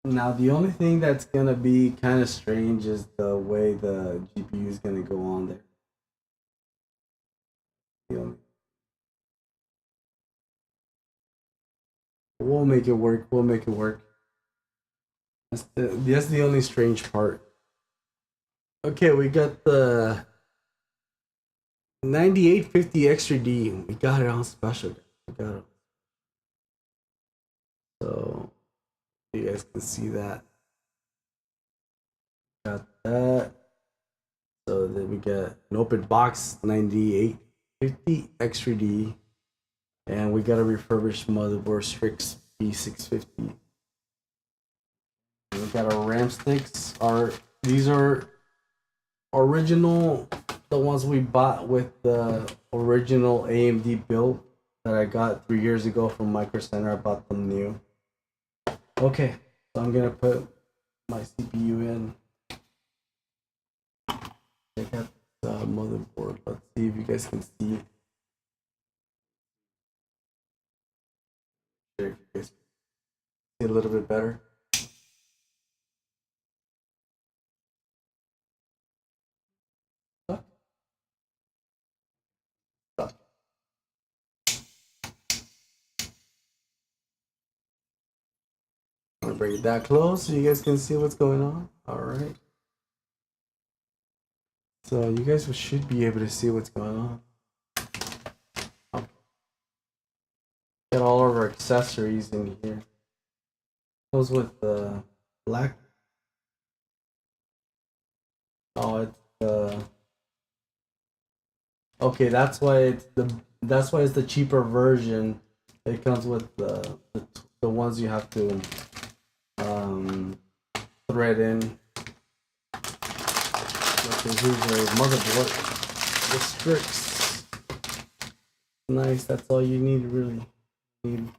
Now the only thing that's gonna be kind of strange is the way the GPU is gonna go on there. The only, we'll make it work. We'll make it work. That's the only strange part. Okay, we got the 9850 Extra D. We got it on special. We got it. So you guys can see that. Got that. So then we get an open box 9850 X3D, and we got a refurbished motherboard Strix B650. We got our RAM sticks. These are original, the ones we bought with the original AMD build that I got 3 years ago from Micro Center. I bought them new. Okay, so I'm gonna put my CPU in. Check out the motherboard. Let's see if you guys can see it. If you guys see it a little bit better. Stuck. Stuck. I'm gonna bring it that close so you guys can see what's going on. All right. So you guys should be able to see what's going on. Got all of our accessories in here. Goes with the black. Oh, it's okay. That's why it's the cheaper version. It comes with the ones you have to thread in. Okay, here's your motherboard. The Strix. Nice. That's all you need, really. You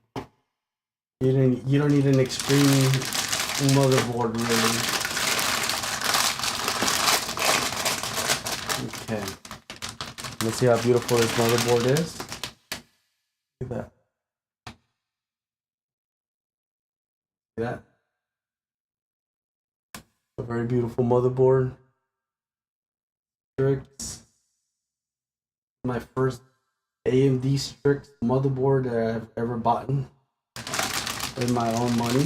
don't need an extreme motherboard, really. Okay. Let's see how beautiful this motherboard is. Look at that. See that? A very beautiful motherboard. Strix. My first AMD Strix motherboard that I've ever bought in my own money.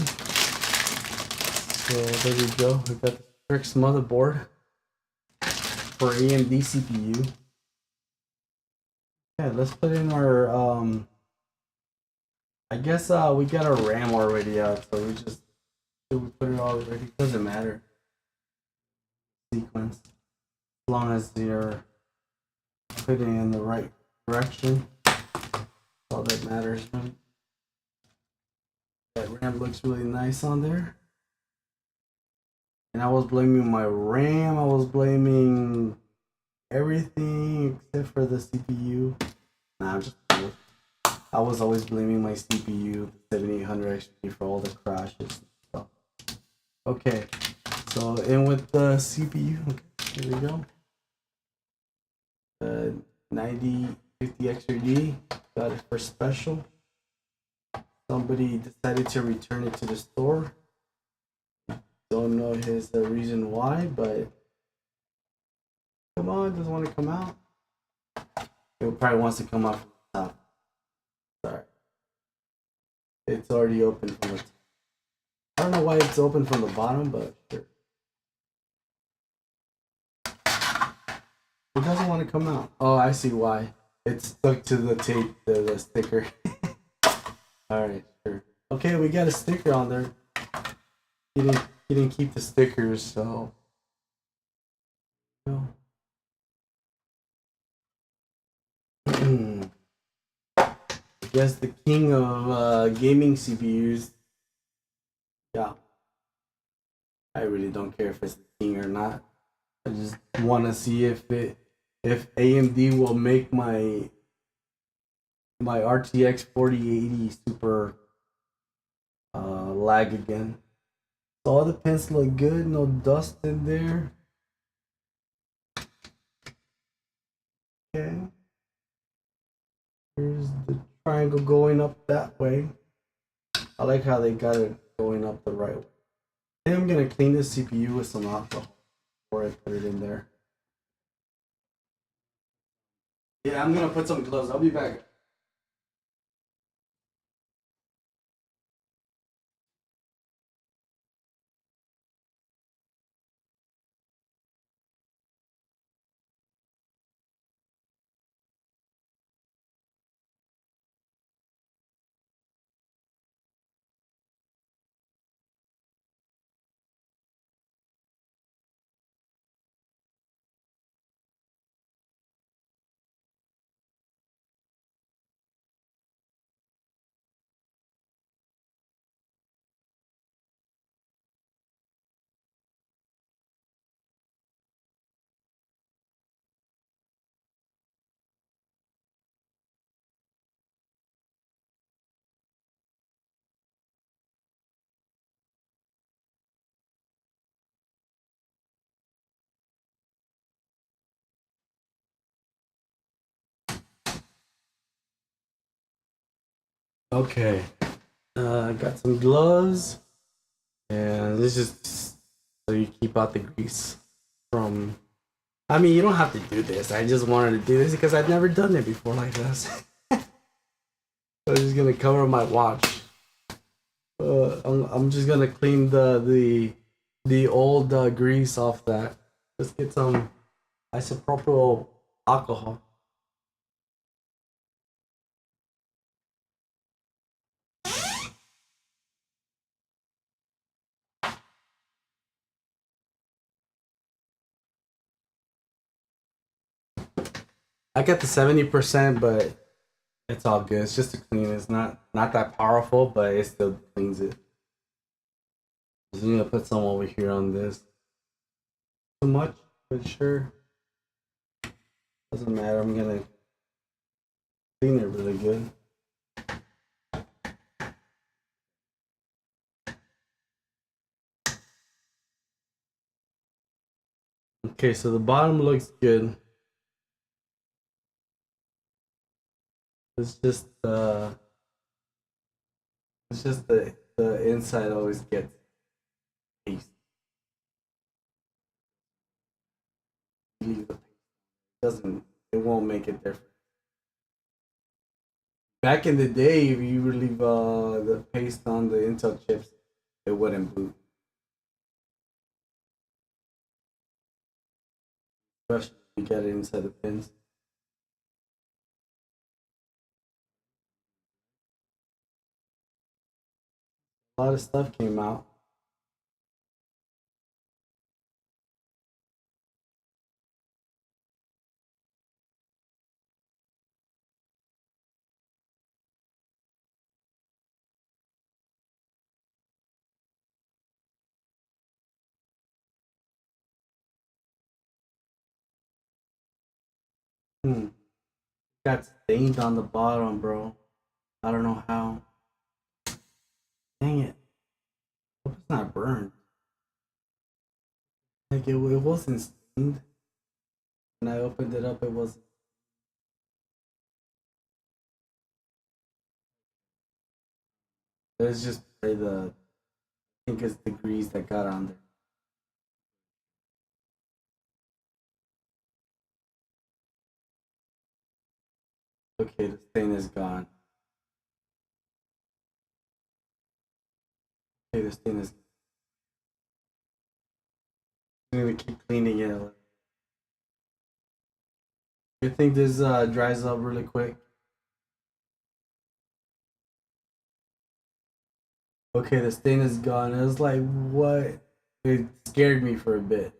So there we go. We got the Strix motherboard for AMD CPU. Yeah, let's put in our I guess we got our RAM already out, so we put it already. Doesn't matter. Sequence. As long as you're putting in the right direction. That's all that matters, really. That RAM looks really nice on there. And I was blaming my RAM, I was blaming everything except for the CPU. Nah, I'm just kidding. I was always blaming my CPU, the 7800 XP, for all the crashes and stuff. Okay, so in with the CPU. Okay, here we go. 9050 XRD, got it for special. Somebody decided to return it to the store. Don't know his reason why, but come on, doesn't want to come out. It probably wants to come out from the top. Sorry. It's already open from the top. I don't know why it's open from the bottom, but sure. It doesn't want to come out. Oh, I see why. It's stuck to the tape, the sticker. Alright, sure. Okay, we got a sticker on there. He didn't keep the stickers, so no. I guess the king of gaming CPUs. Yeah. I really don't care if it's the king or not. I just want to see if AMD will make my RTX 4080 super lag again. So all the pins look good, no dust in there. Okay. Here's the triangle going up that way. I like how they got it going up the right way. I think I'm gonna clean the CPU with some alcohol before I put it in there. Yeah, I'm gonna put some gloves. I'll be back. Okay. I got some gloves, and this is so you keep out the grease from. I mean, you don't have to do this. I just wanted to do this because I've never done it before like this. I'm just gonna cover my watch. I'm just gonna clean the old grease off that. Let's get some isopropyl alcohol. I got the 70%, but it's all good. It's just to clean. It's not that powerful, but it still cleans it. I'm gonna put some over here on this. Too much, but sure. Doesn't matter. I'm gonna clean it really good. Okay, so the bottom looks good. It's just the inside always gets paste. It doesn't it won't make it different. Back in the day, if you would leave the paste on the Intel chips, it wouldn't boot. Especially if you get it inside the pins. A lot of stuff came out. Hmm. Got stained on the bottom, bro. I don't know how. Dang it. Hope it's not burned. Like it wasn't stained. When I opened it up, it was. It's just the. I think it's the grease that got on there. Okay, the stain is gone. Okay, the stain is. I'm gonna keep cleaning it. You think this dries up really quick? Okay, the stain is gone. It was like, what? It scared me for a bit.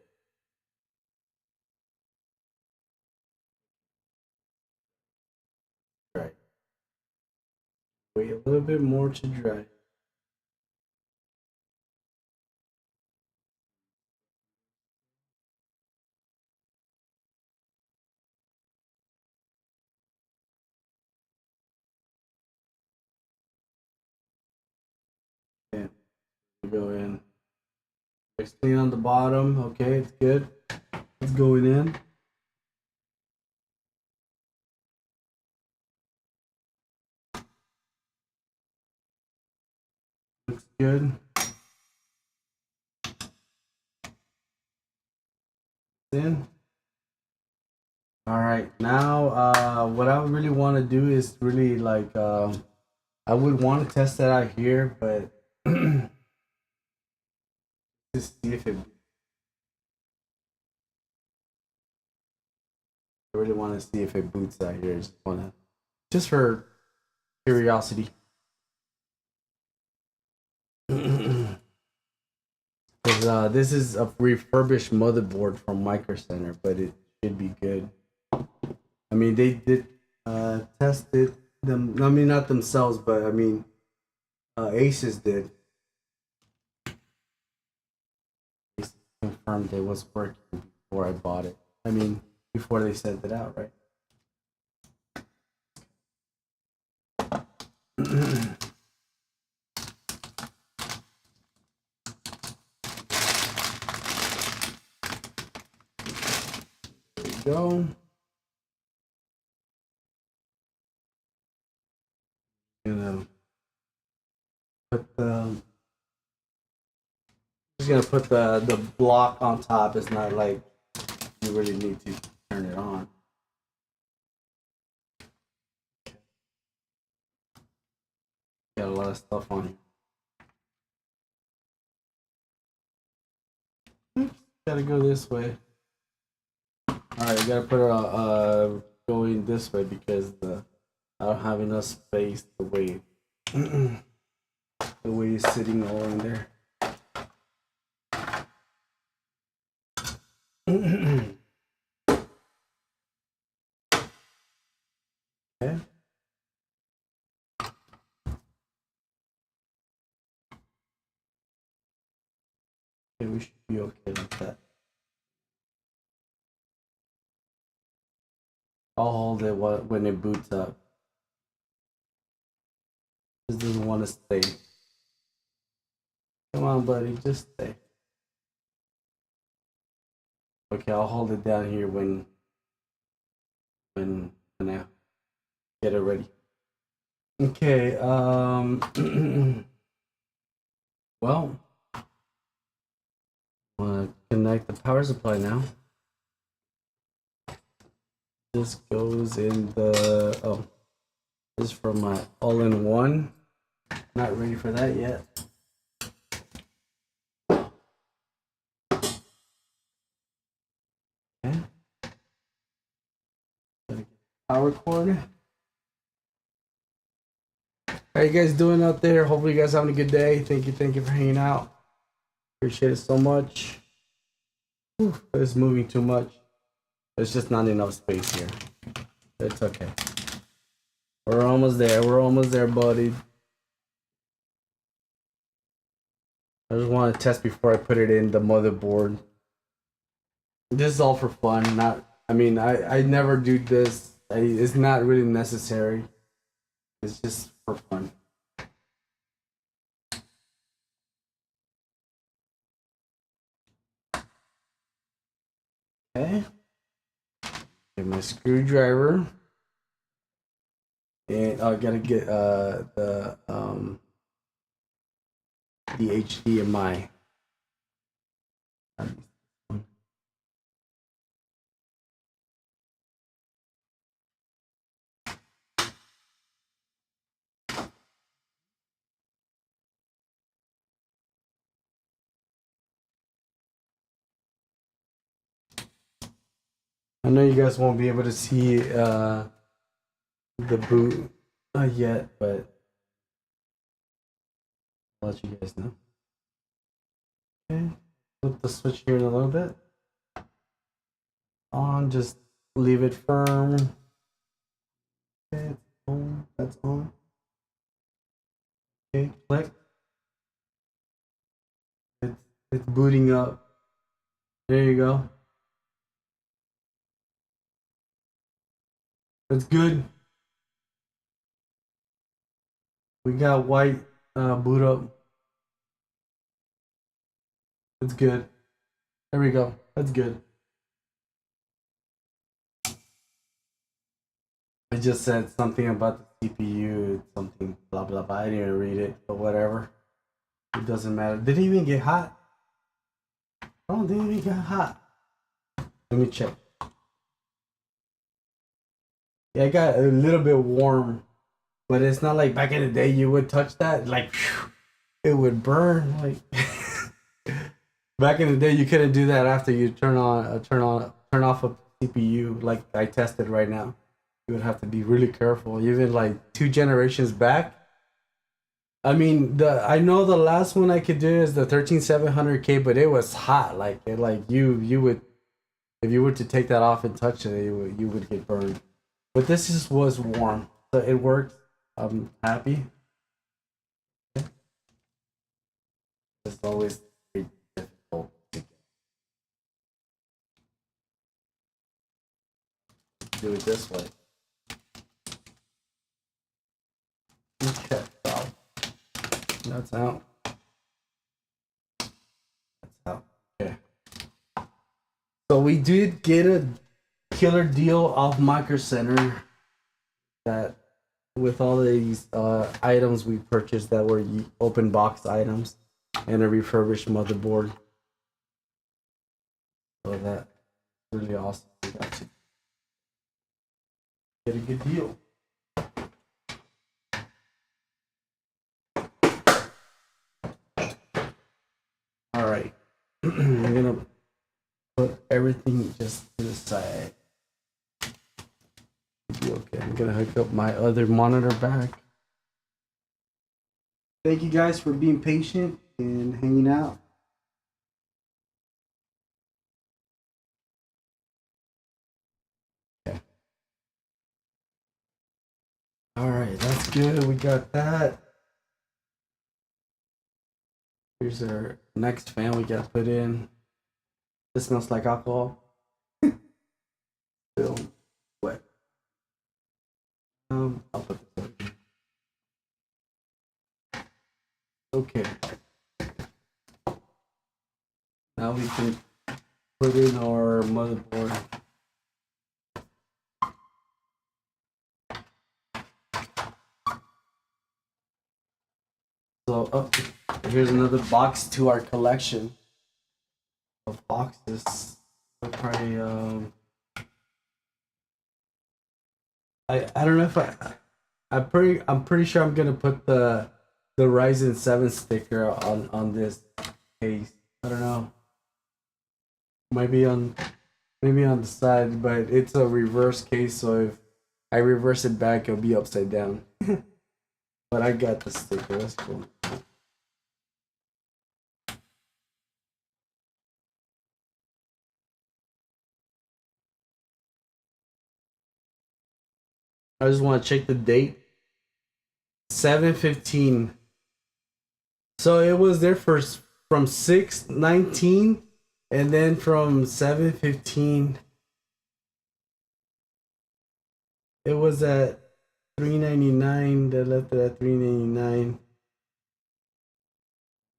Right. Wait a little bit more to dry. Yeah, go in. It's clean on the bottom. Okay, it's good. It's going in. Looks good. It's in. All right. Now, what I really want to do is really like, I would want to test that out here, but just see if it. I really want to see if it boots out here. Just wanna, just for curiosity. Because this is a refurbished motherboard from Micro Center, but it should be good. I mean, they did test it. Them, I mean, not themselves, but I mean, Asus did. Asus confirmed it was working before I bought it. I mean, before they sent it out, right? There we go. You know. put the just gonna put the block on top. It's not like you really need to turn it on. Got a lot of stuff on here. Oops, gotta go this way. Alright, I gotta put it going this way because I don't have enough space the way it's sitting all in there. Okay. Okay, we should be okay with that. I'll hold it when it boots up. Just doesn't want to stay. Come on, buddy, just stay. Okay, I'll hold it down here when I get it ready. Okay, well, I'm gonna connect the power supply now. This goes in the, oh, this is for my all-in-one. Not ready for that yet. Okay. Power cord. How you guys doing out there? Hopefully you guys having a good day. Thank you for hanging out. Appreciate it so much. Whew, it's moving too much. There's just not enough space here. It's okay. We're almost there. We're almost there, buddy. I just want to test before I put it in the motherboard. This is all for fun. I never do this. It's not really necessary. It's just for fun. Okay. Get my screwdriver. And I gotta get the HDMI. I know you guys won't be able to see the boot yet, but I'll let you guys know. Okay, flip the switch here in a little bit. On, just leave it firm. Okay, it's on. That's on. Okay, click. It's booting up. There you go. That's good. We got white boot up. That's good. There we go. That's good. I just said something about the CPU, something blah blah blah. I didn't even read it, but whatever. It doesn't matter. Did it even get hot? Oh, it didn't even get hot. Let me check. Yeah, it got a little bit warm, but it's not like back in the day you would touch that, like whew, it would burn. Like back in the day, you couldn't do that after you turn off a CPU. Like I tested right now, you would have to be really careful. Even like 2 generations back. I mean, I know the last one I could do is the 13700K, but it was hot. Like you would, if you were to take that off and touch it, you would get burned. But this was warm, so it worked. I'm happy. It's always very difficult to do it this way. Okay, so that's out. That's out. Okay. So we did get a killer deal off Micro Center that with all these items we purchased that were open box items and a refurbished motherboard. So that's really awesome. We got to get a good deal. All right, I'm gonna put everything just to the side. Okay, I'm gonna hook up my other monitor back. Thank you guys for being patient and hanging out. Okay. All right, that's good. We got that. Here's our next fan we got put in. This smells like alcohol. Still wet. I'll put this up. Okay. Now we can put in our motherboard. So, here's another box to our collection of boxes. I'll probably I don't know if I'm pretty sure I'm gonna put the Ryzen 7 sticker on this case. I don't know. Might be on maybe on the side, but it's a reverse case, so if I reverse it back, it'll be upside down. But I got the sticker. That's cool. I just want to check the date. 7/15. So it was there first from 6/19, and then from 7/15, it was at 399. They left it at 399.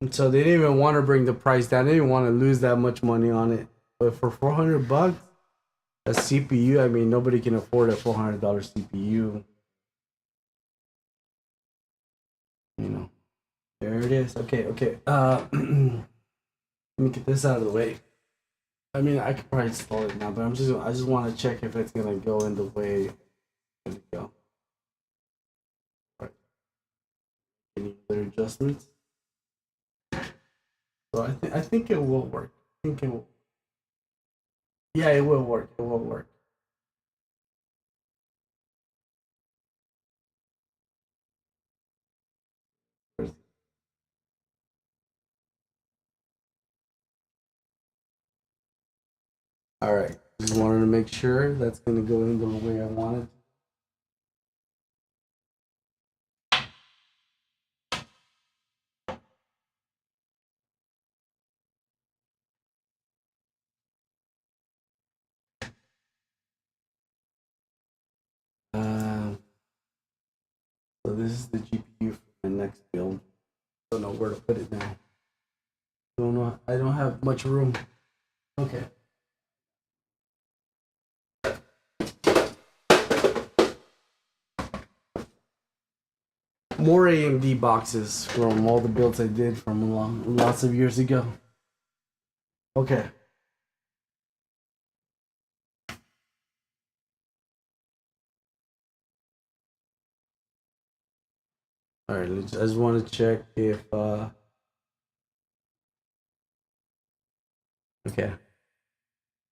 And so they didn't even want to bring the price down. They didn't want to lose that much money on it. But for $400, a CPU, I mean, nobody can afford a $400 CPU. You know, there it is. Okay, okay. Let me get this out of the way. I mean, I could probably install it now, but I just want to check if it's gonna go in the way it's gonna go. All right. Any other adjustments? So I think it will work. I think it will. Yeah, it will work. It will work. All right. Just wanted to make sure that's gonna go in the way I wanted. Um, so this is the GPU for my next build. Don't know where to put it now. Don't know. I don't have much room. Okay. More AMD boxes from all the builds I did from lots of years ago. Okay. All right. I just want to check if. Okay.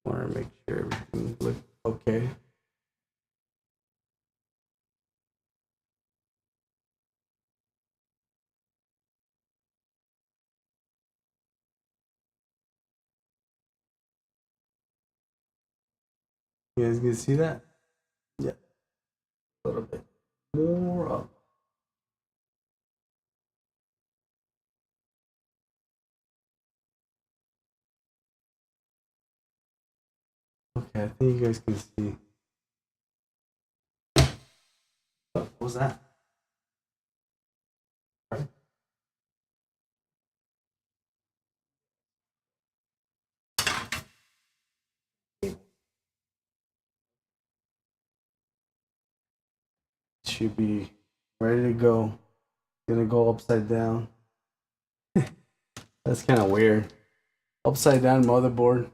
Want to make sure everything looks okay. You guys can see that? Yeah. A little bit more up. Okay, I think you guys can see. Oh, what was that? Right. should be ready to go. Gonna go upside down. That's kind of weird. Upside down motherboard.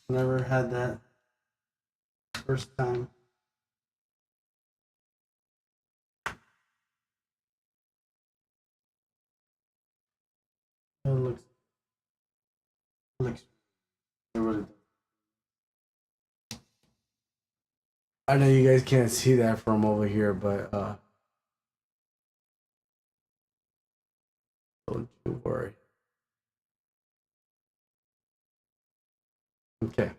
Never had that. First time. It looks really. I know you guys can't see that from over here, but don't you worry. Okay.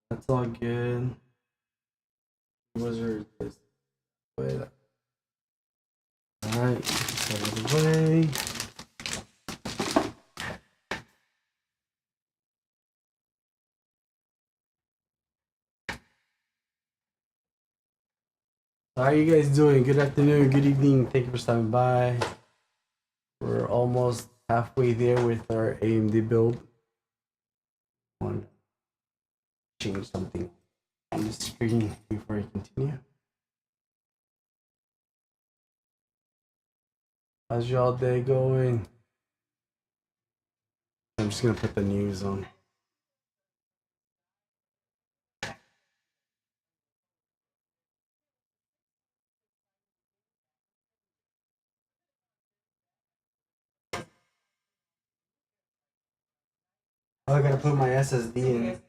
That's all good. Wizard is way. Alright, out of the way. How are you guys doing? Good afternoon, good evening. Thank you for stopping by. We're almost halfway there with our AMD build. I want to change something on the screen before I continue. How's y'all day going? I'm just gonna put the news on. Oh, I gotta put my SSD in.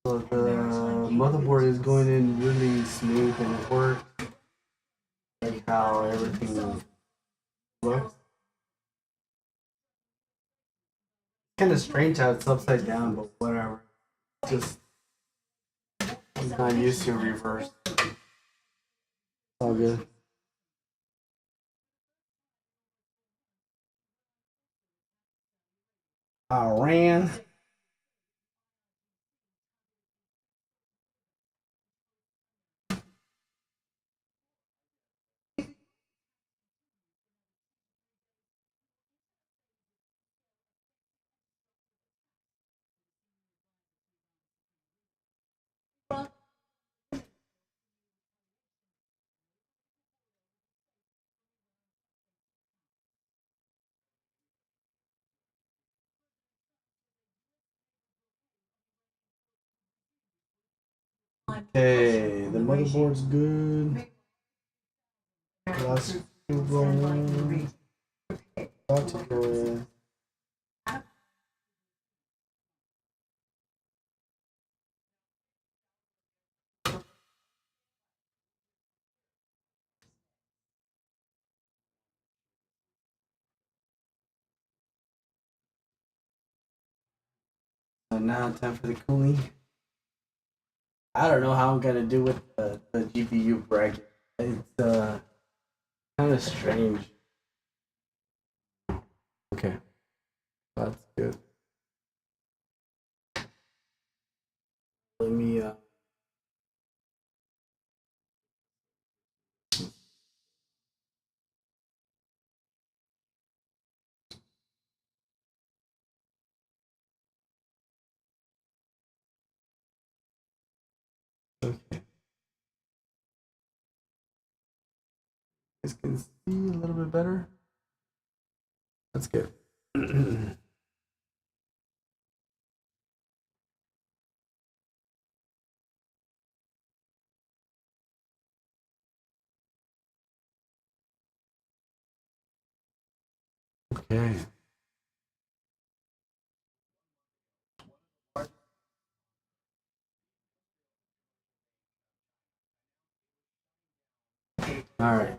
So the motherboard is going in really smooth and it works. Like how everything looks. Kind of strange how it's upside down, but whatever. Just I'm not used to reverse. All good. I ran. Okay, the motherboard's good. Last two going. About to go in. So now time for the cooling. I don't know how I'm gonna do with the GPU bracket. It's kind of strange. Okay, that's good. Let me okay. You guys can see a little bit better. That's good. Okay. All right.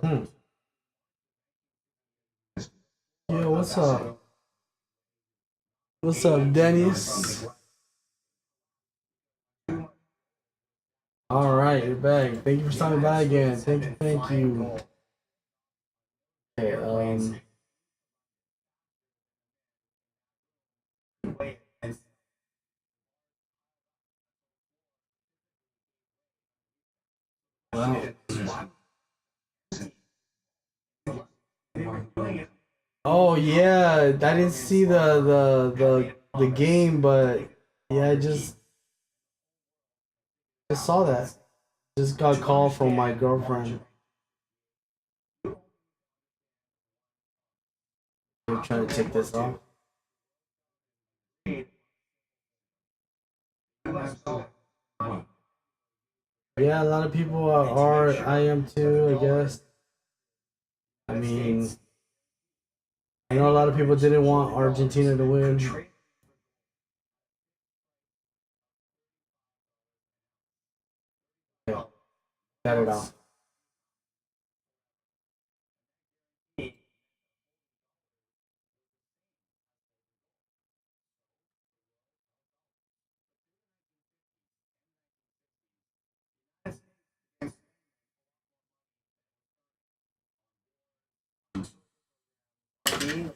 Hmm. Yo, what's up? What's up, Dennis? All right, you're back. Thank you for stopping by again. Thank you, thank you. Okay, well. Oh yeah, I didn't see the game, but yeah, I just saw that. Just got a call from my girlfriend. I'm trying to take this off. Yeah, a lot of people are. I am too, I guess. I mean, I know a lot of people didn't want Argentina to win. Yeah, got it off.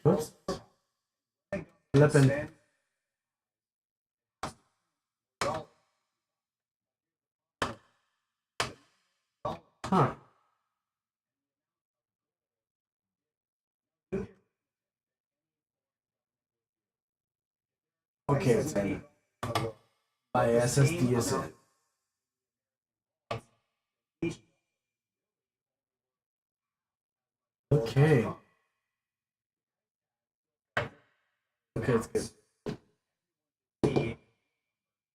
Oops. Flipping. Huh. Okay, it's in. My SSD is in. Okay. Okay, it's good.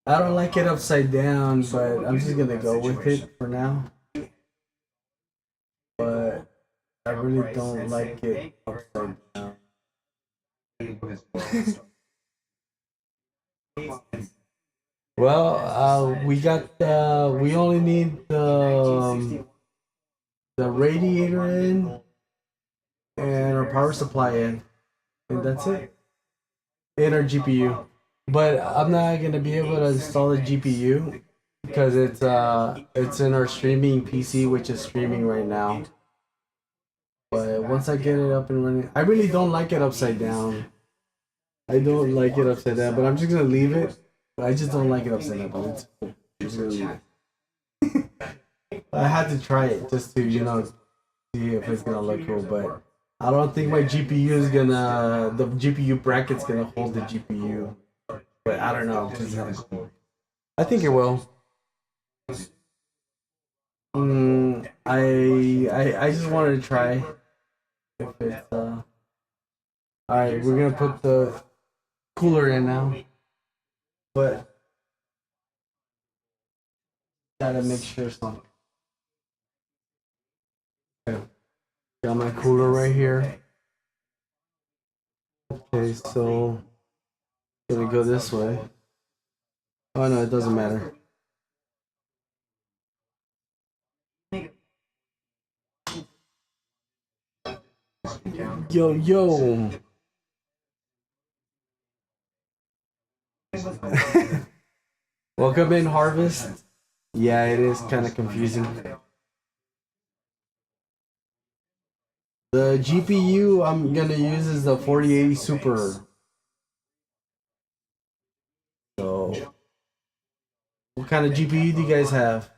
I don't like it upside down, but I'm just gonna go with it for now. But I really don't like it upside down. Well, we got we only need the radiator in and our power supply in, and that's it. And our GPU. But I'm not gonna be able to install the GPU because it's in our streaming PC, which is streaming right now. But once I get it up and running, I really don't like it upside down. I don't like it upside down, but I'm just gonna leave it. I just don't like it upside down, but it's cool. I'm just gonna leave it. I had to try it just to, see if it's gonna look cool, but I don't think my GPU is gonna, the GPU bracket's gonna hold the GPU. But I don't know. I think it will. I just wanted to try if it's All right, we're gonna put the cooler in now, but gotta make sure something. Okay. Got my cooler right here. Okay, so gonna go this way. Oh no, it doesn't matter. Yo yo. Welcome in, Harvest. Yeah, it is kind of confusing. The GPU I'm gonna use is the 4080 Super. So, what kind of GPU do you guys have?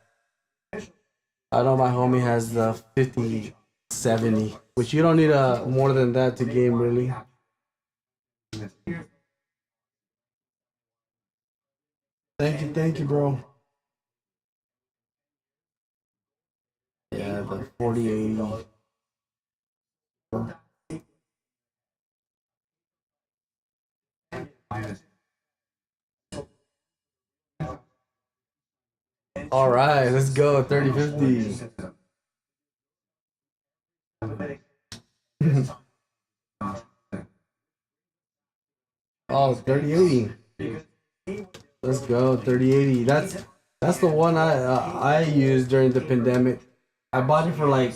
I know my homie has the 5070, which you don't need a more than that to game really. Thank you, bro. Yeah, the 4080. All right, let's go 3050. Oh, 3080. Let's go 3080. That's the one I used during the pandemic. I bought it for like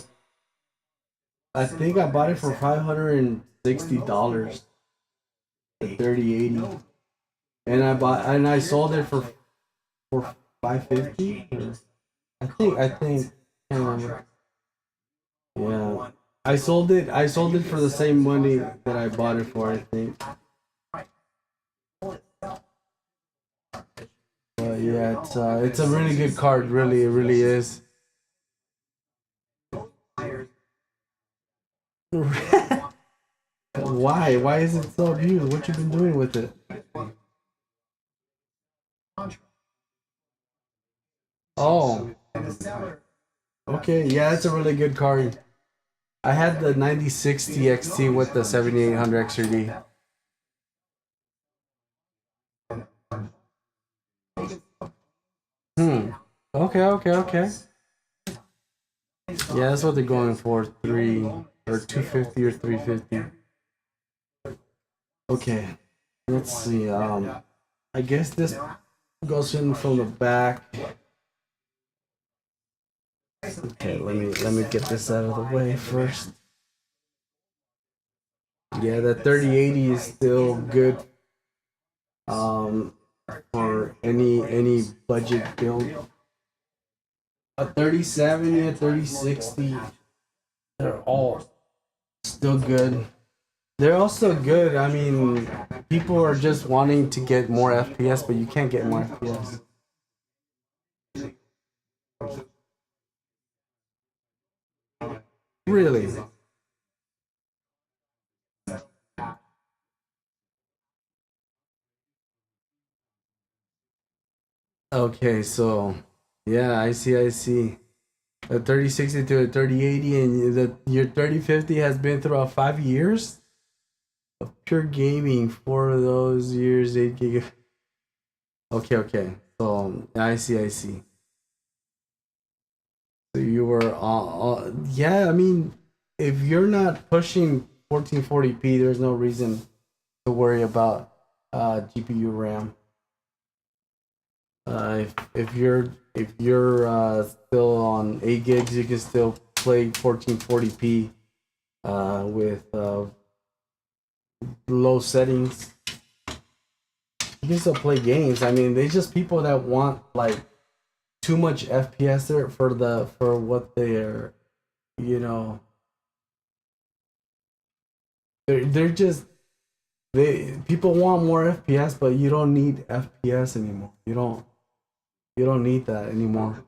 I think I bought it for $560. The 3080, and I sold it for 550. I think can't remember. Yeah, I sold it for the same money that I bought it for. I think. But yeah, it's a really good card. Really, it really is. Why? Why is it so abused? What you been doing with it? Oh, okay. Yeah, it's a really good card. I had the 9060 XT with the 7800 XRD. Hmm. Okay, okay, okay. Yeah, that's what they're going for. 250 or 350. Okay. Let's see. I guess this goes in from the back. Okay, let me get this out of the way first. Yeah, the 3080 is still good. Um, for any budget build. A 3070, a 3060, they're all still good. They're also good. I mean, people are just wanting to get more FPS, but you can't get more FPS. Really? Okay, so yeah, I see. A 3060 to a 3080, and your 3050 has been throughout 5 years of pure gaming. For those years, 8 gig. Okay, okay. So I see. So you were yeah. I mean, if you're not pushing 1440p, there's no reason to worry about GPU RAM. If you're still on 8 gigs, you can still play 1440p with low settings. You can still play games. I mean, there's just people that want like too much FPS there for what they're, you know, they're just they people want more FPS, but you don't need FPS anymore. You don't need that anymore.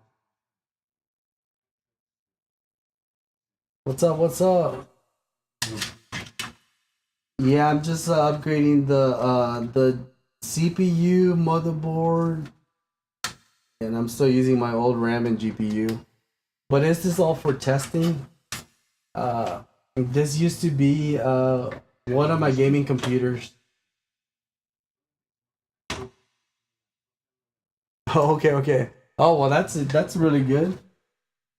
What's up? What's up? Yeah, I'm just upgrading the CPU, motherboard, and I'm still using my old RAM and GPU. But is this all for testing? This used to be one of my gaming computers. Oh, okay, okay. Oh well, that's really good.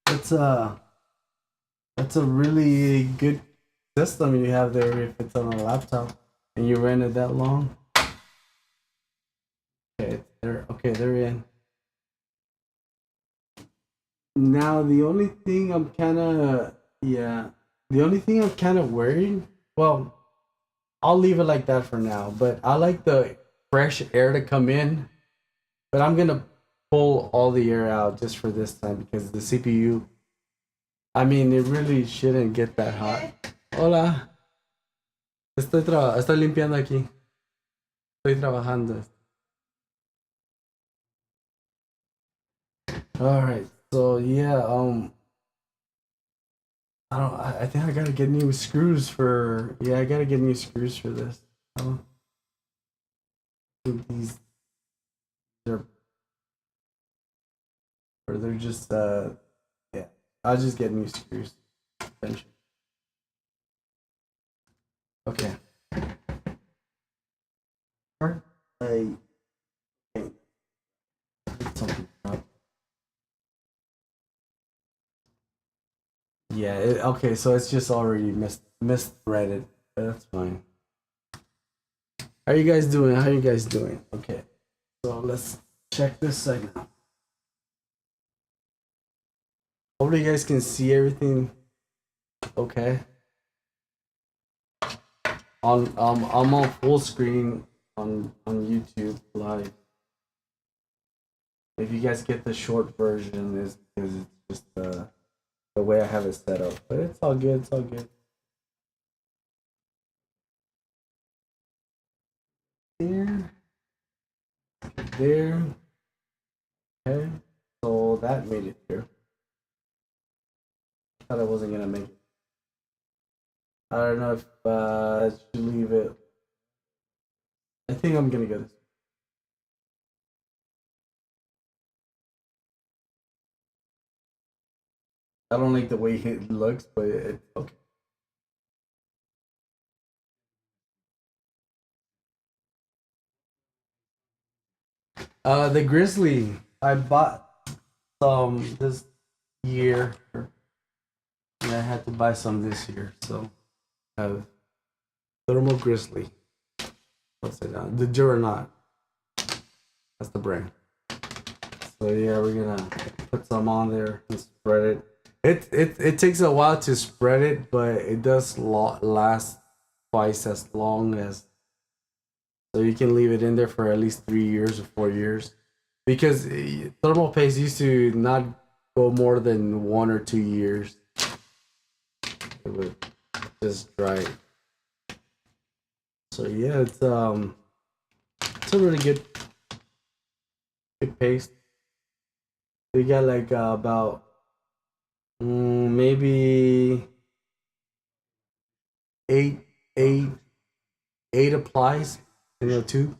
That's that's a really good system you have there if it's on a laptop and you ran it that long. Okay, they're in. Now the only thing I'm kind of yeah, the only thing I'm kind of worried. Well, I'll leave it like that for now. But I like the fresh air to come in. But I'm gonna pull all the air out just for this time because the CPU. I mean, it really shouldn't get that hot. Hola, estoy limpiando aquí. Estoy trabajando. All right. So yeah, I don't. I think I gotta get new screws for. Yeah, I gotta get new screws for this. I don't think these are, or they're just. Yeah. I'll just get new screws. Eventually. Okay. Alright. I something up. Yeah. Okay. So it's just already misthreaded. That's fine. How are you guys doing? How are you guys doing? Okay. So let's check this segment. Hopefully you guys can see everything okay. I'm on full screen on YouTube live. If you guys get the short version, is because it's just the way I have it set up. But it's all good. It's all good. There, there. Okay. So that made it here. Thought I wasn't gonna make it. I don't know if I should leave it. I think I'm gonna go this. I don't like the way it looks, but it's okay. The Grizzly I bought some this year. And I had to buy some this year, so I have Thermal Grizzly. What's it on? The Duranaut. That's the brand. So yeah, we're gonna put some on there and spread it. It takes a while to spread it, but it does last twice as long as. So you can leave it in there for at least 3 years or 4 years, because thermal paste used to not go more than 1 or 2 years. It would just dry. So yeah, it's a really good paste. We got like about maybe eight eight eight applies in a tube.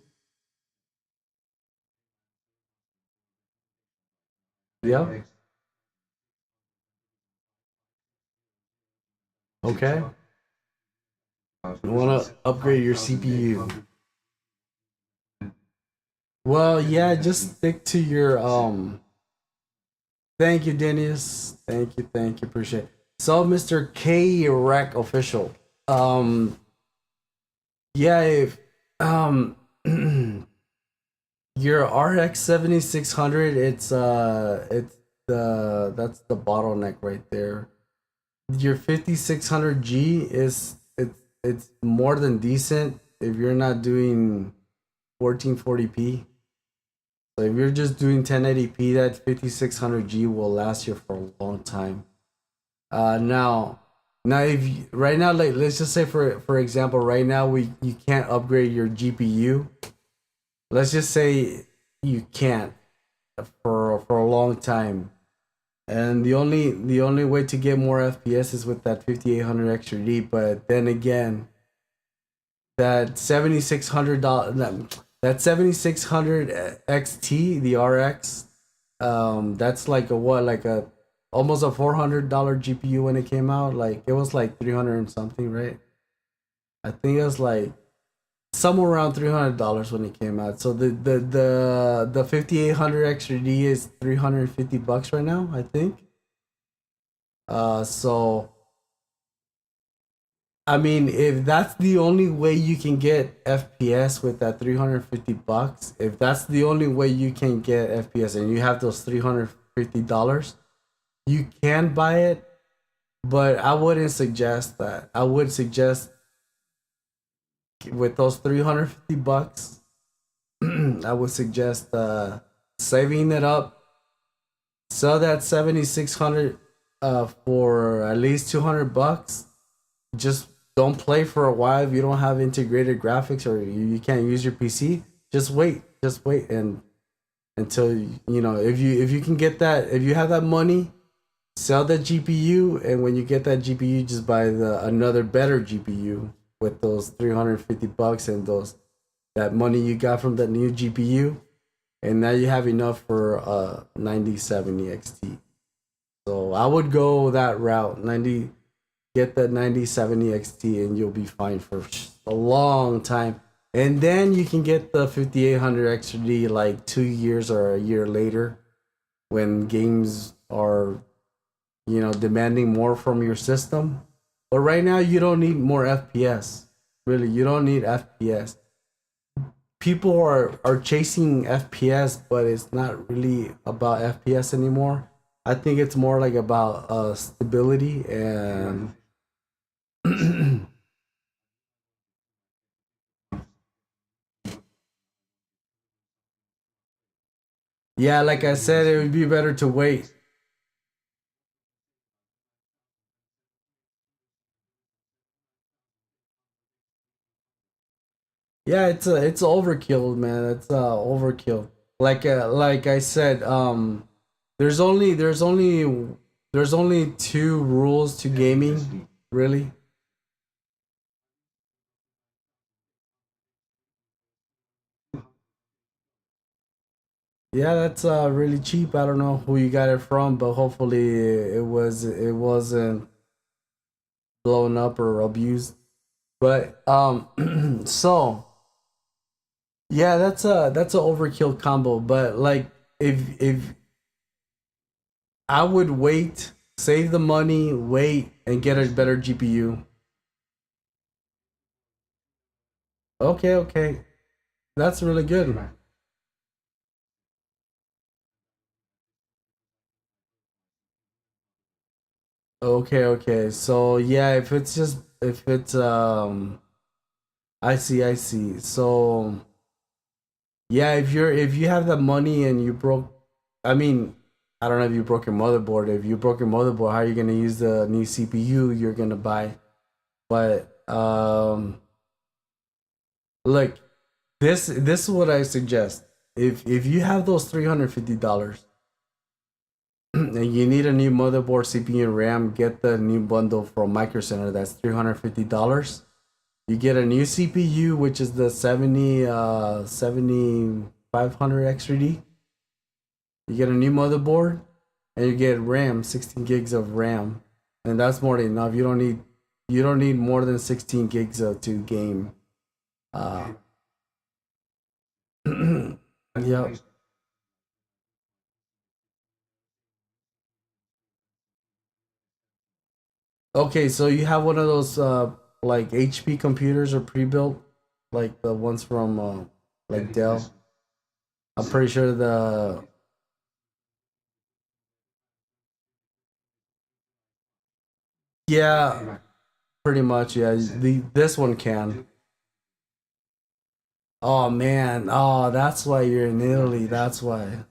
Yeah. Okay. You want to upgrade your CPU? Well, yeah, just stick to your Thank you, Dennis. Thank you, appreciate it. So, Mr. K Rec official. Yeah, if um your RX 7600, it's the that's the bottleneck right there. Your 5600G it's more than decent if you're not doing 1440p. So if you're just doing 1080p, that 5600G will last you for a long time. Now, if right now, like let's just say for example, right now you can't upgrade your GPU. Let's just say you can't for a long time, and the only way to get more FPS is with that 5800 extra D. But then again, that $7,600 that 7600 XT, the RX, that's like a what, like a almost a $400 GPU when it came out. Like it was like 300 and something, right? I think it was like somewhere around $300 when it came out. So the 5800 extra D is $350 right now, I think. So I mean, if that's the only way you can get FPS with that $350, if that's the only way you can get FPS and you have those $350, you can buy it, but I wouldn't suggest that. I would suggest with those $350, I would suggest saving it up, sell that 7600 for at least $200. Just don't play for a while if you don't have integrated graphics or you can't use your PC. Just wait and until if you can get that, if you have that money, sell that GPU, and when you get that GPU, just buy the another better GPU with those $350 and those that money you got from that new GPU, and now you have enough for 9070 XT. So I would go that route. Get that 9070 XT and you'll be fine for a long time. And then you can get the 5800 XD like 2 years or a year later when games are, demanding more from your system. But right now, you don't need more FPS. Really, you don't need FPS. People are chasing FPS, but it's not really about FPS anymore. I think it's more like about stability and Yeah, like I said, it would be better to wait. Yeah, it's overkill, man. It's overkill. Like I said, there's only two rules to gaming, really. Yeah, that's really cheap. I don't know who you got it from, but hopefully it wasn't blown up or abused. But so yeah, that's a overkill combo. But like if I would wait, save the money, wait, and get a better GPU. Okay, okay, that's really good. Okay, okay. So yeah, if it's I see, I see. So yeah, if you have the money and you broke, I mean, I don't know if you broke your motherboard. If you broke your motherboard, how are you gonna use the new CPU you're gonna buy? But look, this is what I suggest. If you have those $350 and you need a new motherboard, CPU, and RAM, get the new bundle from Micro Center. That's $350. You get a new CPU, which is the 7500 XRD. You get a new motherboard, and you get RAM, 16 gigs of RAM, and that's more than enough. You don't need more than 16 gigs to game. Uh, yeah. Okay, so you have one of those like HP computers or pre-built, like the ones from like Dell. I'm pretty sure the yeah, pretty much yeah. The this one can. Oh man, oh that's why you're in Italy. That's why.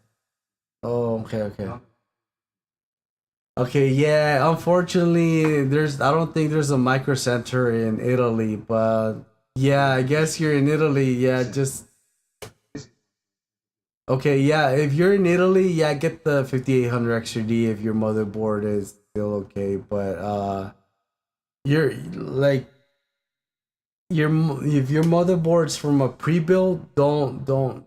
Oh okay okay. Okay, yeah. Unfortunately, I don't think there's a micro center in Italy, but yeah, I guess you're in Italy. Yeah, just okay, yeah. If you're in Italy, yeah, get the 5800 XRD if your motherboard is still okay. But you're like if your motherboard's from a pre-built, don't don't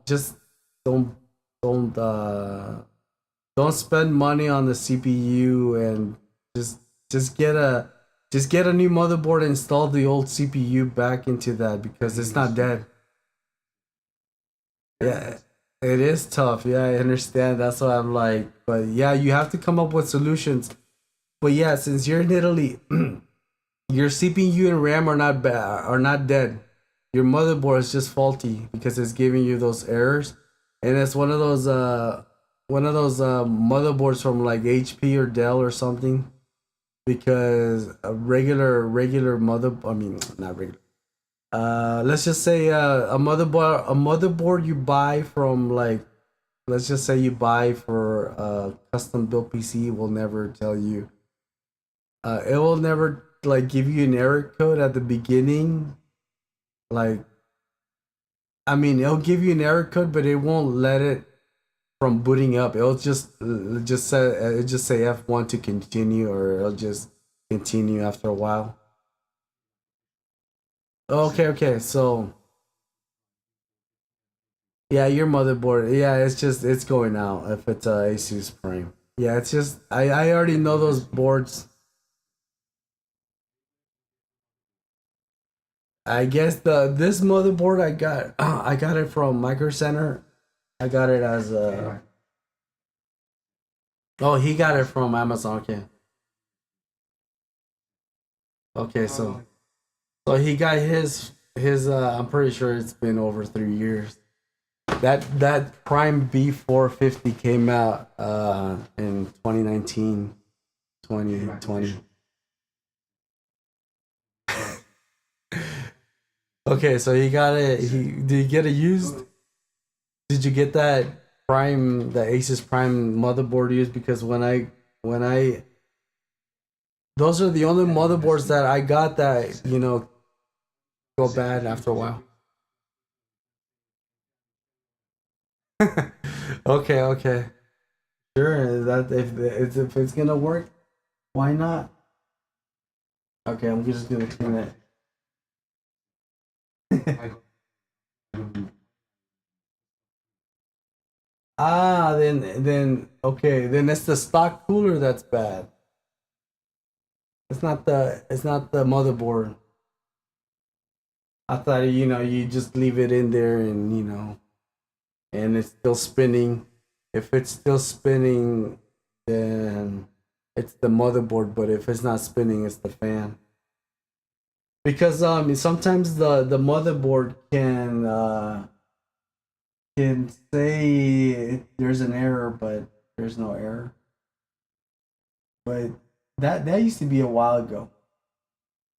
don't spend money on the CPU and just just get a just get a new motherboard and install the old CPU back into that because it's not dead. Yeah, it is tough. Yeah, I understand. That's why I'm like, but yeah, you have to come up with solutions. But yeah, since you're in Italy, your CPU and RAM are not dead. Your motherboard is just faulty because it's giving you those errors, and it's one of those motherboards from like HP or Dell or something. Because a regular mother, I mean not regular. Let's just say a motherboard you buy from like let's just say you buy for a custom built PC will never tell you it will never like give you an error code at the beginning. Like I mean, it'll give you an error code, but it won't let it from booting up. It'll just say F1 to continue, or it'll just continue after a while. Okay, okay. So yeah, your motherboard. Yeah, it's going out if it's a Asus Prime. Yeah, it's just I already know those boards. I guess the this motherboard I got I got it from Micro Center. I got it as a oh he got it from Amazon. Okay, okay. So he got his. I'm pretty sure it's been over 3 years. That Prime B450 came out in 2019, 2020. Okay, so he got it. He did you get it used? Did you get that? Prime, the Asus Prime motherboard used, because when I those are the only motherboards that I got that go bad after a while. Okay, okay, sure. That if it's gonna work, why not? Okay, I'm just gonna clean it. Then okay, then it's the stock cooler that's bad. It's not the motherboard. I thought you just leave it in there and and it's still spinning. If it's still spinning, then it's the motherboard. But if it's not spinning, it's the fan. Because sometimes the motherboard can say there's an error, but there's no error. But that used to be a while ago.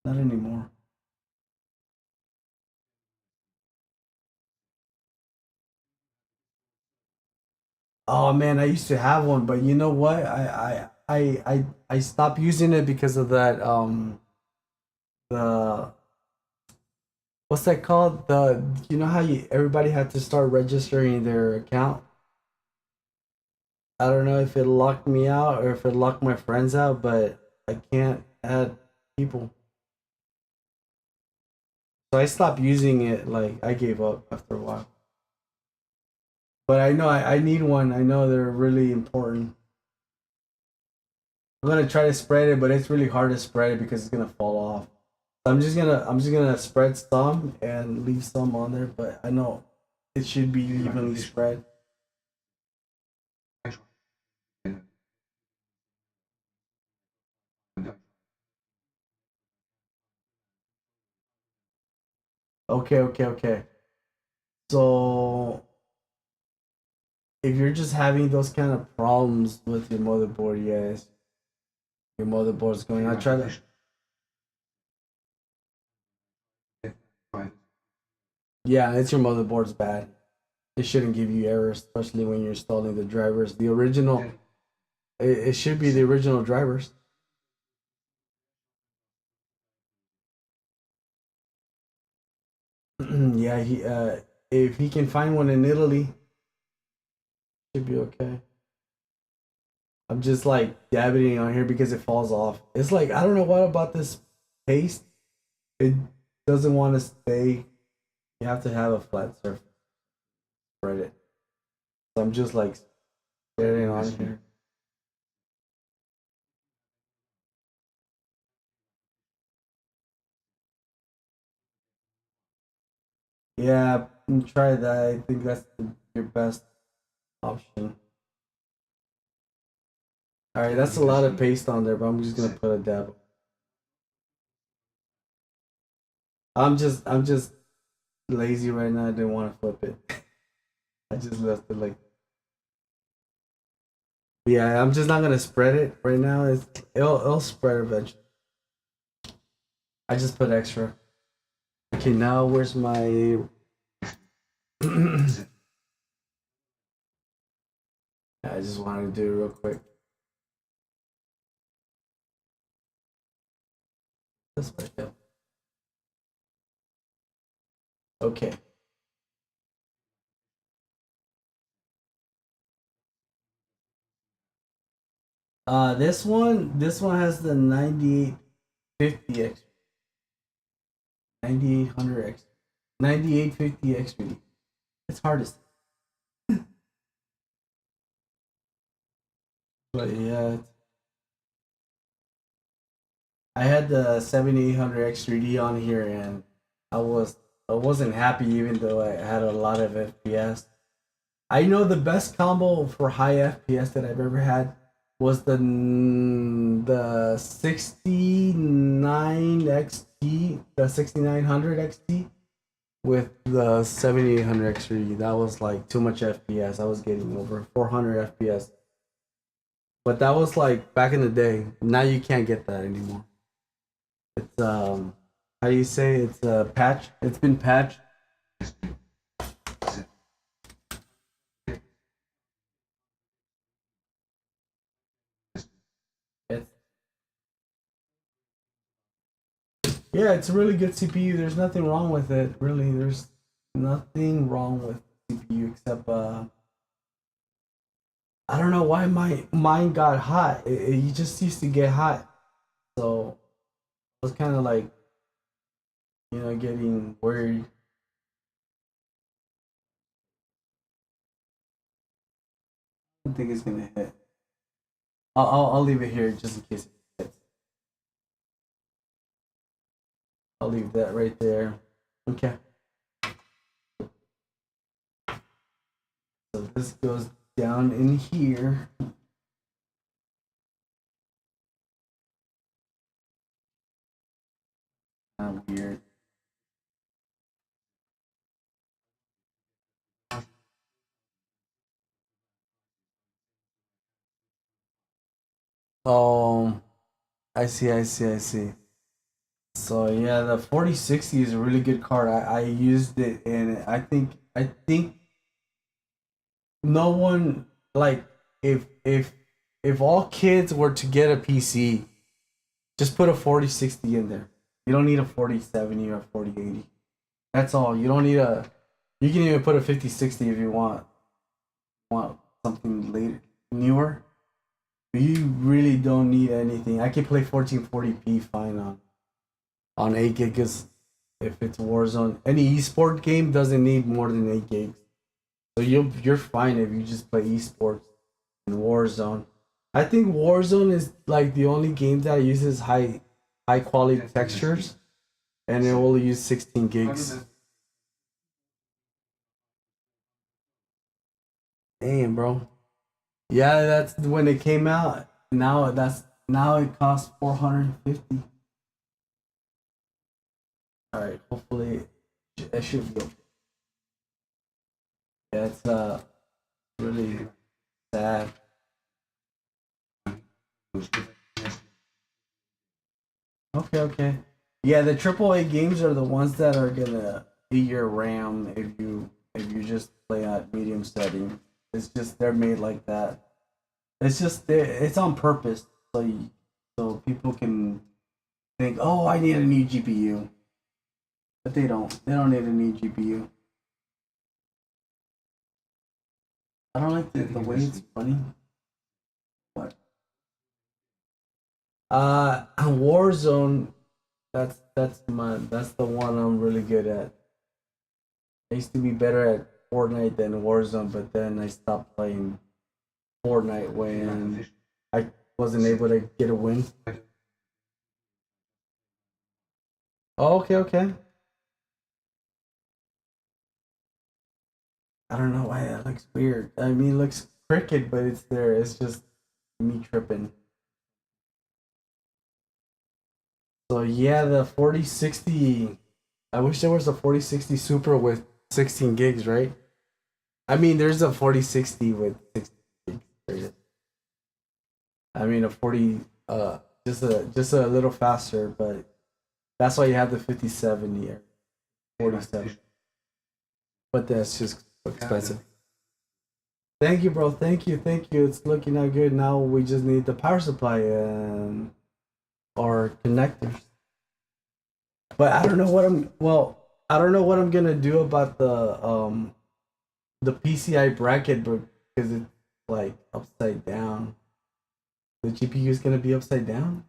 Not anymore. Oh man, I used to have one, but you know what? I stopped using it because of that the what's that called? The you know how everybody had to start registering their account? I don't know if it locked me out or if it locked my friends out, but I can't add people. So I stopped using it, like I gave up after a while. But I know I need one. I know they're really important. I'm gonna try to spread it, but it's really hard to spread it because it's gonna fall off. So I'm just gonna spread some and leave some on there, but I know it should be evenly spread. Okay, okay, okay. So if you're just having those kind of problems with your motherboard, yes, your motherboard's going. I try to. Yeah, it's your motherboard's bad. It shouldn't give you errors, especially when you're installing the drivers. The original, it should be the original drivers. Yeah, if he can find one in Italy, should be okay. I'm just like dabbing on here because it falls off. It's like I don't know what about this paste. It doesn't want to stay. You have to have a flat surface. Spread it. So I'm just like staring on here. Yeah, try that. I think that's your best option. All right, that's a lot of paste on there, but I'm just gonna put a dab. I'm just lazy right now. I didn't want to flip it. I just left it like. Yeah, I'm just not gonna spread it right now. It'll spread eventually. I just put extra. Okay, now where's my? I just wanted to do it real quick. This way, yeah. Okay. This one has the 9850 X, 9800 X, 9850 XP. It's hardest, but yeah, I had the 7800 X3D on here, and I was I wasn't happy even though I had a lot of FPS. I know the best combo for high FPS that I've ever had was the 69 XT, the 6900 XT with the 7800 XT. That was like too much FPS. I was getting over 400 FPS. But that was like back in the day. Now you can't get that anymore. It's how do you say it's a patch? It's been patched. Yeah, it's a really good CPU. There's nothing wrong with it. Really, there's nothing wrong with CPU except I don't know why mine got hot. It just used to get hot, so I was kind of like getting worried. I don't think it's gonna hit. I'll leave it here just in case it hits. I'll leave that right there. Okay. So this goes down in here. Kind of weird. Um, I see. So yeah, the 4060 is a really good card. I used it and I think no one like if all kids were to get a PC, just put a 4060 in there. You don't need a 4070 or 4080. That's all. You don't need a you can even put a 5060 if you want something later newer. You really don't need anything. I can play 1440p fine on 8 gigs if it's Warzone. Any esport game doesn't need more than 8 gigs. So you're fine if you just play esports in Warzone. I think Warzone is like the only game that uses high quality textures and it will use 16 gigs. Damn, bro. Yeah, that's when it came out. Now it costs 450. All right, hopefully it should be okay. Yeah, it's really sad. Okay, okay. Yeah, the AAA games are the ones that are gonna eat your RAM if you just play at medium setting. It's just they're made like that. It's just it's on purpose so people can think, oh, I need a new GPU, but they don't. They don't need a new GPU. I don't like the way it's funny. What? Warzone. That's the one I'm really good at. I used to be better at Fortnite than Warzone, but then I stopped playing Fortnite when I wasn't able to get a win. Oh, okay, okay. I don't know why that looks weird. I mean, it looks crooked, but it's there. It's just me tripping. So yeah, the 4060. I wish there was a 4060 Super with 16 gigs, right? I mean, there's a 4060 with 16 gigs. I mean, a 40, just a little faster, but that's why you have the 5070 or 47. But that's just expensive. Thank you, bro. Thank you. It's looking out good. Now we just need the power supply and or connectors. But I don't know what I'm. Well, I don't know what I'm gonna do about the PCI bracket, but because it's like upside down. The GPU is gonna be upside down.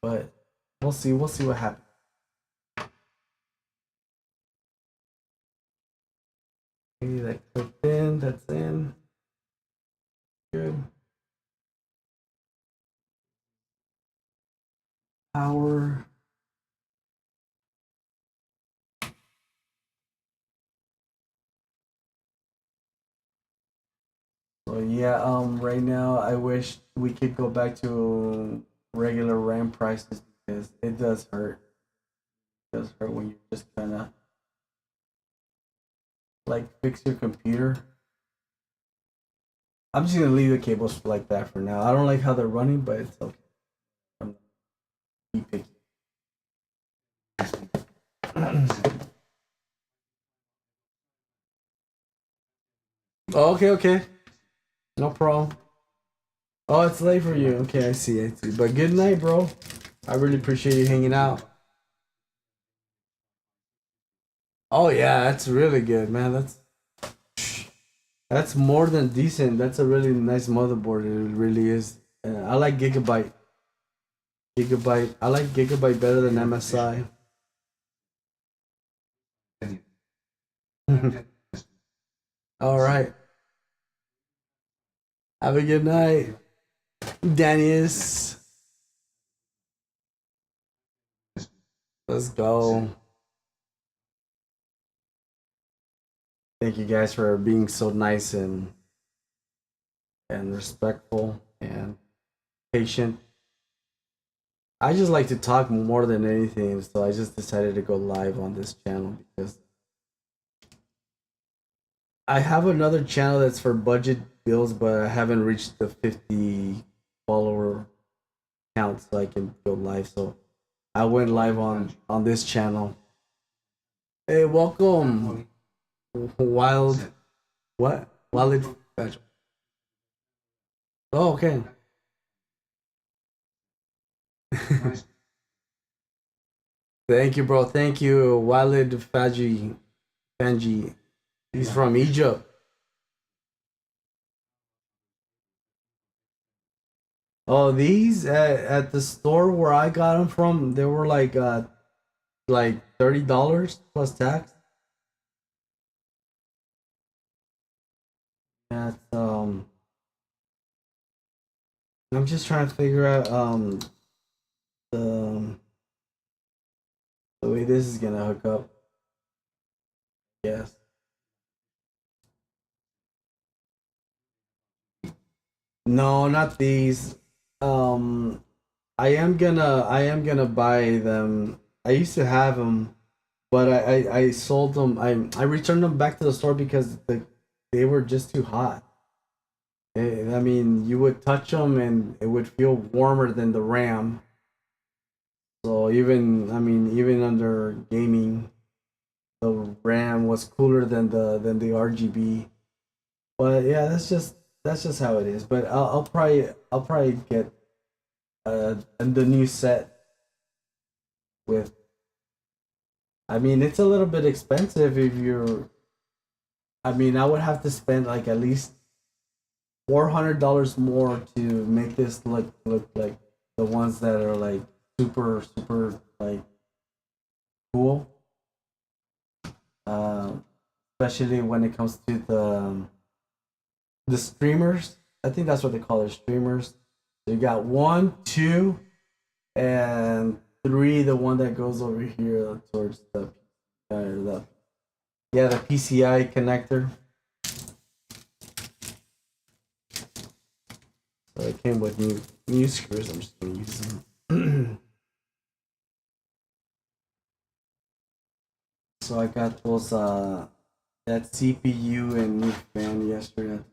But we'll see. We'll see what happens. Maybe that clicked in. That's in. Good. Power. So yeah, right now I wish we could go back to regular RAM prices because it does hurt. It does hurt when you're just trying to like fix your computer. I'm just gonna leave the cables like that for now. I don't like how they're running, but it's okay. I'm be picky. Okay, okay, no problem. Oh, it's late for you. Okay, I see. I see. But good night, bro. I really appreciate you hanging out. Oh yeah, that's really good, man. That's more than decent. That's a really nice motherboard. It really is. I like Gigabyte. Gigabyte. I like Gigabyte better than MSI. All right. Have a good night, Dennis. Let's go. Thank you guys for being so nice and respectful and patient. I just like to talk more than anything, so I just decided to go live on this channel because I have another channel that's for budget builds, but I haven't reached the 50 follower count, so I can go live. So I went live on this channel. Hey, welcome, Wild. What? Wild. Oh, okay. Thank you, bro. Thank you, Walid Faji. Fanji. He's from Egypt. Oh, these at the store where I got them from, they were like $30 plus tax. That's I'm just trying to figure out the the way this is gonna hook up. Yes. No, not these. Um, I am gonna buy them. I used to have them, but I sold them. I returned them back to the store because they were just too hot. I mean, you would touch them and it would feel warmer than the RAM. So even I mean, even under gaming, the RAM was cooler than the RGB. But yeah, that's just how it is. But I'll probably get the new set with. I mean, it's a little bit expensive if you're. I mean, I would have to spend like at least $400 more to make this look like the ones that are like super like cool. Um, Especially when it comes to the streamers. I think that's what they call it, streamers. So you got one, two, and three. The one that goes over here towards the yeah, the PCI connector. So it came with new screws. I'm just gonna use them. So I got those that CPU and new fan yesterday.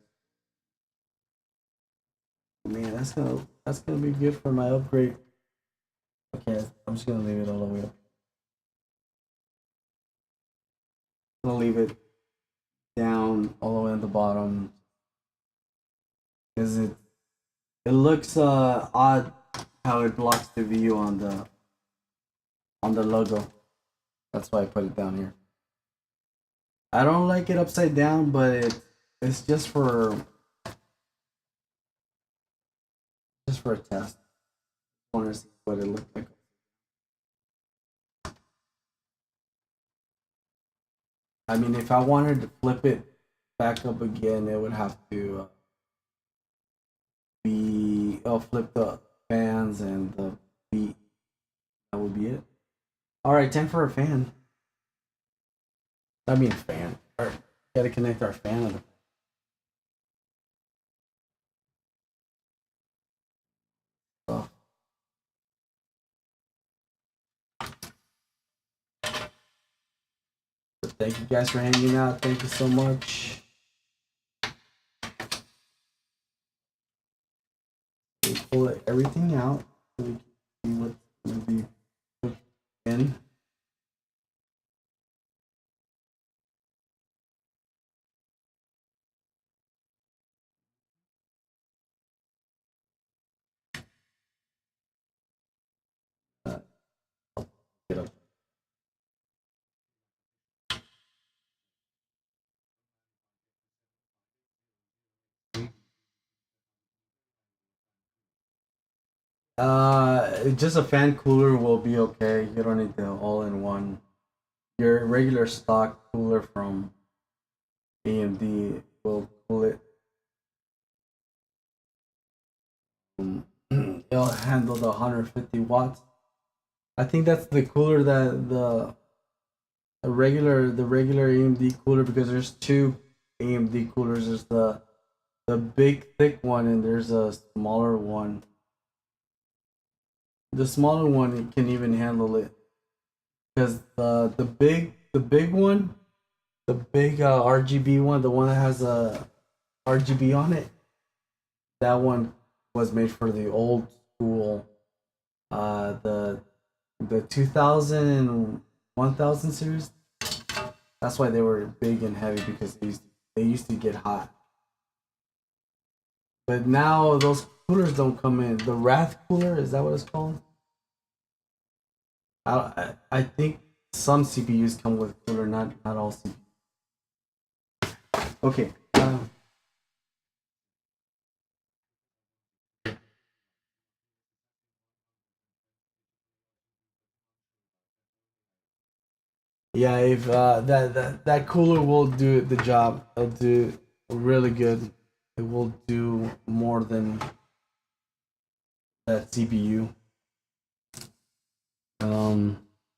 Man, that's gonna be good for my upgrade. Okay, I'm just gonna leave it all the way up. I'm gonna leave it down all the way at the bottom because it looks odd how it blocks the view on the logo. That's why I put it down here. I don't like it upside down, but it's just for a test. I want to see what it looks like. I mean, if I wanted to flip it back up again, it would have to be flip the fans and the beat. That would be it. All right, time for a fan. I mean, fan. All right, gotta connect our fan. Oh, but thank you guys for hanging out. Thank you so much. We pull everything out so we can see what's gonna be put in. Just a fan cooler will be okay. You don't need the all-in-one. Your regular stock cooler from AMD will cool it. It'll handle the 150 watts. I think that's the cooler that the regular AMD cooler, because there's two AMD coolers. There's the big thick one and there's a smaller one. The smaller one can even handle it because the big one, the big RGB one, the one that has a RGB on it, that one was made for the old school, the 2000 and 1000 series. That's why they were big and heavy, because they used to get hot. But now those coolers don't come in. The Wrath cooler, is that what it's called? I think some CPUs come with cooler, not all CPUs. Okay. Yeah, if that cooler will do the job. It'll do really good. It will do more than that CPU.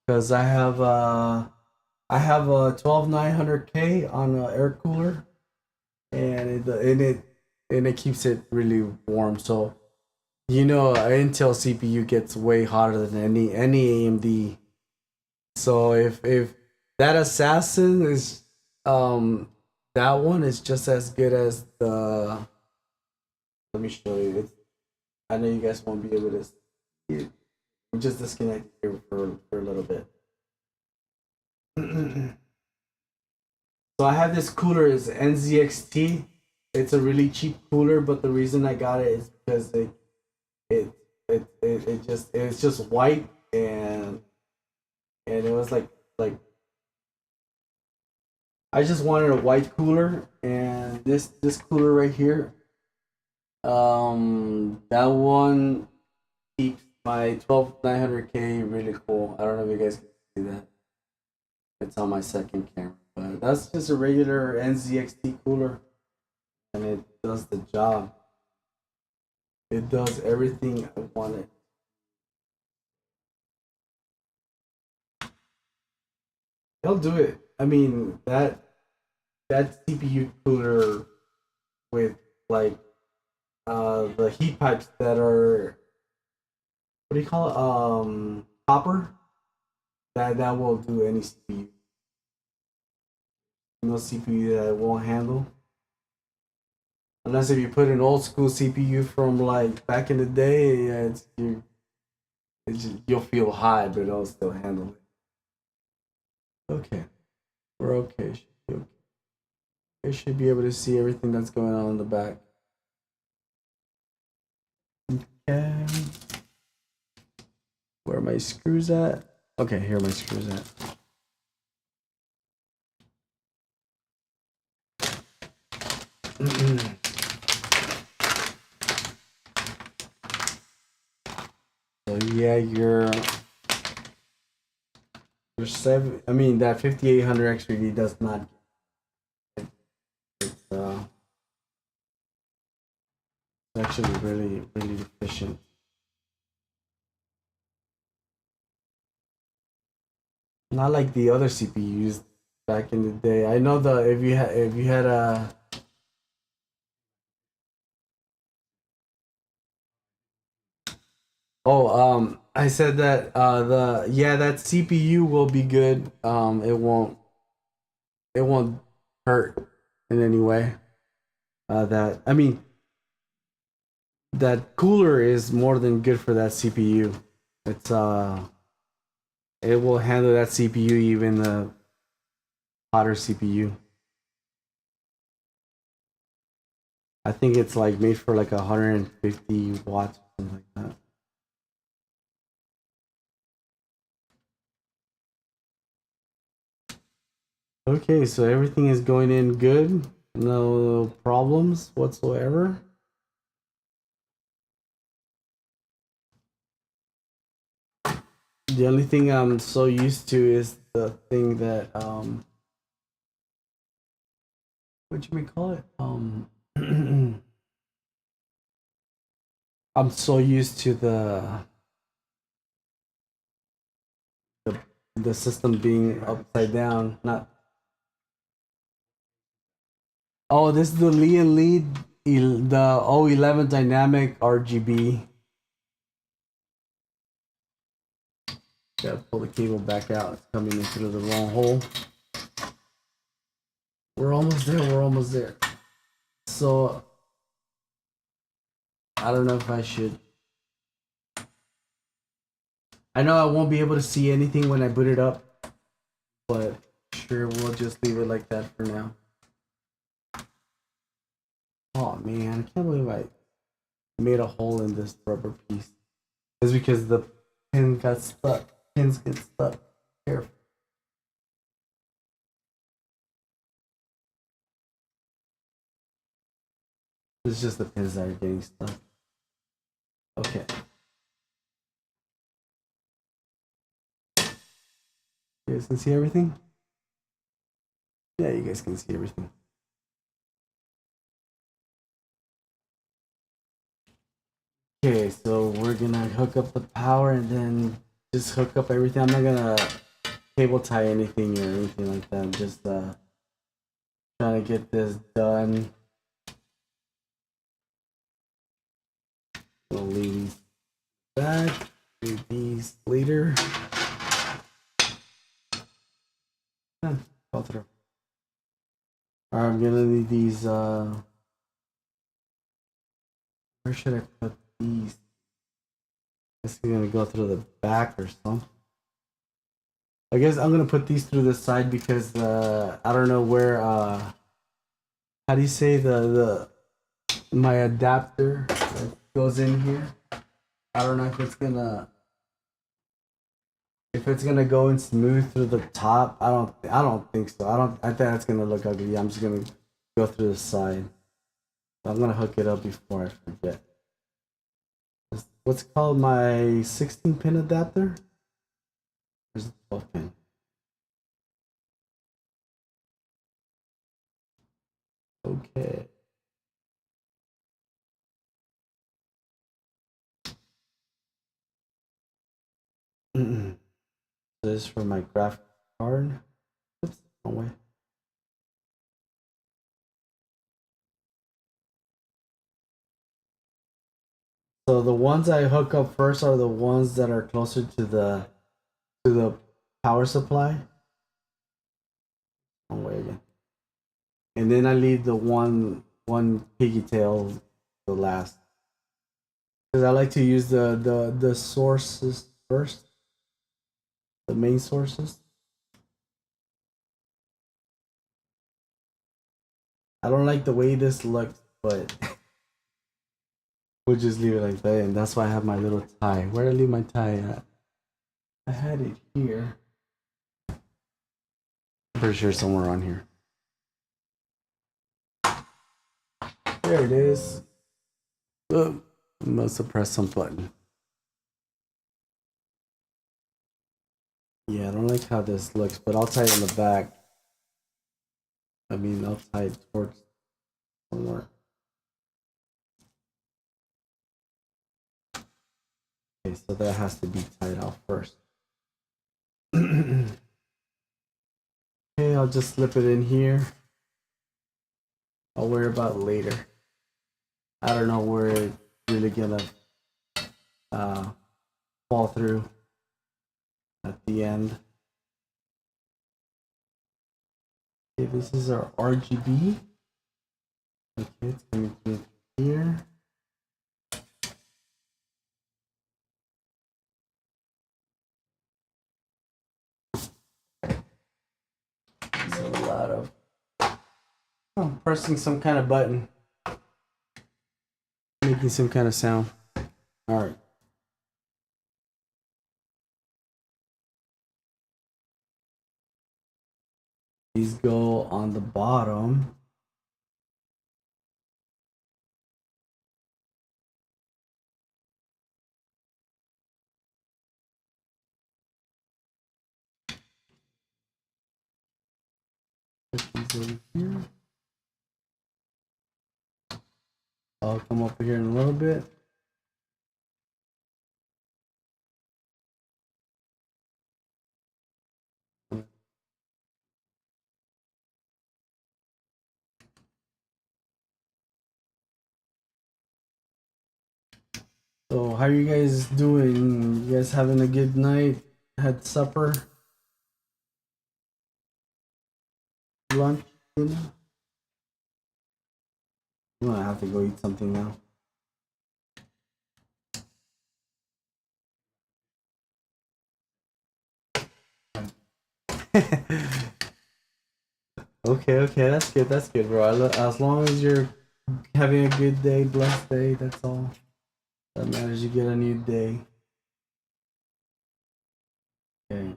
Because I have a 12900K on an air cooler, and it keeps it really warm. So an Intel CPU gets way hotter than any AMD. So if that assassin is that one is just as good as the. Let me show you. I know you guys won't be able to see it. We just disconnected here for a little bit. So I have this cooler, is NZXT. It's a really cheap cooler, but the reason I got it is because it it's just white, and it was like I just wanted a white cooler, and this cooler right here, that one keeps my 12900K really cool. I don't know if you guys can see that. It's on my second camera, but that's just a regular NZXT cooler, and it does the job. It does everything I wanted. It'll do it. I mean, that CPU cooler with like the heat pipes that are, what do you call it? Copper. That will do any CPU. No CPU that it won't handle. Unless if you put an old school CPU from like back in the day, yeah, you'll feel high, but it'll still handle it. Okay, we're okay. Should be okay. I should be able to see everything that's going on in the back. Okay. Where are my screws at? Okay, here are my screws at. So yeah, your seven. I mean, that 5800X really does not. It's actually really efficient. Not like the other CPUs back in the day. I know the if you had a. Oh, I said that that CPU will be good. It won't hurt in any way. That I mean, that cooler is more than good for that CPU. It's it will handle that CPU, even the hotter CPU. I think it's like made for like 150 watts or something like that. Okay, so everything is going in good. No problems whatsoever. The only thing I'm so used to is the thing that what you may call it? I'm so used to the the system being upside down. Not oh, this is the the O11 dynamic RGB. Gotta pull the cable back out. It's coming into the wrong hole. We're almost there. We're almost there. So I don't know if I should. I know I won't be able to see anything when I boot it up, but sure, we'll just leave it like that for now. Oh man, I can't believe I made a hole in this rubber piece. It's because the pin got stuck. Pins get stuck. Careful. It's just the pins that are getting stuck. Okay. You guys can see everything? Yeah, you guys can see everything. Okay, so we're gonna hook up the power and then just hook up everything. I'm not gonna cable tie anything or anything like that. I'm just trying to get this done. We'll leave these back. Leave these later. Go through. Alright, I'm gonna need these where should I put these? I guess I'm gonna go through the back or something. I guess I'm gonna put these through the side because I don't know where how do you say the my adapter that goes in here. I don't know if it's gonna go in smooth through the top. I don't think so. I think that's gonna look ugly. I'm just gonna go through the side. I'm gonna hook it up before I forget. What's called my 16 pin adapter? Where's the 12 pin? Okay. This is for my graphic card. Oops, wrong way. So the ones I hook up first are the ones that are closer to the power supply. Wrong way again. And then I leave the one piggy tail the last. Because I like to use the sources first. The main sources. I don't like the way this looks, but we'll just leave it like that. And that's why I have my little tie. Where did I leave my tie at? I had it here. I'm pretty sure somewhere on here. There it is. Oh, I must have pressed some button. Yeah, I don't like how this looks, but I'll tie it in the back. I mean, I'll tie it towards somewhere. Okay, so that has to be tied off first. Okay, I'll just slip it in here. I'll worry about it later. I don't know where it's really gonna fall through at the end. Okay, this is our RGB. Okay, it's coming through here. There's a lot of pressing some kind of button, making some kind of sound. All right. These go on the bottom. put these over here. I'll come up here in a little bit. So how are you guys doing? You guys having a good night? Had supper? Lunch? Dinner? I'm gonna have to go eat something now. Okay, that's good, bro. As long as you're having a good day, blessed day, that's all that matters. You get a new day. Okay.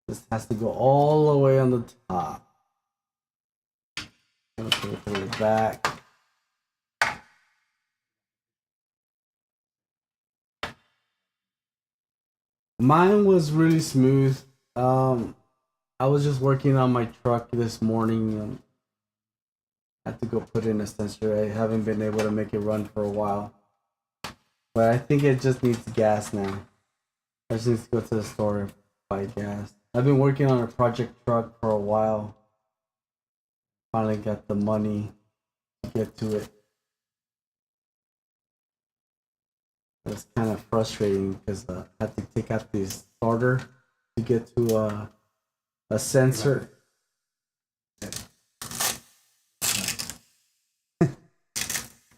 This has to go all the way on the top. Okay, to the back. Mine was really smooth. I was just working on my truck this morning. I had to go put in a sensor. I haven't been able to make it run for a while. But I think it just needs gas now. I just need to go to the store and buy gas. I've been working on a project truck for a while. Finally got the money to get to it. It's kind of frustrating because I had to take out the starter to get to a sensor.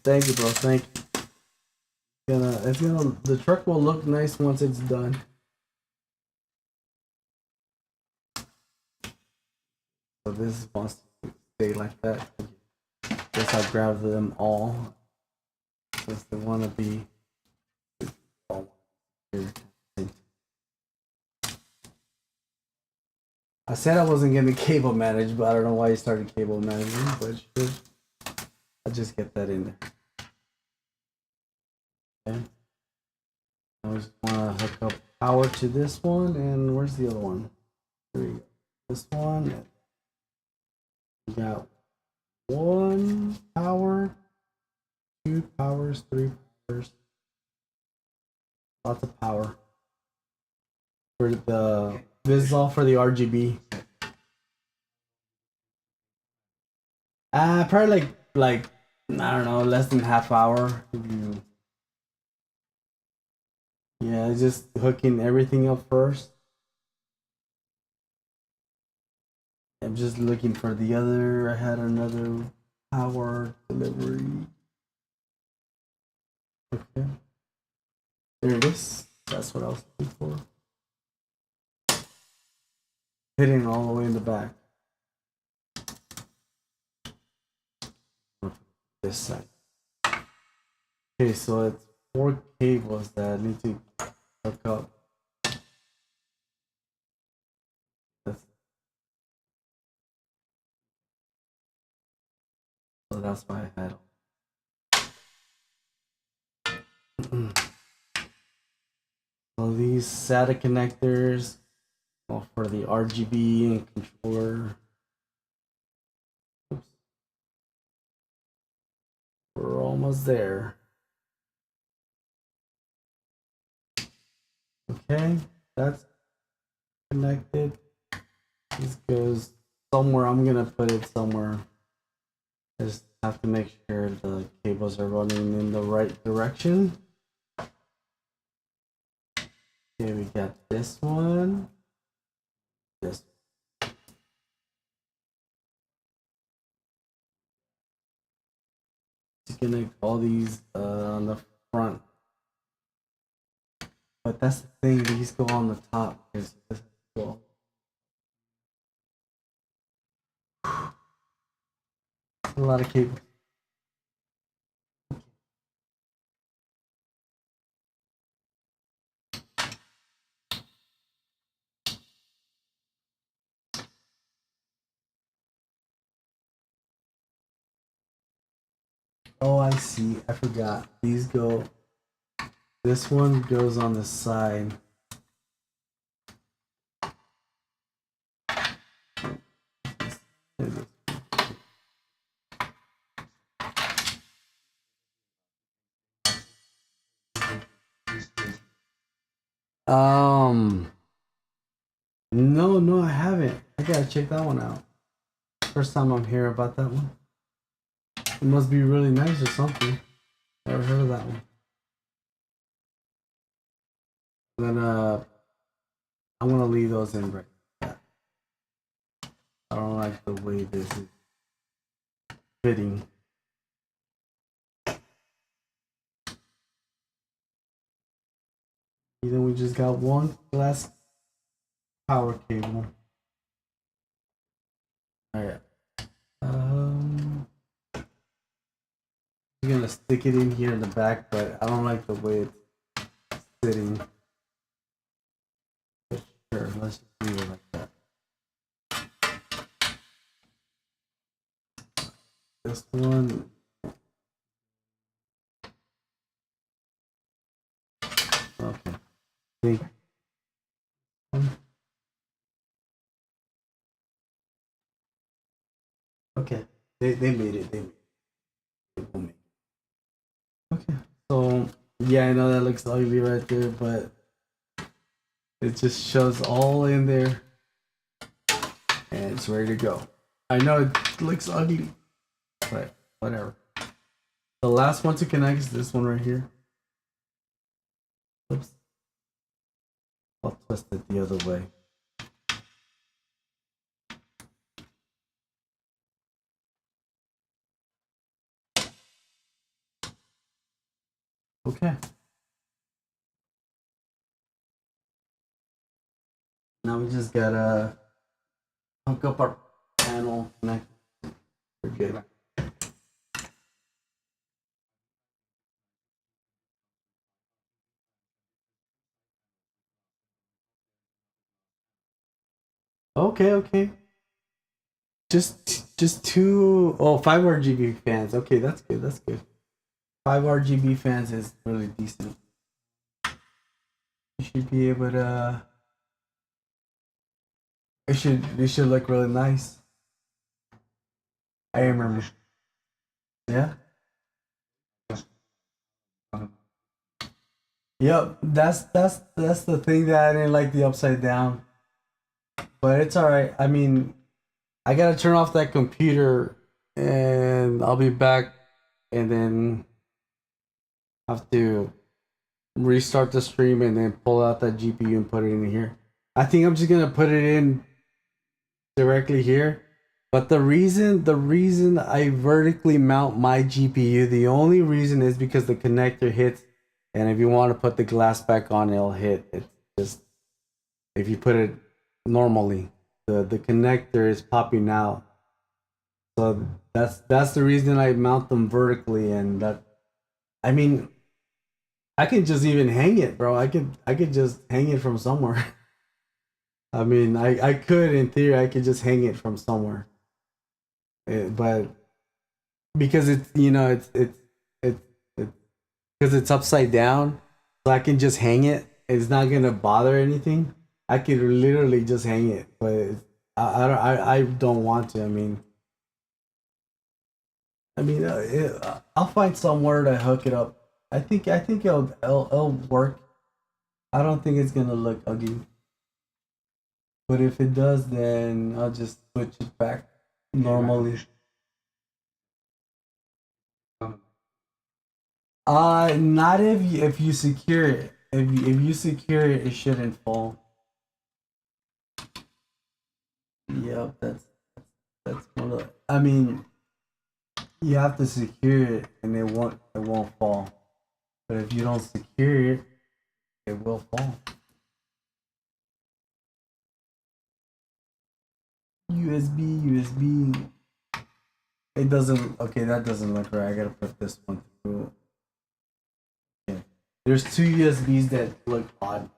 Thank you, bro. Thank you. The truck will look nice once it's done. So this wants to stay like that. Guess I'll grab them all because they want to be all here. I said I wasn't going to cable manage, but I don't know why you started cable managing, but sure. I'll just get that in there. Okay. I just want to hook up power to this one, and where's the other one? There we go. This one. We got 1 power, 2 powers, 3 powers. Lots of power. For the this is all for the RGB. Probably like I don't know, less than half hour. Yeah, just hooking everything up first. I'm just looking for the other. I had another power delivery. Okay. There it is. That's what I was looking for. Hitting all the way in the back. This side. Okay, so it's 4 cables that I need to hook up. So that's why I had. So these SATA connectors for the RGB and controller. Oops. We're almost there. Okay, that's connected. This goes somewhere. I'm gonna put it somewhere. I just have to make sure the cables are running in the right direction. Okay, we got this one. This. To connect all these on the front. But that's the thing, these go on the top. Because this is cool. A lot of cables. Oh, I see. I forgot. These go. This one goes on the side. No, I haven't. I gotta check that one out. First time I'm hearing about that one. It must be really nice or something. Never heard of that one. And then I'm gonna leave those in right. I don't like the way this is fitting. And then we just got one glass power cable. Alright. I'm gonna stick it in here in the back, but I don't like the way it's sitting. But sure, let's just leave it like that. This one. Okay. Okay. They made it. They made it. Okay. So yeah, I know that looks ugly right there, but it just shows all in there and it's ready to go. I know it looks ugly, but whatever. The last one to connect is this one right here. Oops. I'll twist it the other way. Okay. Now we just gotta hook up our panel connect. We're good. Okay. Just two, oh, 5 RGB fans. Okay, that's good. 5 RGB fans is really decent. You should be able to. It should look really nice. I remember. Yeah. Yep. That's the thing that I didn't like, the upside down. But it's all right. I mean, I gotta turn off that computer, and I'll be back, and then have to restart the stream and then pull out that GPU and put it in here. I think I'm just gonna put it in directly here. But the reason I vertically mount my GPU, the only reason is because the connector hits, and if you want to put the glass back on, it'll hit. It's just, if you put it normally, the connector is popping out. So that's the reason I mount them vertically, and that, I mean, I can just even hang it, bro. I could just hang it from somewhere. I mean, I could, in theory, I could just hang it from somewhere. But because it's, it's because it's upside down, so I can just hang it. It's not gonna bother anything. I could literally just hang it, but I don't want to. I'll find somewhere to hook it up. I think it'll work. I don't think it's gonna look ugly. But if it does, then I'll just switch it back normally. Not if you secure it. If you secure it, it shouldn't fall. Yep, that's one of. I mean, you have to secure it, and it won't fall. But if you don't secure it, it will fall. USB. It doesn't. Okay, that doesn't look right. I gotta put this one through. Okay. There's two USBs that look odd.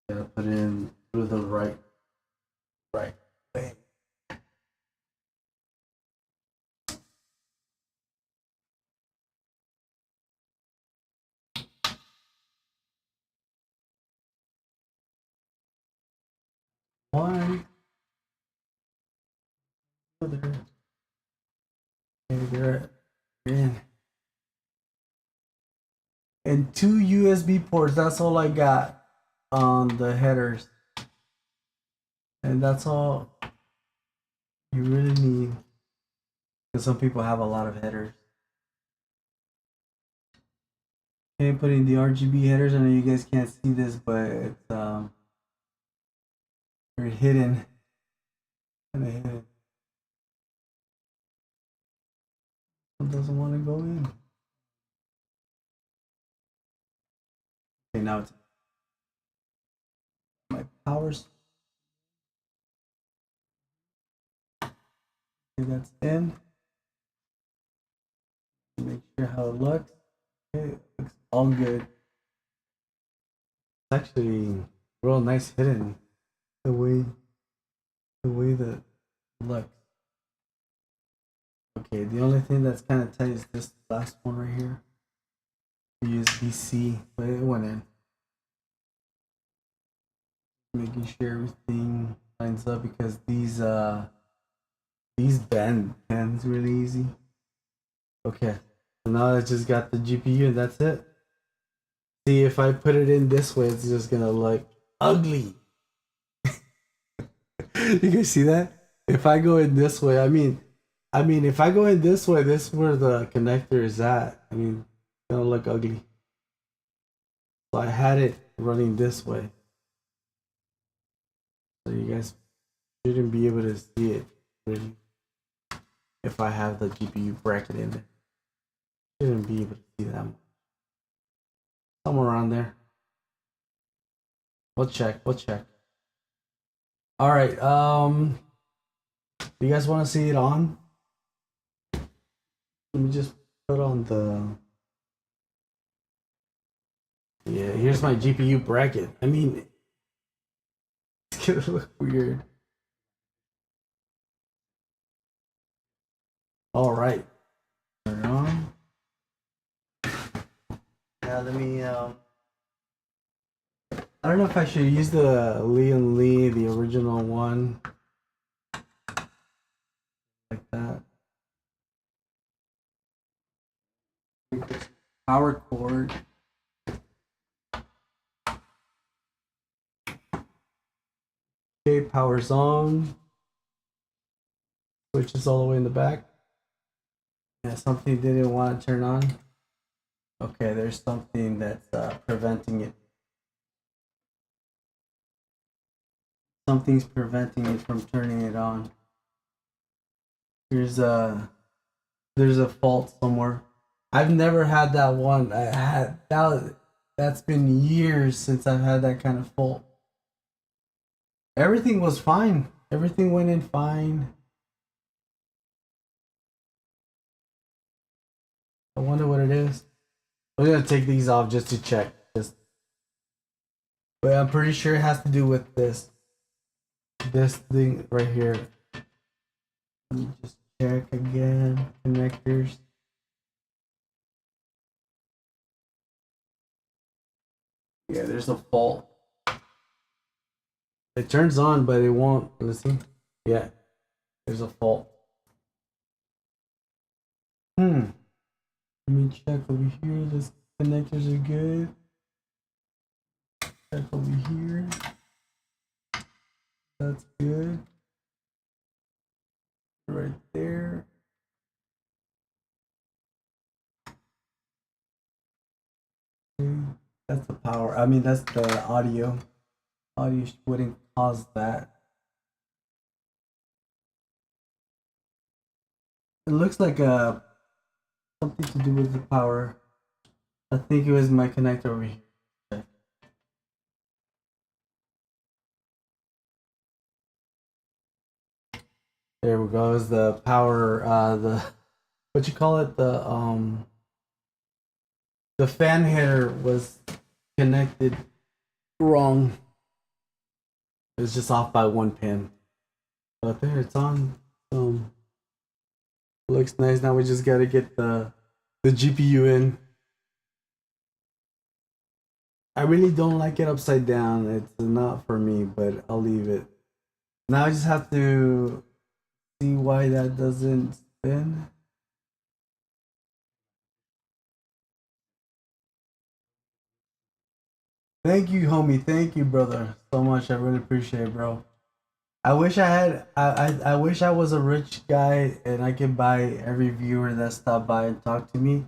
Gotta put in through the right way. one. Other. Okay, they're in. And 2 USB ports. That's all I got on the headers. And that's all you really need. Because some people have a lot of headers. Okay, putting the RGB headers. I know you guys can't see this, but it's they're hidden. Kind of hidden. It doesn't want to go in. Okay, now it's my powers. Okay, that's in. Make sure how it looks. Okay, it looks all good. It's actually real nice hidden. The way that it looks. Okay, the only thing that's kind of tight is this last one right here. USB-C, but it went in. Making sure everything lines up because these bend pens really easy. Okay, so now I just got the GPU and that's it. See, if I put it in this way, it's just gonna look ugly. You guys see that? If I go in this way, I mean, if I go in this way, this is where the connector is at. I mean, it's gonna look ugly. So I had it running this way. So you guys shouldn't be able to see it really. If I have the GPU bracket in there, shouldn't be able to see that much. Somewhere around there. We'll check. All right. Do you guys want to see it on? Let me just put on the. Yeah, here's my GPU bracket. I mean, it's gonna look weird. All right. Turn it on. Now let me. I don't know if I should use the Leon Lee, the original one, like that. Power cord. Okay, power's on. Switch is all the way in the back. Yeah, something didn't want to turn on. Okay, there's something that's preventing it. Something's preventing it from turning it on. There's a fault somewhere. I've never had that one. I had that's been years since I've had that kind of fault. Everything was fine. Everything went in fine. I wonder what it is. I'm gonna take these off just to check. But I'm pretty sure it has to do with this thing right here. Let me just check again. Connectors. Yeah, there's a fault. It turns on, but it won't. Let's see. Yeah, there's a fault. Let me check over here. The connectors are good. Check over here. That's good. Right there. Okay. That's the power. I mean, that's the audio. Audio wouldn't cause that. It looks like something to do with the power. I think it was my connector over here. Okay. There we go. Is the power the what you call it, the fan header was connected wrong. It was just off by one pin. But there, it's on. Looks nice. Now we just gotta get the GPU in. I really don't like it upside down. It's not for me, but I'll leave it. Now I just have to see why that doesn't spin. Thank you, homie. Thank you, brother, so much. I really appreciate it, bro. I wish I had. I wish I was a rich guy and I could buy every viewer that stopped by and talk to me.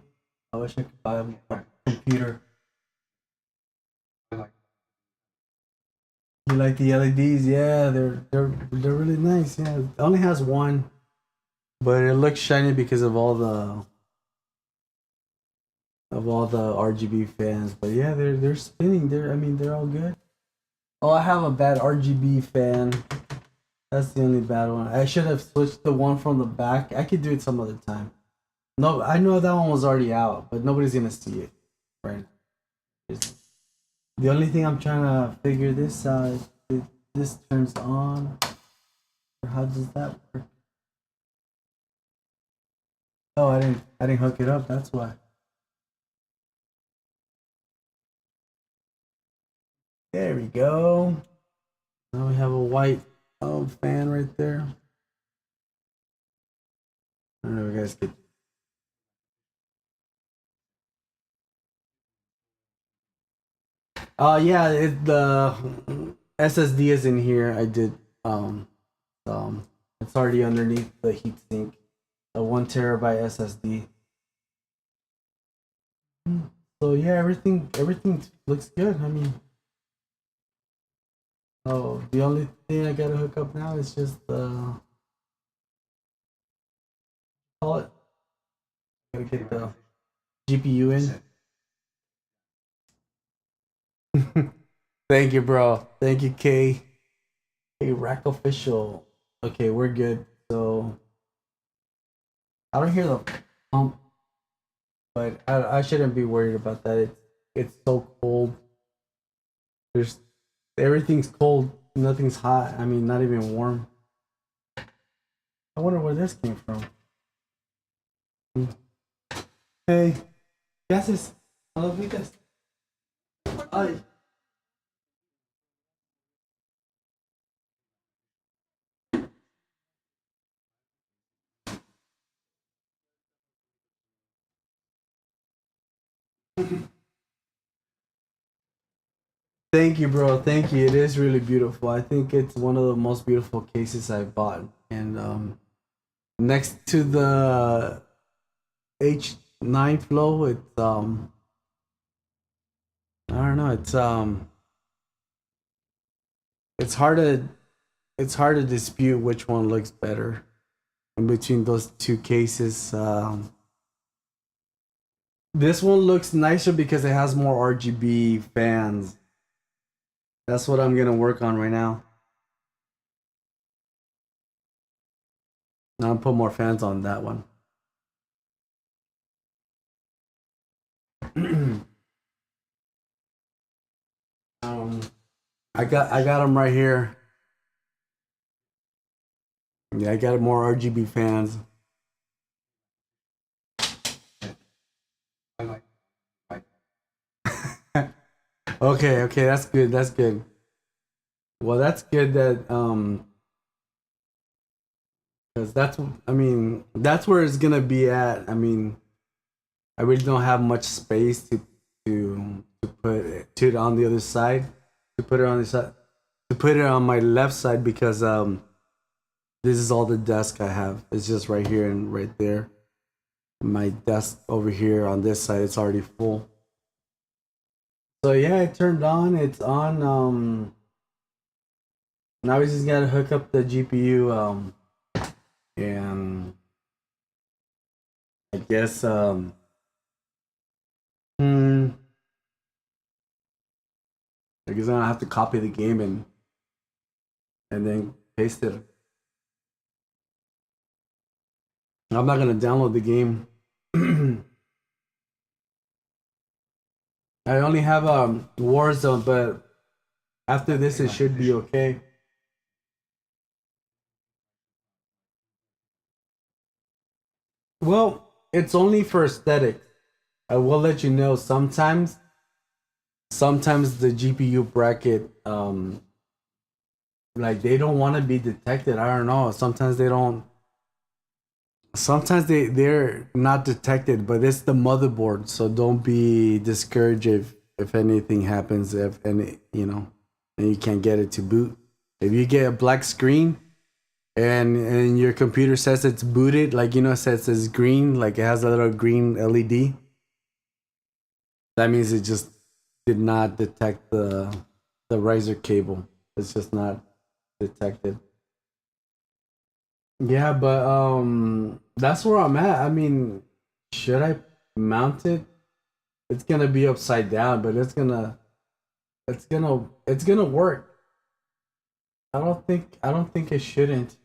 I wish I could buy a computer. You like the LEDs? Yeah, they're really nice. Yeah, it only has one, but it looks shiny because of all the RGB fans. But yeah, they're spinning. I mean they're all good. Oh, I have a bad RGB fan. That's the only bad one. I should have switched the one from the back. I could do it some other time. No, I know that one was already out, but nobody's gonna see it, right? It's, the only thing I'm trying to figure this out is if this turns on. Or how does that work? Oh, I didn't hook it up. That's why. There we go. Now we have a white fan right there. I don't know if you guys could. Yeah, the SSD is in here. I did um it's already underneath the heatsink. A 1 terabyte SSD. So yeah, everything looks good. I mean, oh, the only thing I gotta hook up now is just call it. Gotta get the GPU in. Thank you, bro. Thank you, K. Hey, Rack official. Okay, we're good. So I don't hear the pump, but I shouldn't be worried about that. It's so cold. There's everything's cold. Nothing's hot. I mean, not even warm. I wonder where this came from. Hey, ¿qué haces? ¿No lo ubicas? Ay. Thank you, bro. Thank you. It is really beautiful. I think it's one of the most beautiful cases I've bought. And next to the H9 flow, it's I don't know. It's hard to it's hard to dispute which one looks better in between those two cases. This one looks nicer because it has more RGB fans. That's what I'm gonna work on right now. I'll put more fans on that one. um, I got them right here. Yeah, I got more RGB fans. Okay, okay, that's good. That's good. Well, that's good that because that's I mean that's where it's gonna be at. I mean, I really don't have much space to put it on the other side. To put it on the side to put it on my left side because this is all the desk I have. It's just right here and right there. My desk over here on this side it's already full. So yeah, it turned on. It's on. Now we just gotta hook up the GPU. And I guess hmm, I guess I have to copy the game and then paste it. I'm not gonna download the game. I only have Warzone, but after this it should be okay. Well, it's only for aesthetics. I will let you know. Sometimes the GPU bracket like they don't want to be detected. I don't know. Sometimes they don't. Sometimes they're not detected, but it's the motherboard. So don't be discouraged if anything happens. If any, you know, and you can't get it to boot. If you get a black screen and your computer says it's booted, like, you know, says it's green, like it has a little green LED, that means it just did not detect the riser cable. It's just not detected. Yeah, but that's where I'm at. I mean, should I mount it? It's gonna be upside down, but it's gonna work. I don't think it shouldn't.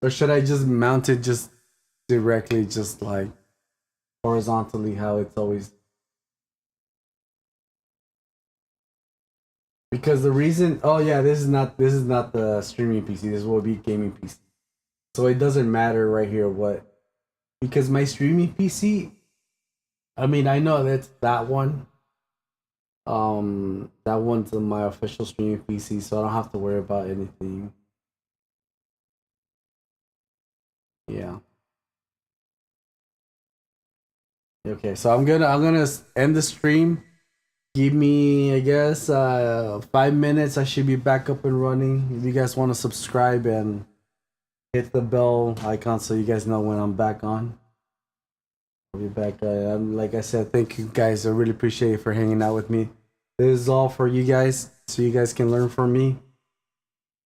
Or should I just mount it just directly, just like horizontally, how it's always? Because the reason, oh yeah, this is not the streaming PC. This will be gaming PC. So it doesn't matter right here what, because my streaming PC. I mean, I know that's that one. That one's on my official streaming PC, so I don't have to worry about anything. Yeah. Okay, so I'm gonna end the stream. Give me, I guess, 5 minutes. I should be back up and running. If you guys want to subscribe and hit the bell icon so you guys know when I'm back on. I'll be back. Like I said, thank you guys. I really appreciate it for hanging out with me. This is all for you guys, so you guys can learn from me.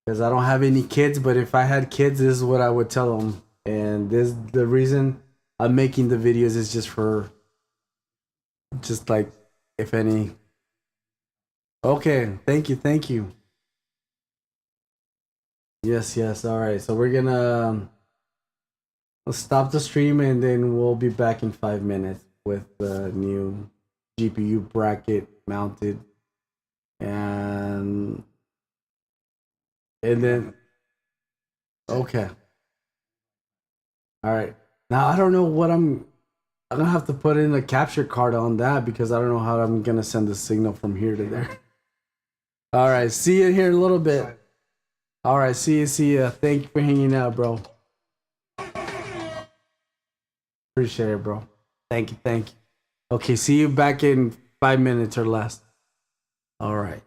Because I don't have any kids, but if I had kids, this is what I would tell them. And this the reason I'm making the videos is just for, just like, if any. Okay, thank you. Yes, yes. All right, so we're gonna let's stop the stream and then we'll be back in 5 minutes with the new GPU bracket mounted, and then okay. All right. Now I don't know what I'm gonna have to put in a capture card on that because I don't know how I'm gonna send the signal from here to there. All right, see you here in a little bit. All right, see you. Thank you for hanging out, bro. Appreciate it, bro. Thank you. Okay, see you back in 5 minutes or less. All right.